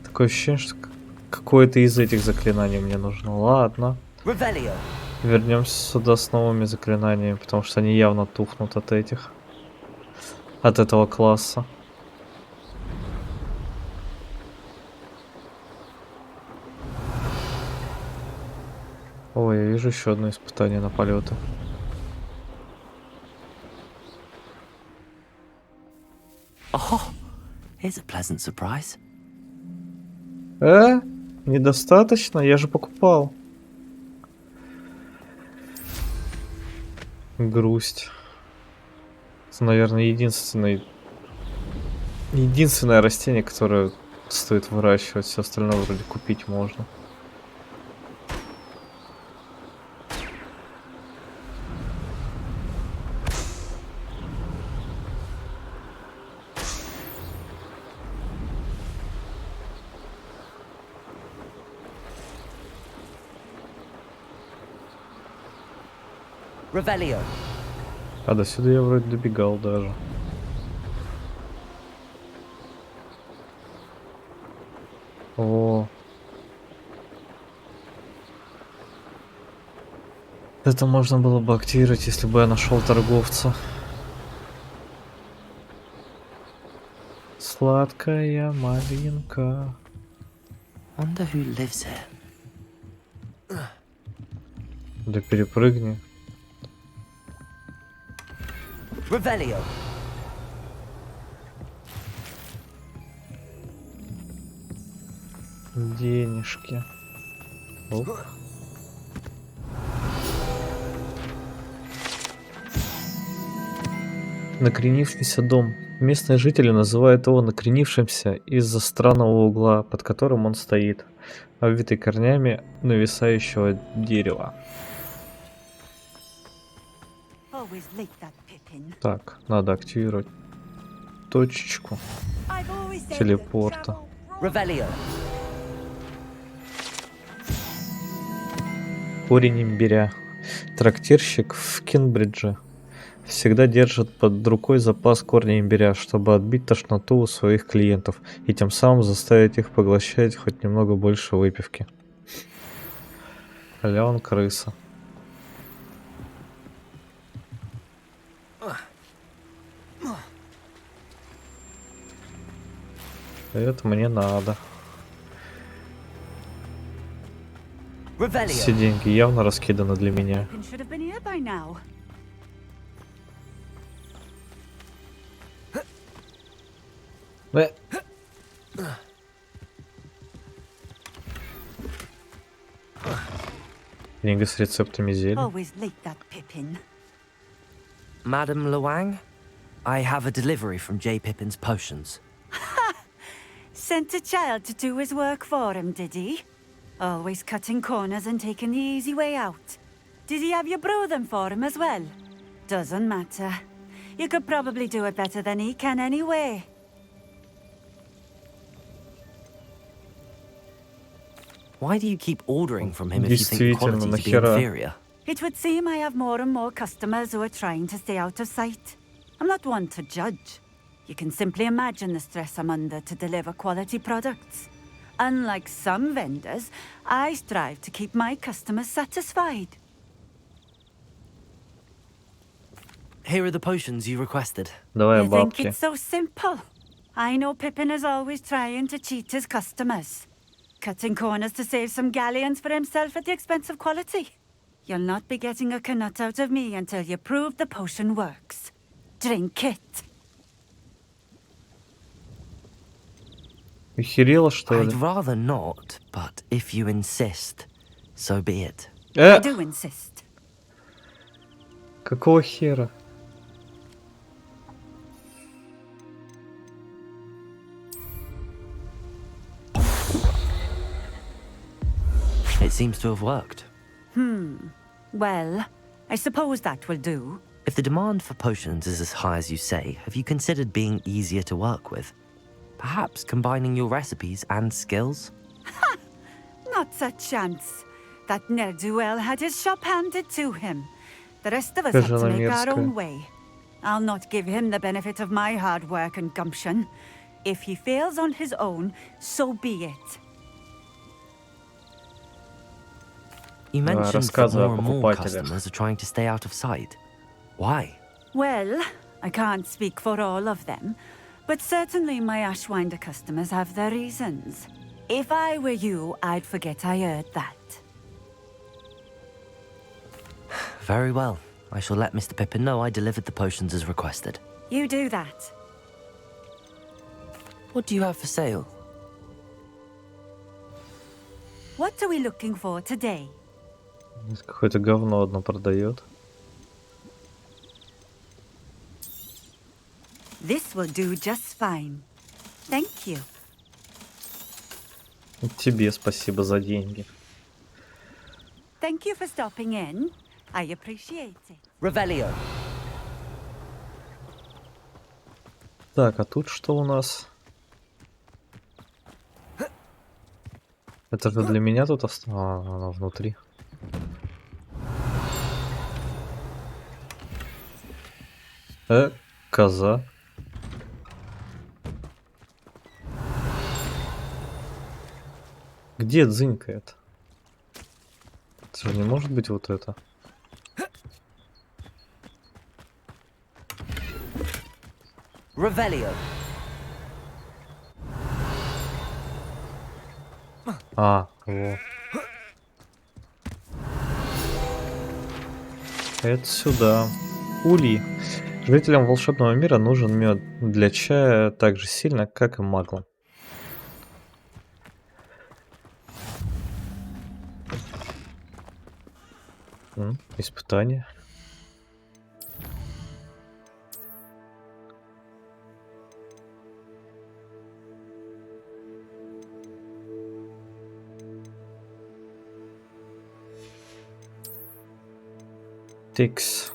A: Такое ощущение, что какое-то из этих заклинаний мне нужно. Ладно.
C: Revelio.
A: Вернемся сюда с новыми заклинаниями, потому что они явно тухнут от этих. От этого класса. Ой, я вижу еще одно испытание на полеты.
C: Oh, here's a pleasant surprise.
A: Недостаточно? Я же покупал. Грусть. Это, наверное, единственное растение, которое стоит выращивать. Все остальное вроде купить можно.
C: Revelio.
A: А до сюда я вроде добегал даже. О. Это можно было бы активировать, если бы я нашел торговца. Сладкая малинка.
C: Wonder who lives here.
A: Да перепрыгни.
C: Revelio.
A: Денежки. Оп. Накренившийся дом. Местные жители называют его накренившимся из-за странного угла, под которым он стоит, обвитый корнями нависающего дерева.
M: Always late, that Pippin.
A: Так, надо активировать точечку телепорта.
C: Revelio.
A: Корень имбиря. Трактирщик в Кенбридже всегда держит под рукой запас корня имбиря, чтобы отбить тошноту у своих клиентов и тем самым заставить их поглощать хоть немного больше выпивки. А он крыса. Это мне надо. Все деньги явно раскиданы для меня.
M: Pippin should have been here by now.
A: Книга с рецептами зелий.
M: Always late, that Pippin.
C: Madam Luang, I have a delivery from J. Pippin's potions.
M: Sent a child to do his work for him, did he? Always cutting corners and taking the easy way out. Did he have you brew them for him as well? Doesn't matter. You could probably do it better than he can anyway.
C: Why do you keep ordering from him if you think quality to be inferior?
M: It would seem I have more and more customers who are trying to stay out of sight. I'm not one to judge. You can simply imagine the stress I'm under to deliver quality products. Unlike some vendors, I strive to keep my customers satisfied.
C: Here are the potions you requested.
M: You think it's so simple? I know Pippin is always trying to cheat his customers. Cutting corners to save some galleons for himself at the expense of quality. You'll not be getting a canut out of me until you prove the potion works. Drink it.
A: Охерела, что ли?
C: I'd rather not, but if you insist, so be it.
M: I do insist.
A: Какого хера?
C: It seems to have worked.
M: Well, I suppose that will do.
C: If the demand for potions is as high as you say, have you considered being easier to work with? Perhaps combining your recipes and skills?
M: Not a chance. That ne'er-do-well had his shop handed to him. The rest of us have to make our own way. I'll not give him the benefit of my hard work and gumption. If he fails on his own, so be it.
C: You mentioned that more and more customers are trying to stay out of sight. Why?
M: Well, I can't speak for all of them, but certainly my Ashwinder customers have their reasons. If I were you, I'd forget I heard that.
C: Very well. I shall let Mr. Pippin know I delivered the potions as requested.
M: You do that.
C: What do you have for sale?
M: What are we looking for today?
A: Какое-то говно одно продает.
M: This will do just fine. Thank you.
A: Тебе спасибо за деньги.
M: Thank you for stopping in. I appreciate it.
C: Revelio.
A: Так, а тут что у нас? Это же для меня тут осталось. Она внутри. Где дзынькает? Это же не может быть вот это.
C: Revelio.
A: А, вот. Это сюда. Ули. Жителям волшебного мира нужен мед для чая так же сильно, как и маглам. Испытание. Тикс.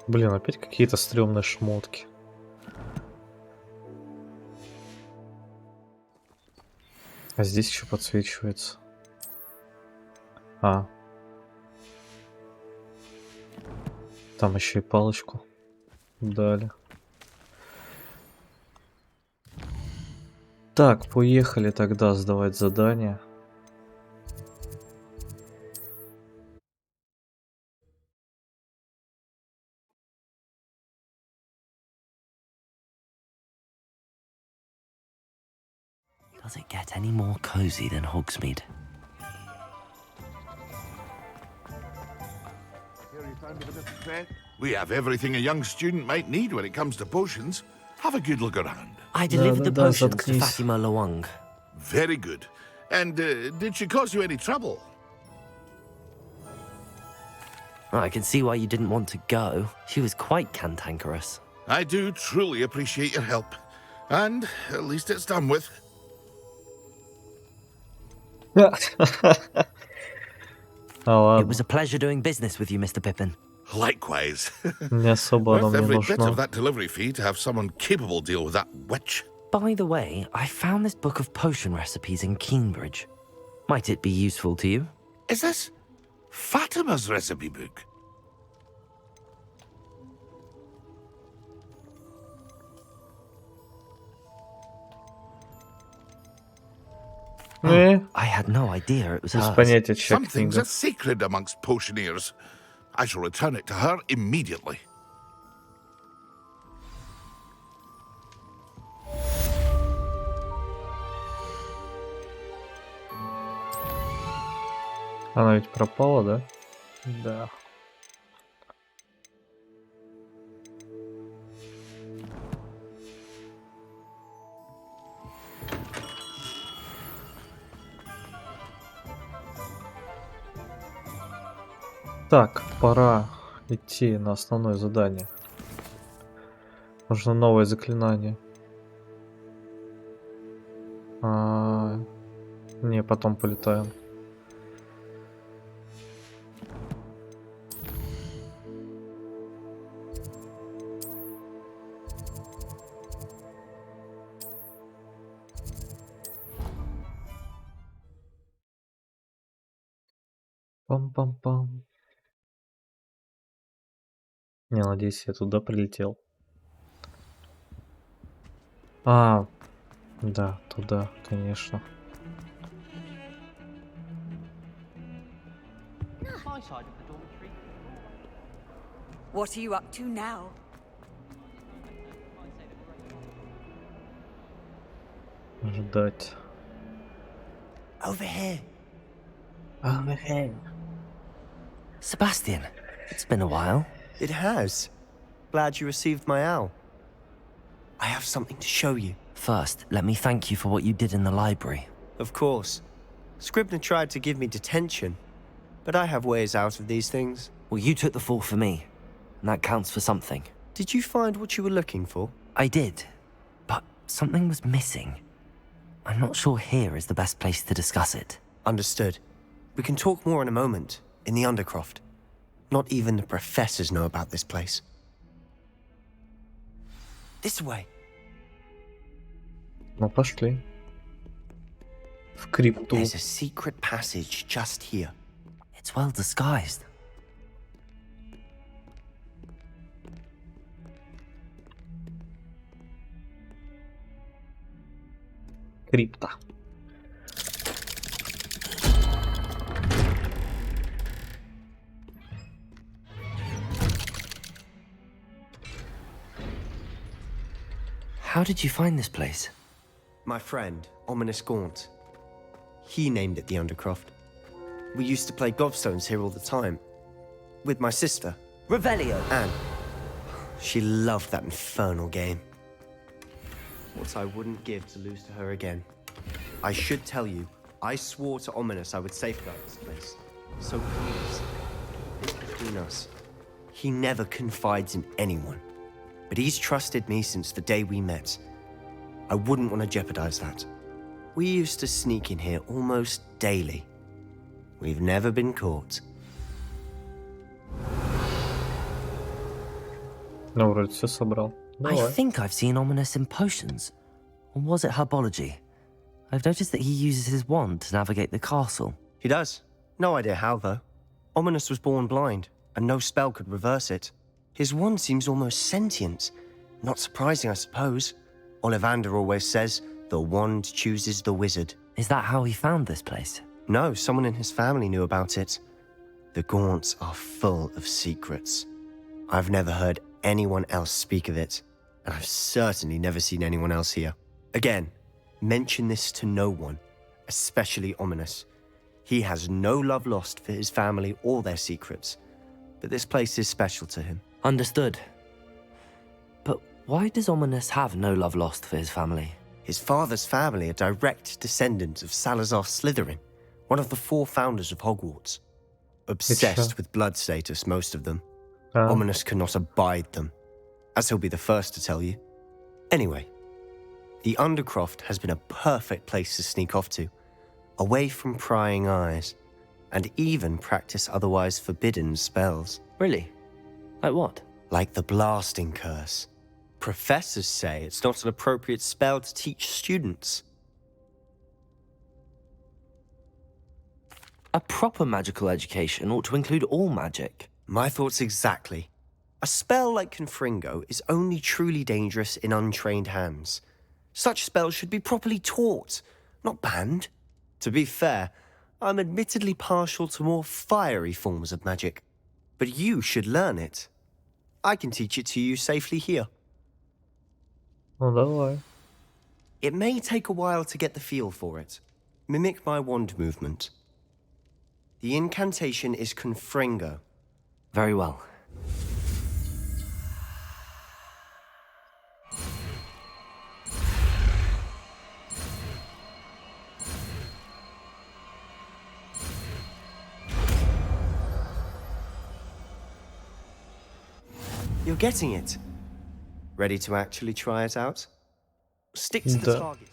A: Блин, опять какие-то стрёмные шмотки. А здесь еще подсвечивается. А. Там еще и палочку дали. Так, поехали тогда сдавать задание.
C: Does it get any more cozy than Hogsmeade?
G: We have everything a young student might need when it comes to potions. Have a good look around.
C: I delivered the potions to Fatima Lawang.
G: Very good. And did she cause you any trouble?
C: I can see why you didn't want to go. She was quite cantankerous.
G: I do truly appreciate your help. And at least it's done with.
C: It was a pleasure doing business with you, Mr. Pippin.
G: Likewise.
A: Не особо оно
G: Worth
A: мне
G: every bit
A: нужно.
G: of that delivery fee to have someone capable deal with that witch.
C: By the way, I found this book of potion recipes in Keenbridge. Might it be useful to you?
G: Is this Fatima's recipe book?
C: I had no idea it was
A: Без
C: hers.
A: понятия, чья
G: Some things
A: книга.
G: are sacred amongst potioneers. I shall return it to her immediately.
A: Она ведь пропала, да? Да. Так, пора идти на основное задание. Нужно новое заклинание. Не, потом полетаем. Пам-пам-пам. Не, надеюсь, я туда прилетел. Да, туда, конечно.
R: What are you up to now?
A: Ждать.
O: Over here.
C: Over here. Sebastian, it's been a while.
J: It has. Glad you received my owl. I have something to show you.
C: First, let me thank you for what you did in the library.
J: Of course. Scribner tried to give me detention, but I have ways out of these things.
C: Well, you took the fall for me, and that counts for something.
J: Did you find what you were looking for?
C: I did, but something was missing. I'm not sure here is the best place to discuss it.
J: Understood. We can talk more in a moment, in the Undercroft. Not even the professors know about this place. This way.
A: Ну, пошли. В крипту.
J: There's a secret passage just here.
C: It's well disguised.
A: Крипта.
C: How did you find this place?
J: My friend, Ominous Gaunt. He named it the Undercroft. We used to play gobstones here all the time. With my sister.
C: Revelio.
J: Anne. She loved that infernal game. What I wouldn't give to lose to her again. I should tell you, I swore to Ominous I would safeguard this place. So please, it's between us. He never confides in anyone. But he's trusted me since the day we met. I wouldn't want to jeopardize that. We used to sneak in here almost daily. We've never been caught.
A: Ну, вроде все собрал.
C: I think I've seen Ominous in potions. Or was it herbology? I've noticed that he uses his wand to navigate the castle.
J: He does. No idea how, though. Ominous was born blind, and no spell could reverse it. His wand seems almost sentient. Not surprising, I suppose. Ollivander always says, the wand chooses the wizard.
C: Is that how he found this place?
J: No, someone in his family knew about it. The Gaunts are full of secrets. I've never heard anyone else speak of it, and I've certainly never seen anyone else here. Again, mention this to no one, especially Ominous. He has no love lost for his family or their secrets, but this place is special to him.
C: Understood. But why does Ominous have no love lost for his family?
J: His father's family are direct descendants of Salazar Slytherin, one of the 4 founders of Hogwarts. Obsessed with blood status, most of them. Ominous cannot abide them, as he'll be the first to tell you. Anyway, the Undercroft has been a perfect place to sneak off to, away from prying eyes, and even practice otherwise forbidden spells.
C: Really? Like what?
J: Like the blasting curse. Professors say it's not an appropriate spell to teach students.
C: A proper magical education ought to include all magic.
J: My thoughts exactly. A spell like Confringo is only truly dangerous in untrained hands. Such spells should be properly taught, not banned. To be fair, I'm admittedly partial to more fiery forms of magic. But you should learn it. I can teach it to you safely here.
A: Ну, давай.
J: It may take a while to get the feel for it. Mimic my wand movement. The incantation is Confringo.
C: Very well.
J: You're getting it. Ready to actually try it out? Stick to the target.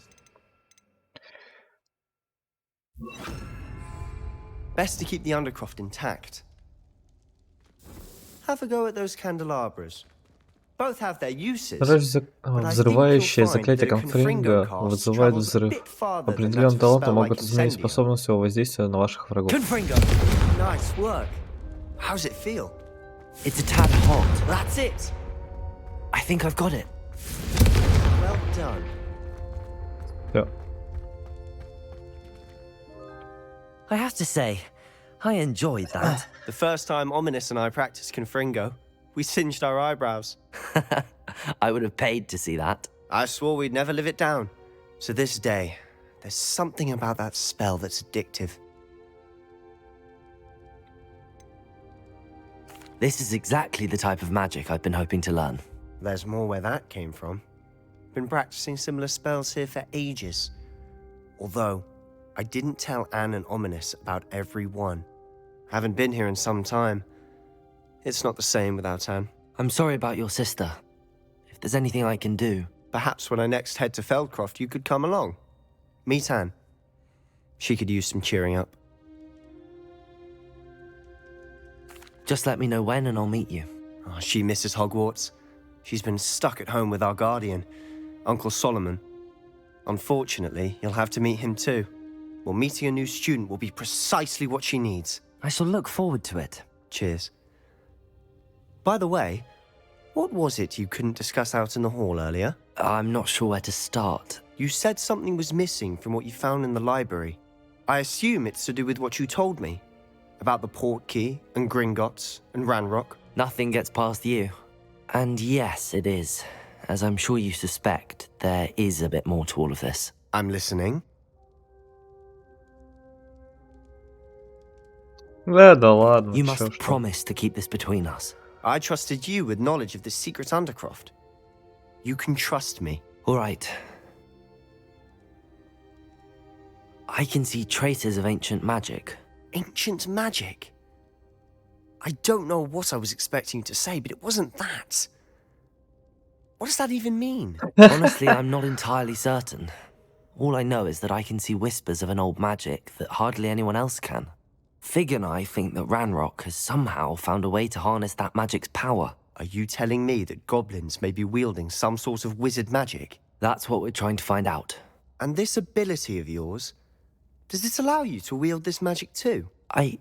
J: Best to keep the Undercroft intact. Have a go at those candelabras. Both have their uses.
A: Взрывающее заклятие Конфринга вызывает взрыв. Определенным талантом могут изменить способность его воздействия на ваших врагов.
J: Nice work. How's it feel?
C: It's a tad hot.
J: That's it.
C: I think I've got it.
J: Well done.
A: Yeah.
C: I have to say, I enjoyed that.
J: The first time Ominous and I practiced Confringo, we singed our eyebrows.
C: I would have paid to see that.
J: I swore we'd never live it down. To this day, there's something about that spell that's addictive.
C: This is exactly the type of magic I've been hoping to learn.
J: There's more where that came from. Been practicing similar spells here for ages. Although, I didn't tell Anne and Ominous about every one. Haven't been here in some time. It's not the same without Anne.
C: I'm sorry about your sister. If there's anything I can do...
J: Perhaps when I next head to Feldcroft, you could come along. Meet Anne. She could use some cheering up.
C: Just let me know when and I'll meet you.
J: Oh, she misses Hogwarts. She's been stuck at home with our guardian, Uncle Solomon. Unfortunately, you'll have to meet him too. Well, meeting a new student will be precisely what she needs.
C: I shall look forward to it.
J: Cheers. By the way, what was it you couldn't discuss out in the hall earlier?
C: I'm not sure where to start.
J: You said something was missing from what you found in the library. I assume it's to do with what you told me. About the port key, and Gringotts, and Ranrock.
C: Nothing gets past you. And yes, it is. As I'm sure you suspect, there is a bit more to all of this.
J: I'm listening.
A: Да ладно,
C: You
A: чё
C: must
A: ж там.
C: promise to keep this between us.
J: I trusted you with knowledge of the secret Undercroft. You can trust me.
C: All right. I can see traces of ancient magic.
J: Ancient magic? I don't know what I was expecting you to say, but it wasn't that. What does that even mean?
C: Honestly, I'm not entirely certain. All I know is that I can see whispers of an old magic that hardly anyone else can. Fig and I think that Ranrock has somehow found a way to harness that magic's power.
J: Are you telling me that goblins may be wielding some sort of wizard magic?
C: That's what we're trying to find out.
J: And this ability of yours, does it allow you to wield this magic too?
C: I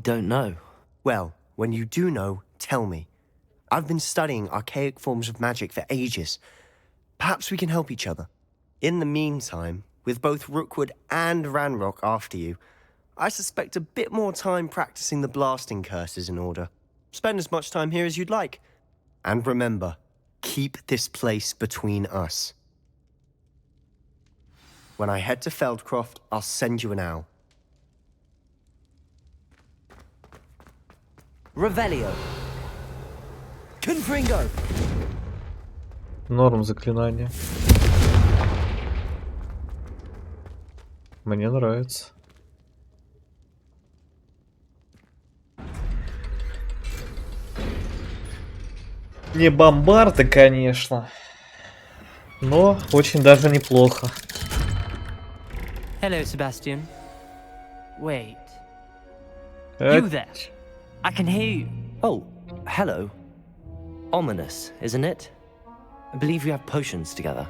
C: don't know.
J: Well, when you do know, tell me. I've been studying archaic forms of magic for ages. Perhaps we can help each other. In the meantime, with both Rookwood and Ranrock after you, I suspect a bit more time practicing the blasting curses in order. Spend as much time here as you'd like. And remember, keep this place between us. When I head to Feldcroft, I'll send you an owl.
C: Revelio. Confringo.
A: Норм заклинание. Мне нравится. Не бомбарды, конечно, но очень даже неплохо.
S: Hello, Sebastian. Wait. You there? I can hear you.
C: Oh, hello. Ominous, isn't it? I believe we have potions together.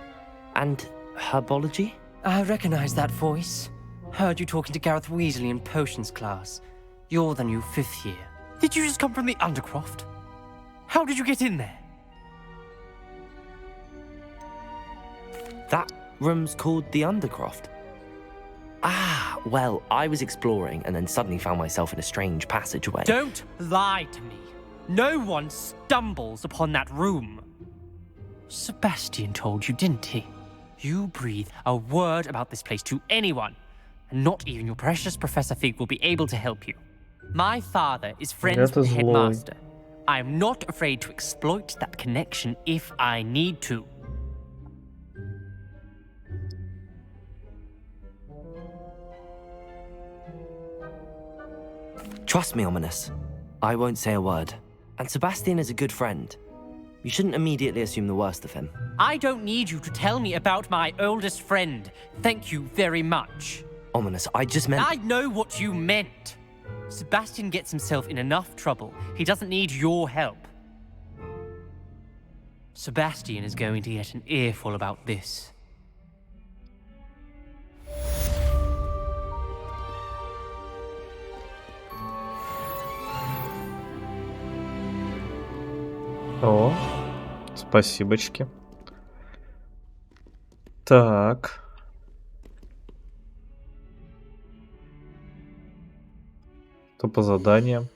C: And herbology?
S: I recognize that voice. Heard you talking to Gareth Weasley in potions class. You're the new 5th year. Did you just come from the Undercroft? How did you get in there?
C: That room's called the Undercroft. Ah, well, I was exploring and then suddenly found myself in a strange passageway.
S: Don't lie to me. No one stumbles upon that room. Sebastian told you, didn't he? You breathe a word about this place to anyone, and not even your precious Professor Fig will be able to help you. My father is friends with the headmaster. I am not afraid to exploit that connection if I need to.
C: Trust me, Ominous. I won't say a word. And Sebastian is a good friend. You shouldn't immediately assume the worst of him.
S: I don't need you to tell me about my oldest friend. Thank you very much.
C: Ominous, I just meant...
S: I know what you meant. Sebastian gets himself in enough trouble. He doesn't need your help. Sebastian is going to get an earful about this.
A: О, спасибочки. Так. То по заданиям.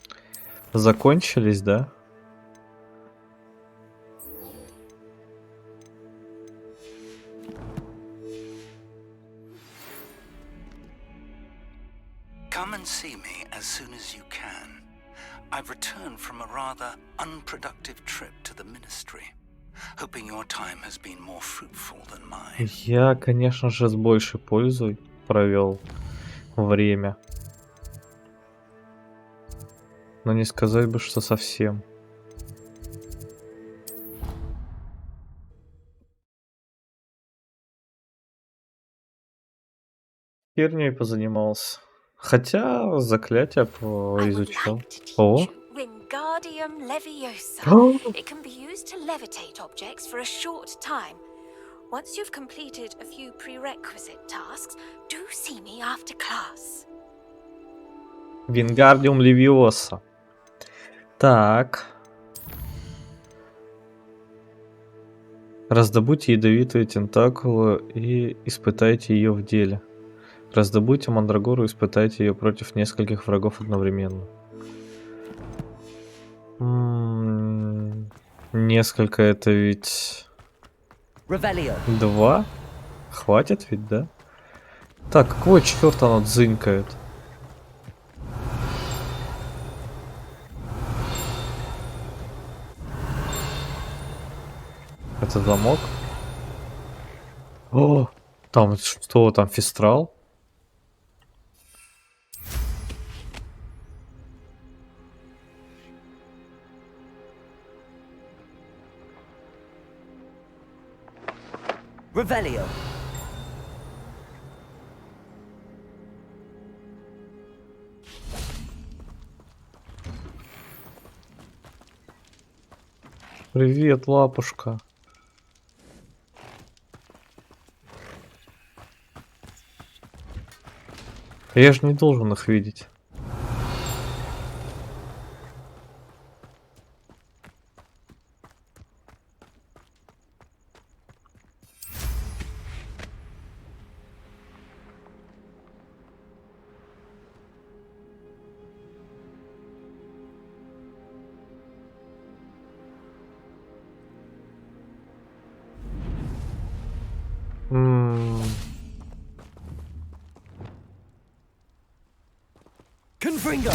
A: Закончились, да?
T: Come and see me as soon as you can. I've returned from a rather unproductive trip to the ministry, hoping your time has been more fruitful than mine.
A: Я, конечно же, с большей пользой провел время. Но не сказать бы, что совсем. Херней позанимался. Хотя заклятие изучал. О!
U: Wingardium Leviosa.
A: Oh.
U: It can be used to levitate objects for a short time. Once you've completed a few prerequisite tasks, do see me after class.
A: Wingardium Leviosa. Так. Раздобудьте ядовитую тентакулу и испытайте ее в деле. Раздобудьте мандрагору и испытайте ее против нескольких врагов одновременно. Несколько это ведь...
C: Ревелио.
A: 2? Хватит ведь, да? Так, какого черта оно дзынькает? Это замок? О, там что, там фистрал?
C: Ревелио.
A: Привет, лапушка. Я же не должен их видеть.
C: Confringo.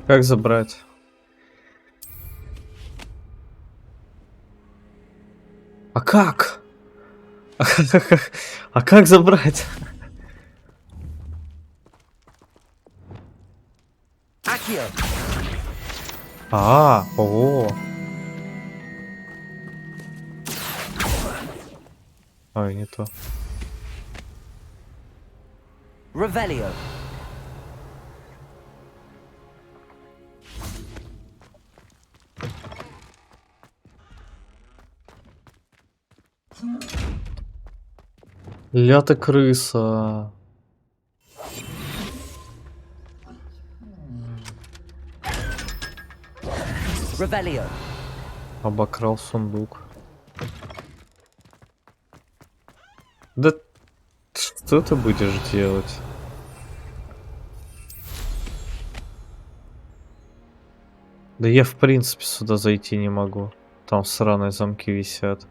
A: Как забрать? А как? А как забрать?
C: Акио.
A: Ого. Ой, не то.
C: Ревелио.
A: Ля ты крыса.
C: Ревелио.
A: Обокрал сундук. Да что ты будешь делать? Да я в принципе сюда зайти не могу. Там сраные замки висят.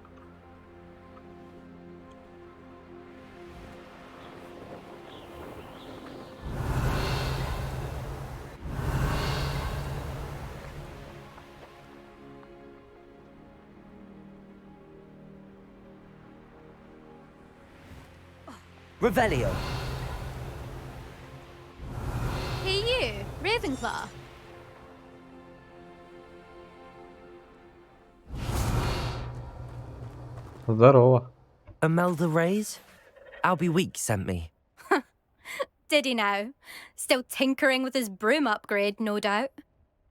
C: Revellio.
H: Hey you, Ravenclaw.
A: Здорово.
C: Imelda Reyes? Albie Weeks sent me.
H: Did he now? Still tinkering with his broom upgrade, no doubt.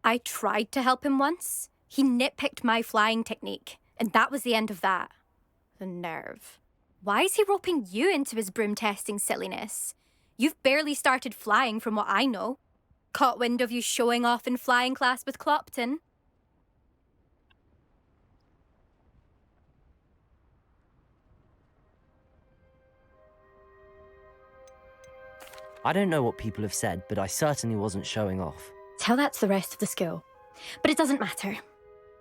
H: I tried to help him once. He nitpicked my flying technique, and that was the end of that. The nerve. Why is he roping you into his broom testing silliness? You've barely started flying from what I know. Caught wind of you showing off in flying class with Clopton.
C: I don't know what people have said, but I certainly wasn't showing off.
H: Tell that to the rest of the school. But it doesn't matter.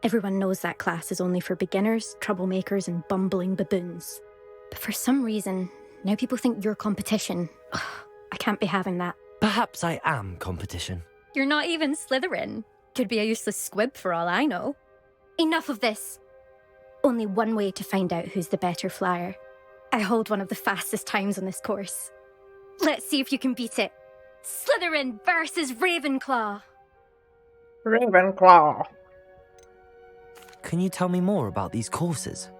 H: Everyone knows that class is only for beginners, troublemakers, and bumbling baboons. But for some reason, now people think you're competition. Ugh, I can't be having that.
C: Perhaps I am competition.
H: You're not even Slytherin. Could be a useless squib for all I know. Enough of this. Only one way to find out who's the better flyer. I hold one of the fastest times on this course. Let's see if you can beat it. Slytherin versus Ravenclaw.
A: Ravenclaw.
C: Can you tell me more about these courses?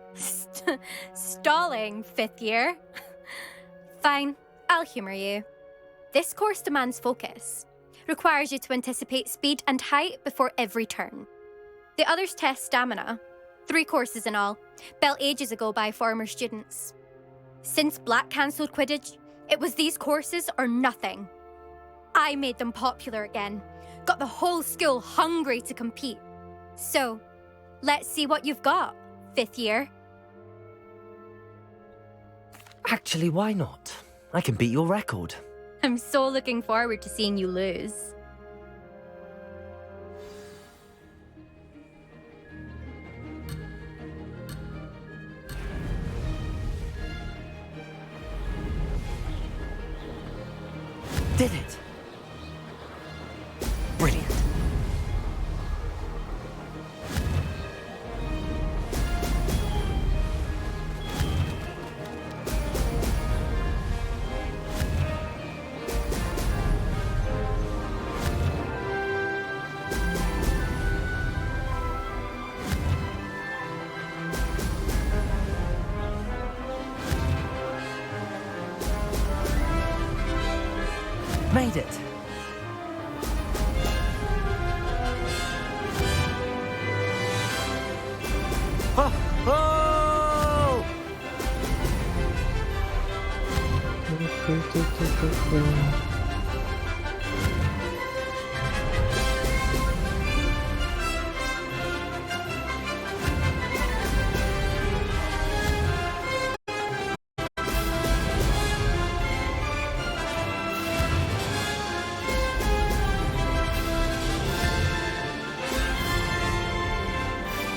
H: Stalling, 5th year. Fine, I'll humour you. This course demands focus. Requires you to anticipate speed and height before every turn. The others test stamina. 3 courses in all, built ages ago by former students. Since Black cancelled Quidditch, it was these courses or nothing. I made them popular again. Got the whole school hungry to compete. So, Let's see what you've got, 5th year.
C: Actually, why not? I can beat your record.
H: I'm so looking forward to seeing you lose.
C: Did it! Brilliant. Made it. Oh! Oh!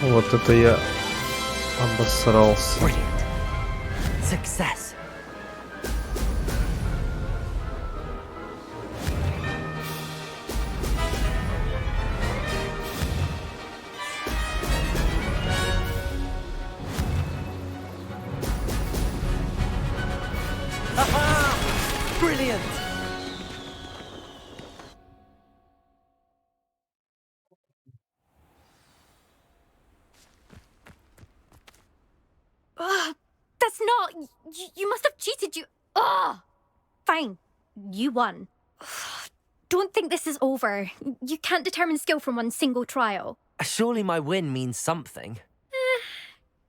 A: Вот это я обосрался.
C: Brilliant. Success. Aha! Brilliant.
H: That's not... You must have cheated, you... Ugh! Fine. You won. Don't think this is over. You can't determine skill from one single trial.
C: Surely my win means something.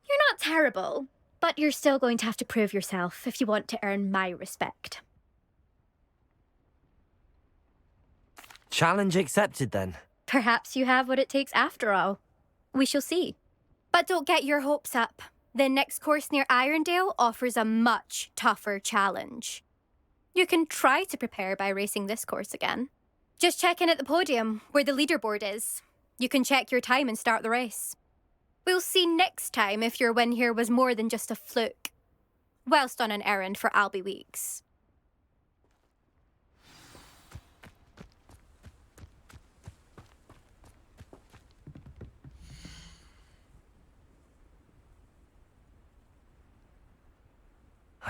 H: You're not terrible, but you're still going to have to prove yourself if you want to earn my respect.
C: Challenge accepted, then.
H: Perhaps you have what it takes after all. We shall see. But don't get your hopes up. The next course near Irondale offers a much tougher challenge. You can try to prepare by racing this course again. Just check in at the podium, where the leaderboard is. You can check your time and start the race. We'll see next time if your win here was more than just a fluke. Whilst on an errand for Albie Weeks.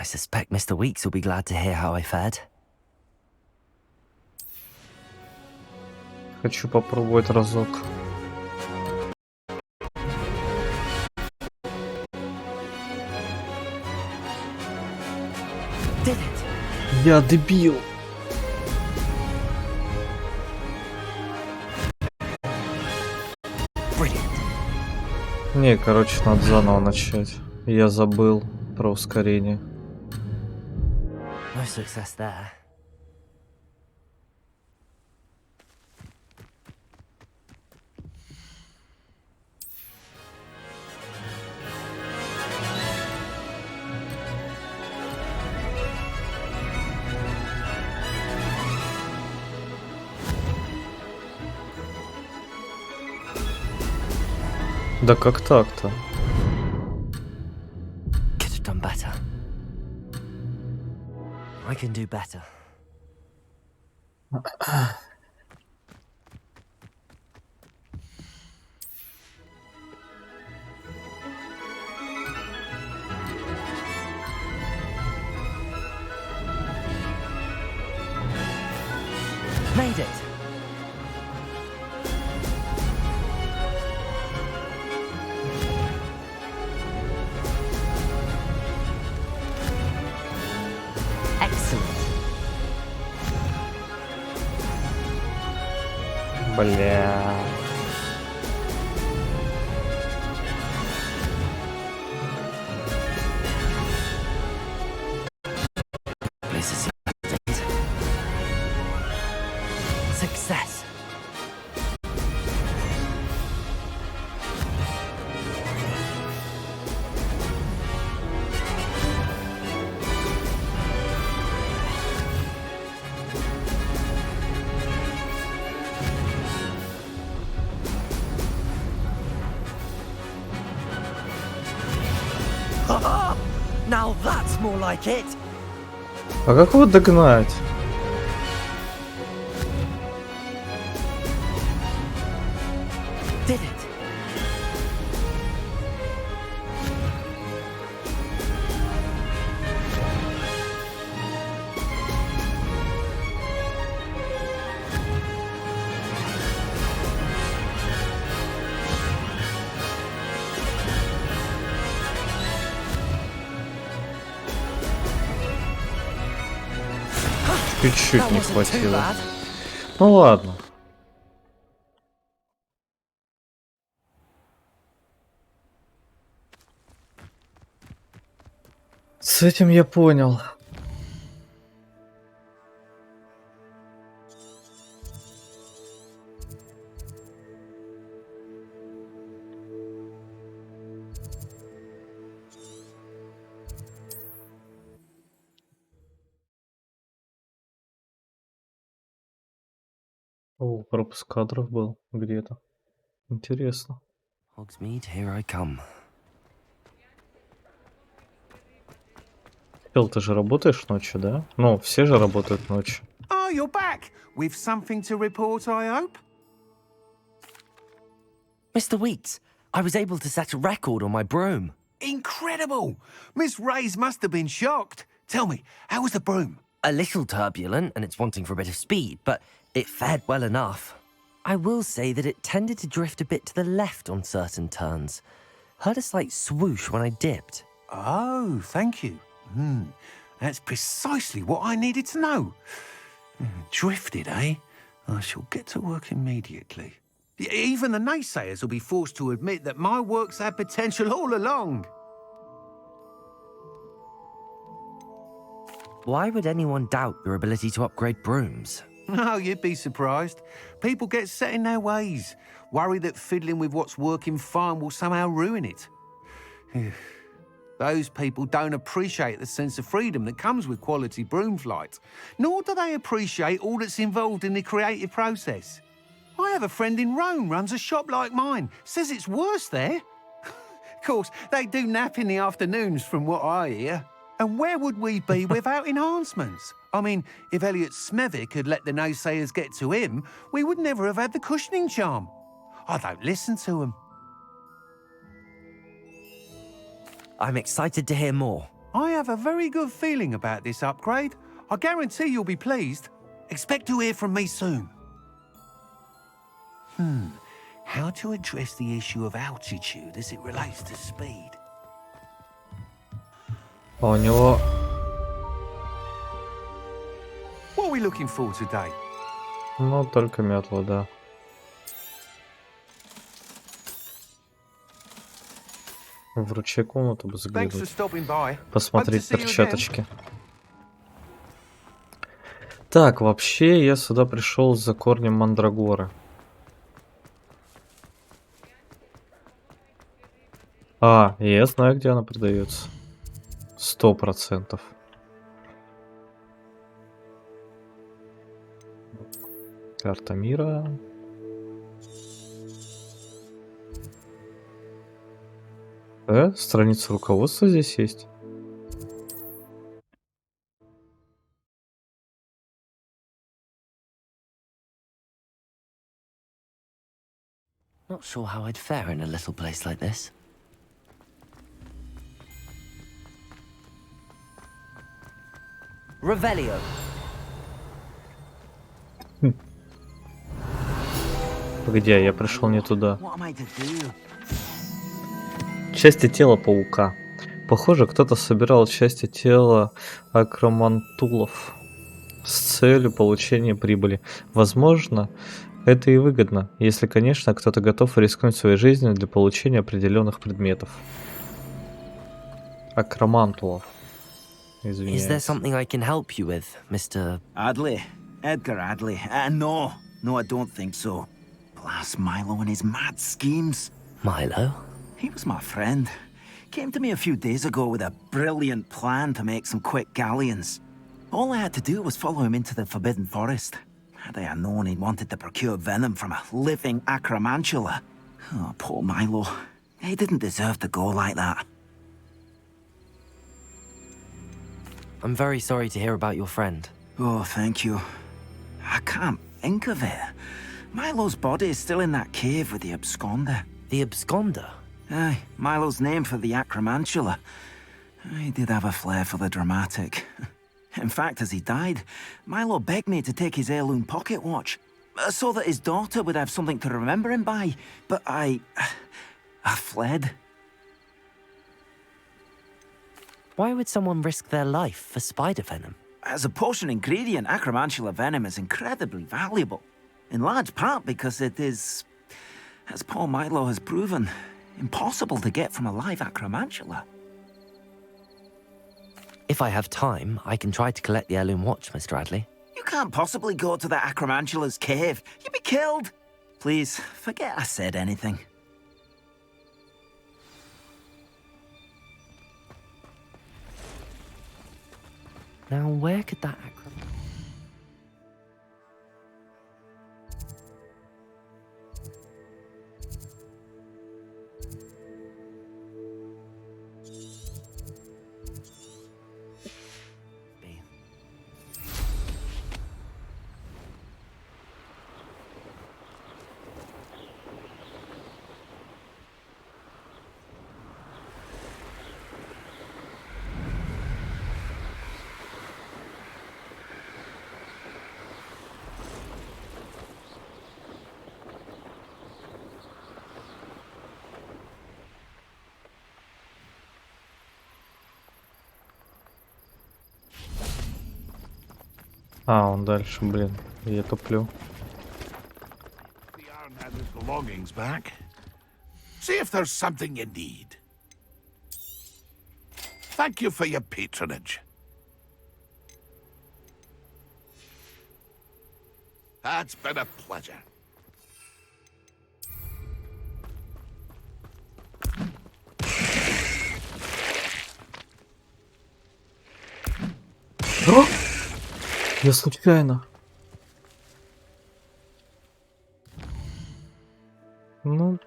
C: I suspect Mr. Weeks will be glad to hear how I fared.
A: Хочу попробовать разок.
C: Did it?
A: Я дебил.
C: Brilliant.
A: Не, короче, надо заново начать. Я забыл про ускорение.
C: No success there.
A: Да как так-то?
C: Could have done better. I can do better. Made it. Excellent.
A: Бля.
C: Place is success. Now that's more like it.
A: А как его догнать?
C: Did it?
A: Чуть-чуть не хватило. Ну ладно. С этим я понял. О, пропуск кадров был где-то. Интересно.
C: Hogsmeade, here I come.
A: Фил, ты же работаешь ночью, да? Ну, все же работают ночью.
L: Oh, you're back! With something to report, I hope?
C: Mr. Weeks, I was able to set a record on my broom.
L: Incredible! Miss Ray's must have been shocked. Tell me, how was the broom?
C: A little turbulent, and it's wanting for a bit of speed, but it fared well enough. I will say that it tended to drift a bit to the left on certain turns. Heard a slight swoosh when I dipped.
L: Oh, thank you. That's precisely what I needed to know. Drifted, eh? I shall get to work immediately. Even the naysayers will be forced to admit that my work's had potential all along.
C: Why would anyone doubt your ability to upgrade brooms?
L: Oh, you'd be surprised. People get set in their ways, worry that fiddling with what's working fine will somehow ruin it. Those people don't appreciate the sense of freedom that comes with quality broom flight, nor do they appreciate all that's involved in the creative process. I have a friend in Rome runs a shop like mine, says it's worse there. Of course, they do nap in the afternoons from what I hear. And where would we be without enhancements? I mean, if Elliot Smethwick had let the naysayers get to him, we would never have had the cushioning charm. I don't listen to them.
C: I'm excited to hear more.
L: I have a very good feeling about this upgrade. I guarantee you'll be pleased. Expect to hear from me soon. How to address the issue of altitude as it relates to speed?
A: А у него...
L: What are we looking for today?
A: Ну, только метла, да. В ручей комнату бы заглянуть. Посмотреть перчаточки. Так, вообще я сюда пришел за корнем мандрагоры. А, я знаю, где она продается. 100%. Карта мира. Страница руководства здесь есть.
C: Not sure how I'd fare in a little place like this. Revelio.
A: Где? Я пришел не туда. Части тела паука. Похоже, кто-то собирал части тела акромантулов с целью получения прибыли. Возможно, это и выгодно, если, конечно, кто-то готов рискнуть своей жизнью для получения определенных предметов. Акромантулов.
C: Is there something I can help you with, Mr.
N: Adley? Edgar Adley? No, I don't think so. Blast Milo and his mad schemes.
C: Milo?
N: He was my friend. Came to me a few days ago with a brilliant plan to make some quick galleons. All I had to do was follow him into the Forbidden Forest. Had I known he wanted to procure venom from a living acromantula. Oh, poor Milo. He didn't deserve to go like that.
C: I'm very sorry to hear about your friend.
N: Oh, thank you. I can't think of it. Milo's body is still in that cave with the absconder.
C: The absconder?
N: Aye, Milo's name for the acromantula. He did have a flair for the dramatic. In fact, as he died, Milo begged me to take his heirloom pocket watch, so that his daughter would have something to remember him by. But I fled.
C: Why would someone risk their life for spider venom?
N: As a potion ingredient, acromantula venom is incredibly valuable. In large part because it is, as poor Milo has proven, impossible to get from a live acromantula.
C: If I have time, I can try to collect the heirloom watch, Mr. Radley.
N: You can't possibly go to the acromantula's cave. You'd be killed. Please, forget I said anything.
C: Now, where could that
A: А, он дальше, блин, я туплю.
G: The Iron had his belongings back. See if there's something you need. Thank you for your patronage. That's been a pleasure.
A: О! Я случайно. Ну.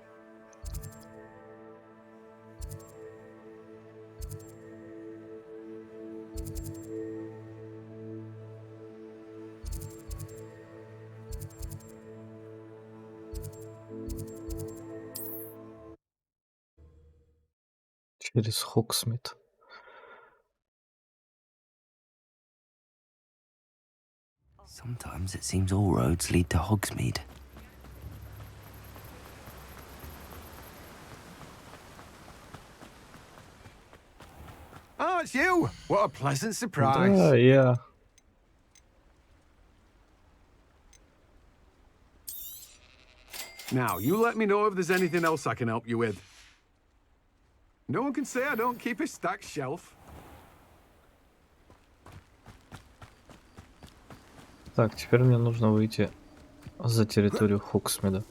A: Через Хоксмит.
C: Sometimes it seems all roads lead to Hogsmeade.
L: Oh, it's you! What a pleasant surprise.
A: Да, я.
L: Now, you let me know if there's anything else I can help you with. No one can say I don't keep a stacked shelf.
A: Так, теперь мне нужно выйти за территорию Хоксмида.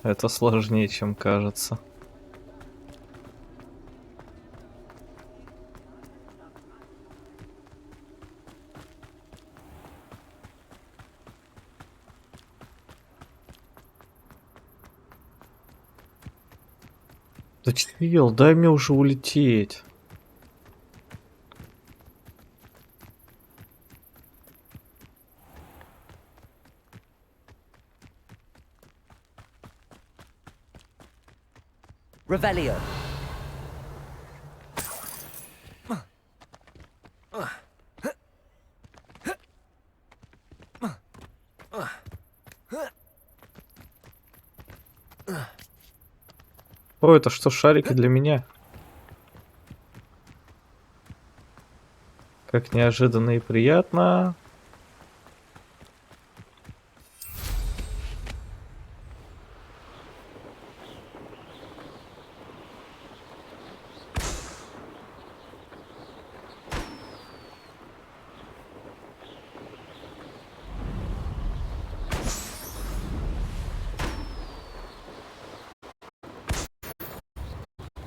A: Это сложнее, чем кажется. Да чел, дай мне уже улететь.
C: Revelio.
A: О, это что, шарики для меня? Как неожиданно и приятно.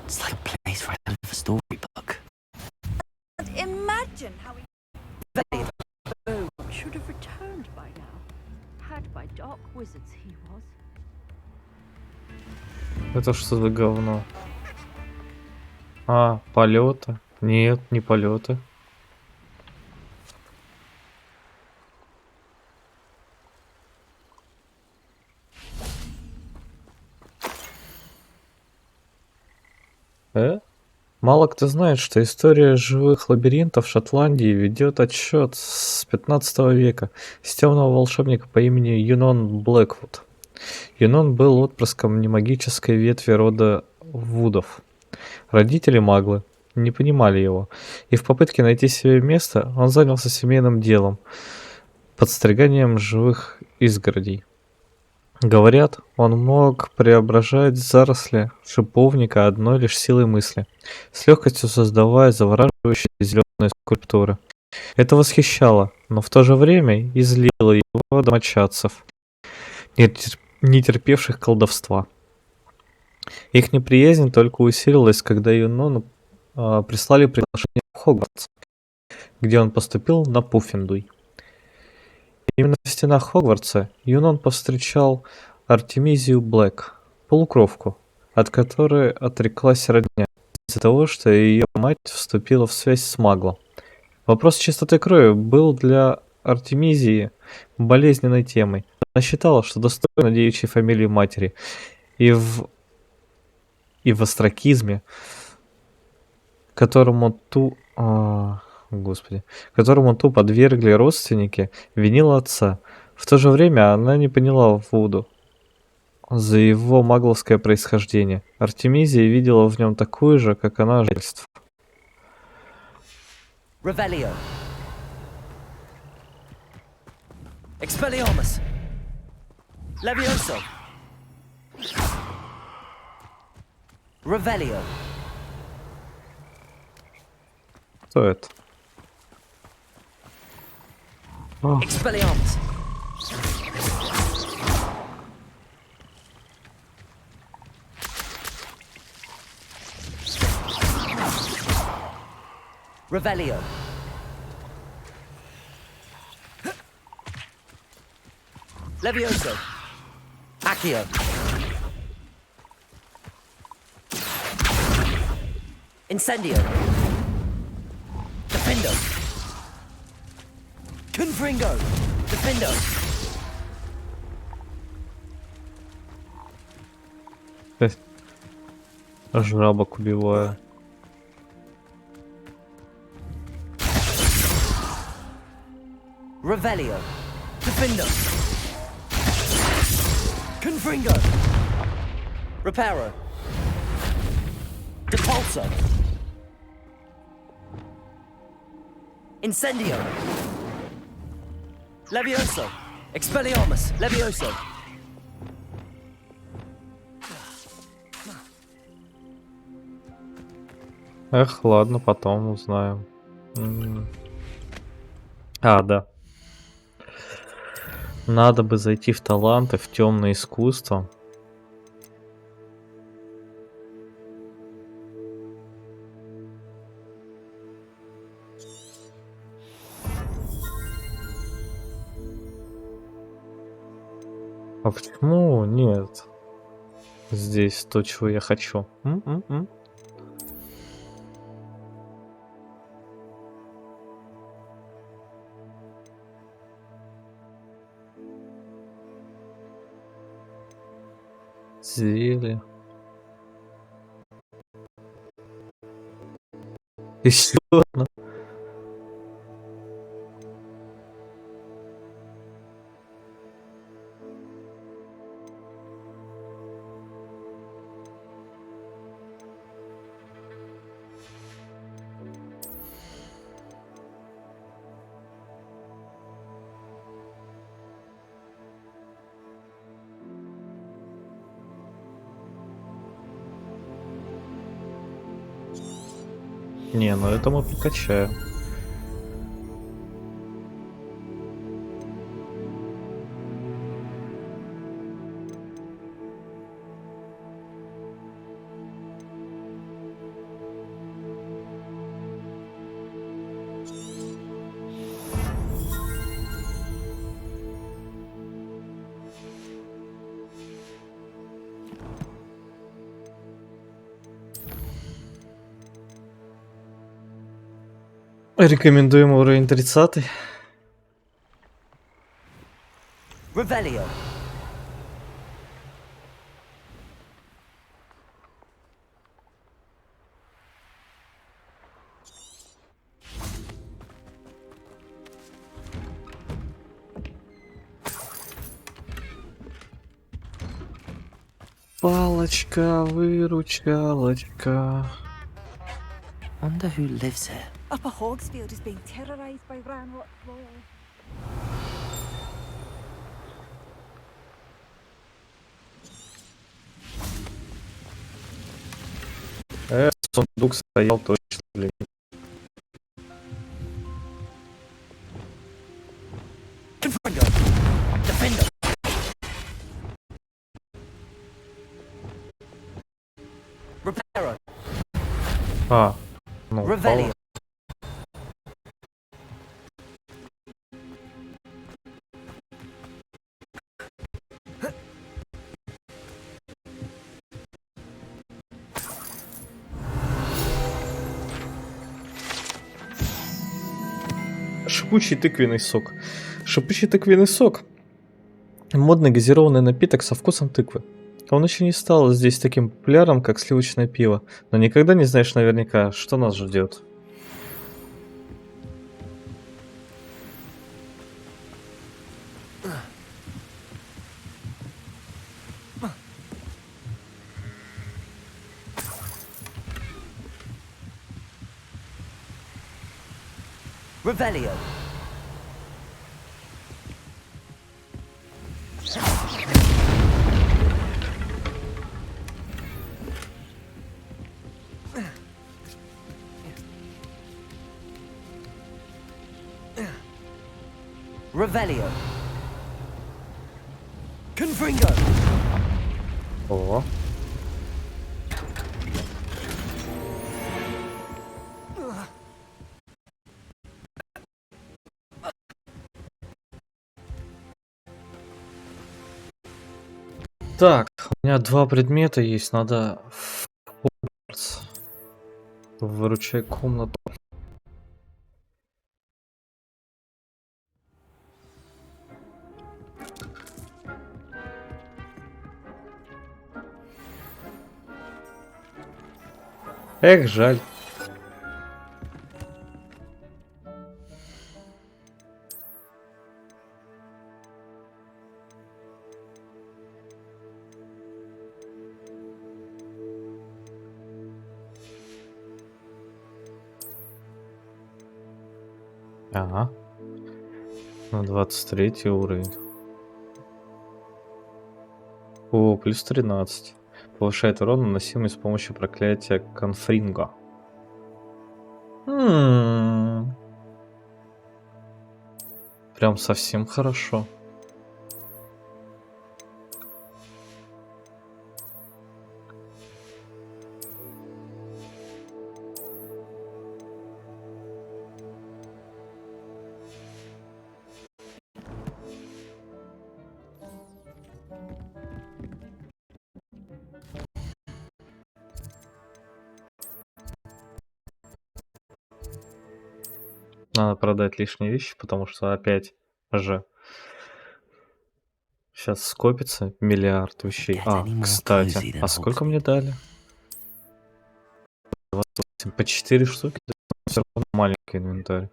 C: It's like a place for a storybook.
R: Imagine how we should have returned by now. Had by dark wizards he was.
A: Это что за говно? А, полеты? Нет, не полеты. Мало кто знает, что история живых лабиринтов в Шотландии ведет отсчет с 15 века, с темного волшебника по имени Юнон Блэквуд. Юнон был отпрыском немагической ветви рода Вудов. Родители маглы не понимали его, и в попытке найти себе место он занялся семейным делом, подстриганием живых изгородей. Говорят, он мог преображать заросли шиповника одной лишь силой мысли, с легкостью создавая завораживающие зеленые скульптуры. Это восхищало, но в то же время и злило его домочадцев, не терпевших колдовства. Их неприязнь только усилилась, когда Юнону прислали приглашение в Хогвартс, где он поступил на Пуффендуй. Именно в стенах Хогвартса Юнон повстречал Артемизию Блэк, полукровку, от которой отреклась родня из-за того, что ее мать вступила в связь с маглом. Вопрос чистоты крови был для Артемизии болезненной темой. Она считала, что достойна девичьей фамилии матери, и в остракизме, которому ту подвергли родственники, винила отца. В то же время она не поняла Вуду за его магловское происхождение. Артемизия видела в нем такую же, как она, жительство.
C: Revelio. Expelliarmus. Levioso. Revelio.
A: Что это?
C: Expelliarmus. Revelio. Levioso. Accio. Incendio. Defendo. Confringo. Defendo.
A: Жабок убиваю.
C: Revelio. Defendo. Confringo. Reparo. Depulso. Incendio. Levioso. Expelliarmus. Levioso.
A: Эх, ладно, потом узнаем. Да. Надо бы зайти в таланты, в темное искусство. А почему нет? Здесь то, чего я хочу. Зелье. Еще одно. Не, ну это мы прокачаем. Рекомендуем уровень 30.
C: Revelio.
A: Палочка, выручалочка.
C: Wonder who lives here.
M: Upper Hogsfield is being terrorized by Ranrock Royal.
A: Сундук стоял точно, блин.
C: Defender. Reparo.
A: А, ну,
C: Revelio.
A: Шипучий тыквенный сок. Шипучий тыквенный сок. Модный газированный напиток со вкусом тыквы. Он еще не стал здесь таким популярным, как сливочное пиво, но никогда не знаешь наверняка, что нас ждет.
C: Revelio. Revelio. Confringo.
A: О. Так, у меня 2 предмета есть, надо в Хогвартс. Выручай комнату. Эх, жаль. Ага. На 23 уровень. О, плюс 13. Повышает урон, наносимый с помощью проклятия Конфринго. Прям совсем хорошо. Надо продать лишние вещи, потому что опять же сейчас скопится миллиард вещей. А, кстати, а сколько мне дали? 28, по 4 штуки, все равно маленький инвентарь.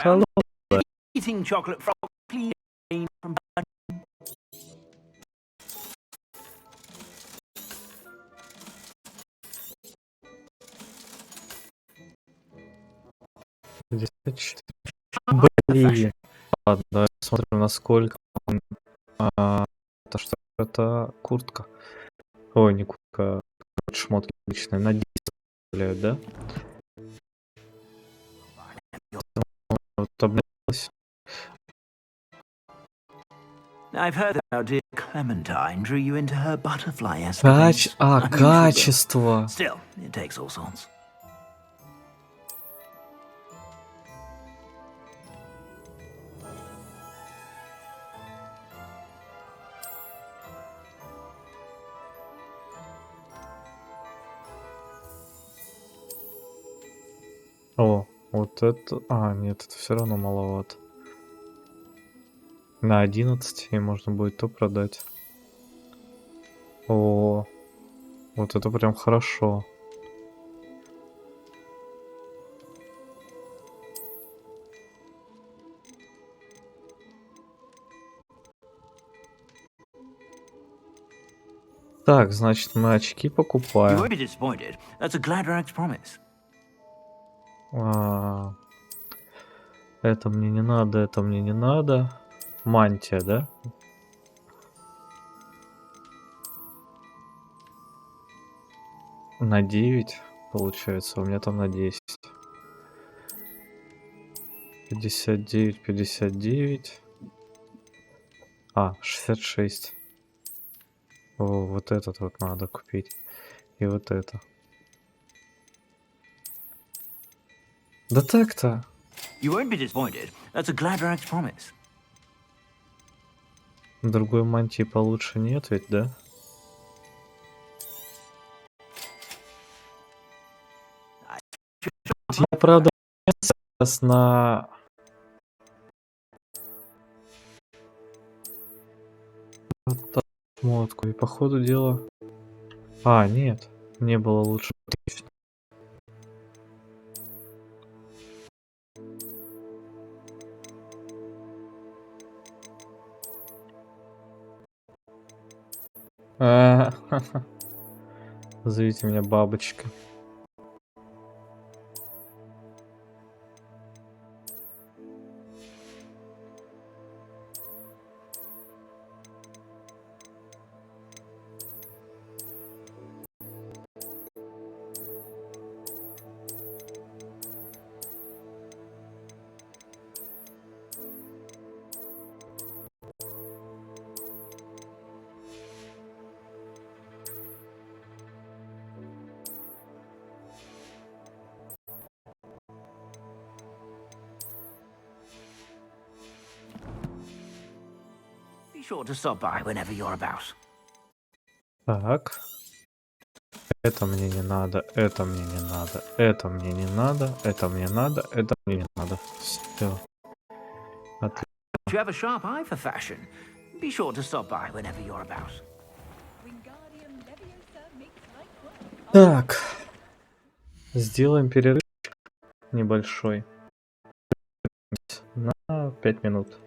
A: Hello.
N: Eating chocolate frog, please. From
A: Блин. Ладно, давай посмотрим, насколько он... это что? Это куртка. Ой, не куртка, шмотки обычные. На 10 составляют, да? Вот обновилась.
N: I've heard that our dear Clementine drew you into her butterfly escapades.
A: Качество.
N: Still, it takes all sorts.
A: О, вот это... А, нет, это все равно маловато. На 11 и можно будет то продать. О, вот это прям хорошо. Так, значит, мы очки
N: You
A: покупаем.
N: won't be disappointed. That's a Gladrax promise.
A: А, это мне не надо, это мне не надо. Мантия, да? На 9, получается, у меня там на 10. 59, 59. А, 66. О, вот этот вот надо купить. И вот это. Да так-то.
N: You won't be disappointed. That's a Gladrax promise.
A: Другой мантии получше нет ведь, да? Я, правда, сейчас на... Вот так шмотку. И по ходу дела... А, нет. Не было лучше. Отлично. Зовите меня бабочка.
N: Be sure to stop by whenever you're about.
A: Так. Это мне не надо, это мне не надо, это мне не надо, это мне надо, это мне не надо. Все. Отлично.
N: If you have a sharp eye for fashion, be sure to stop by whenever you're about.
A: Так. Сделаем перерыв небольшой. На 5 минут.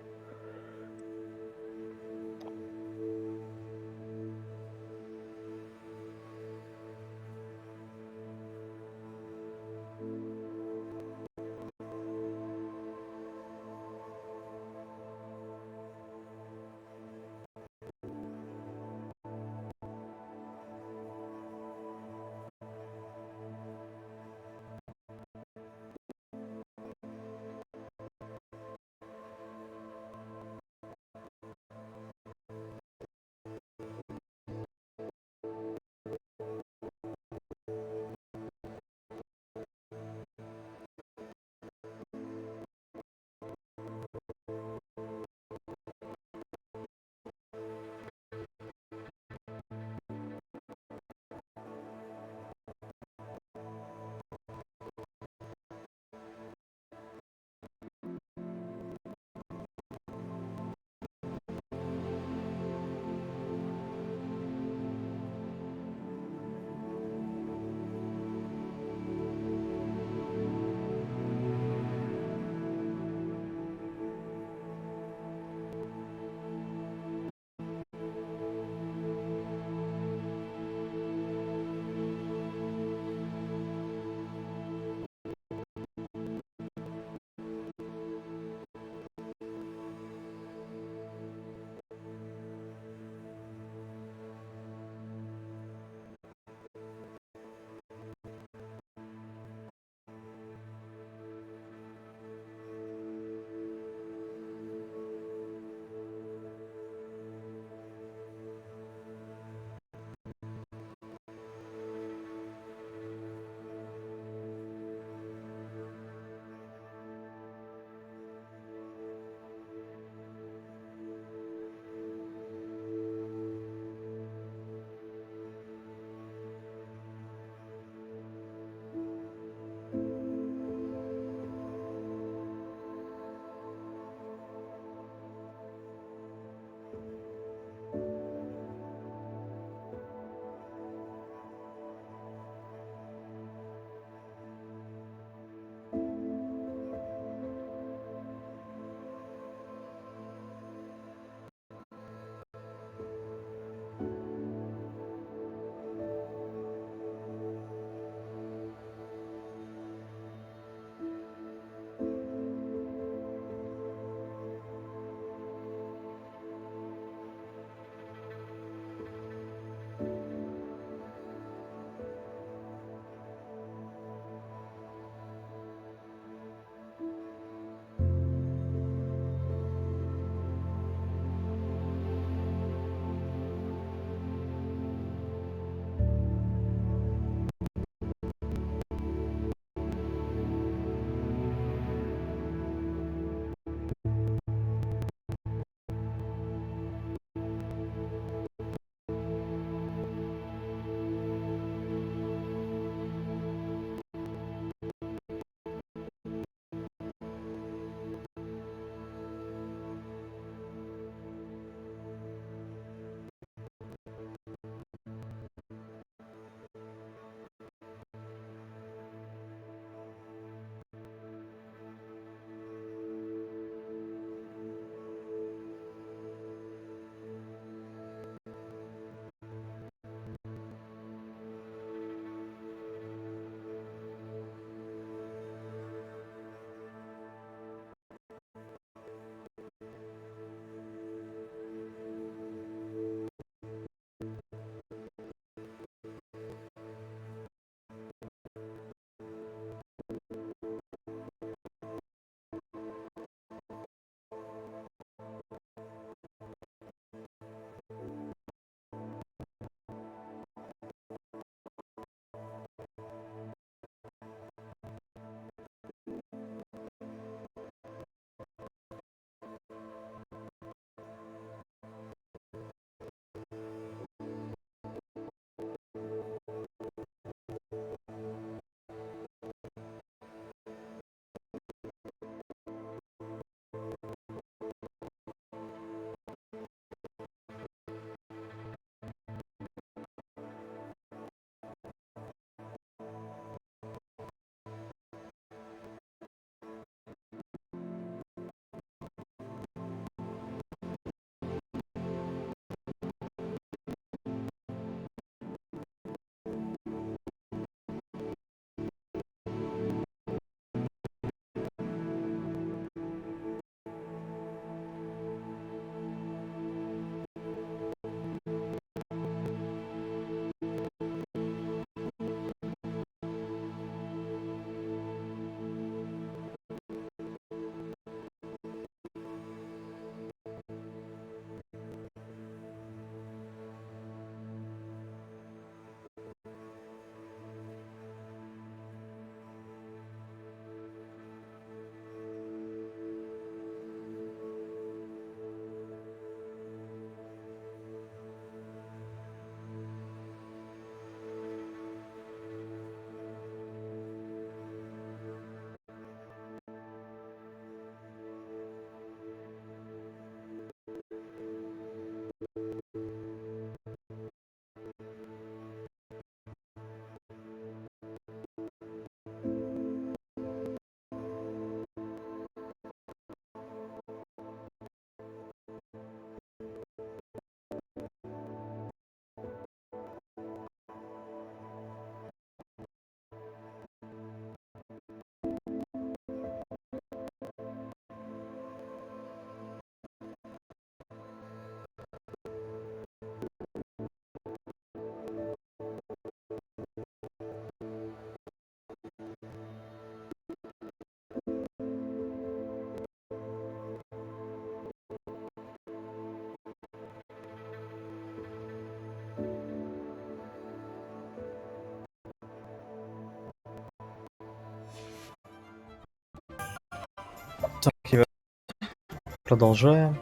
A: Продолжаем.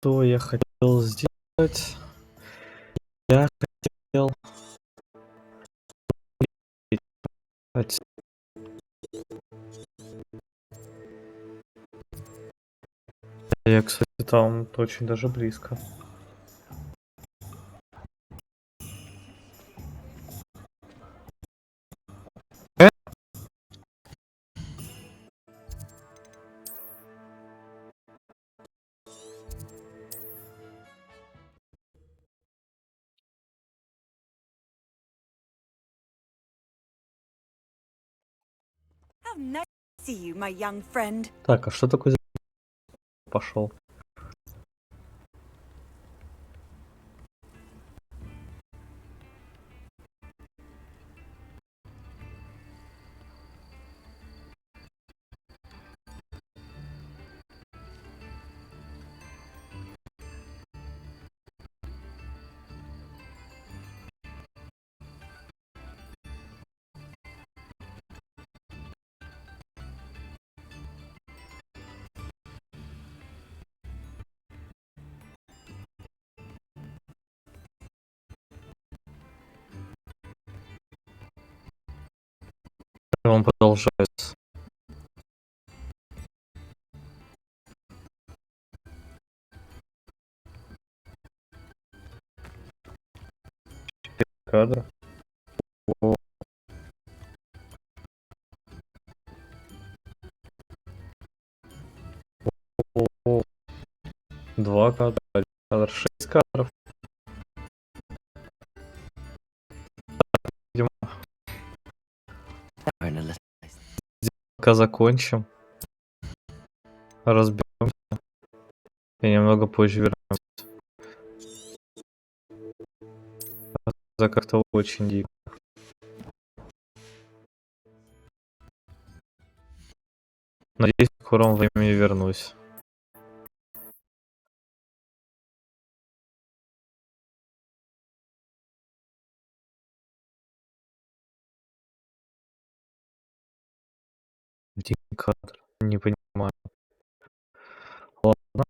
A: Что я хотел сделать? Я хотел... Я, кстати, там очень даже близко.
M: How nice to see you, my young friend.
A: Так, а что такое за... Пошел? Он продолжается. Кадр. О. 2 кадра, 1 кадр, 6 кадров. Видимо, пока закончим, разберемся и немного позже вернемся. Это как-то очень дико. Надеюсь, в скором времени вернусь. Один кадр. Не понимаю. Ладно.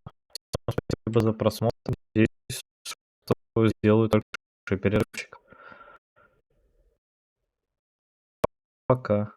A: Спасибо за просмотр. Надеюсь, что сделаю только перерывчик. Пока.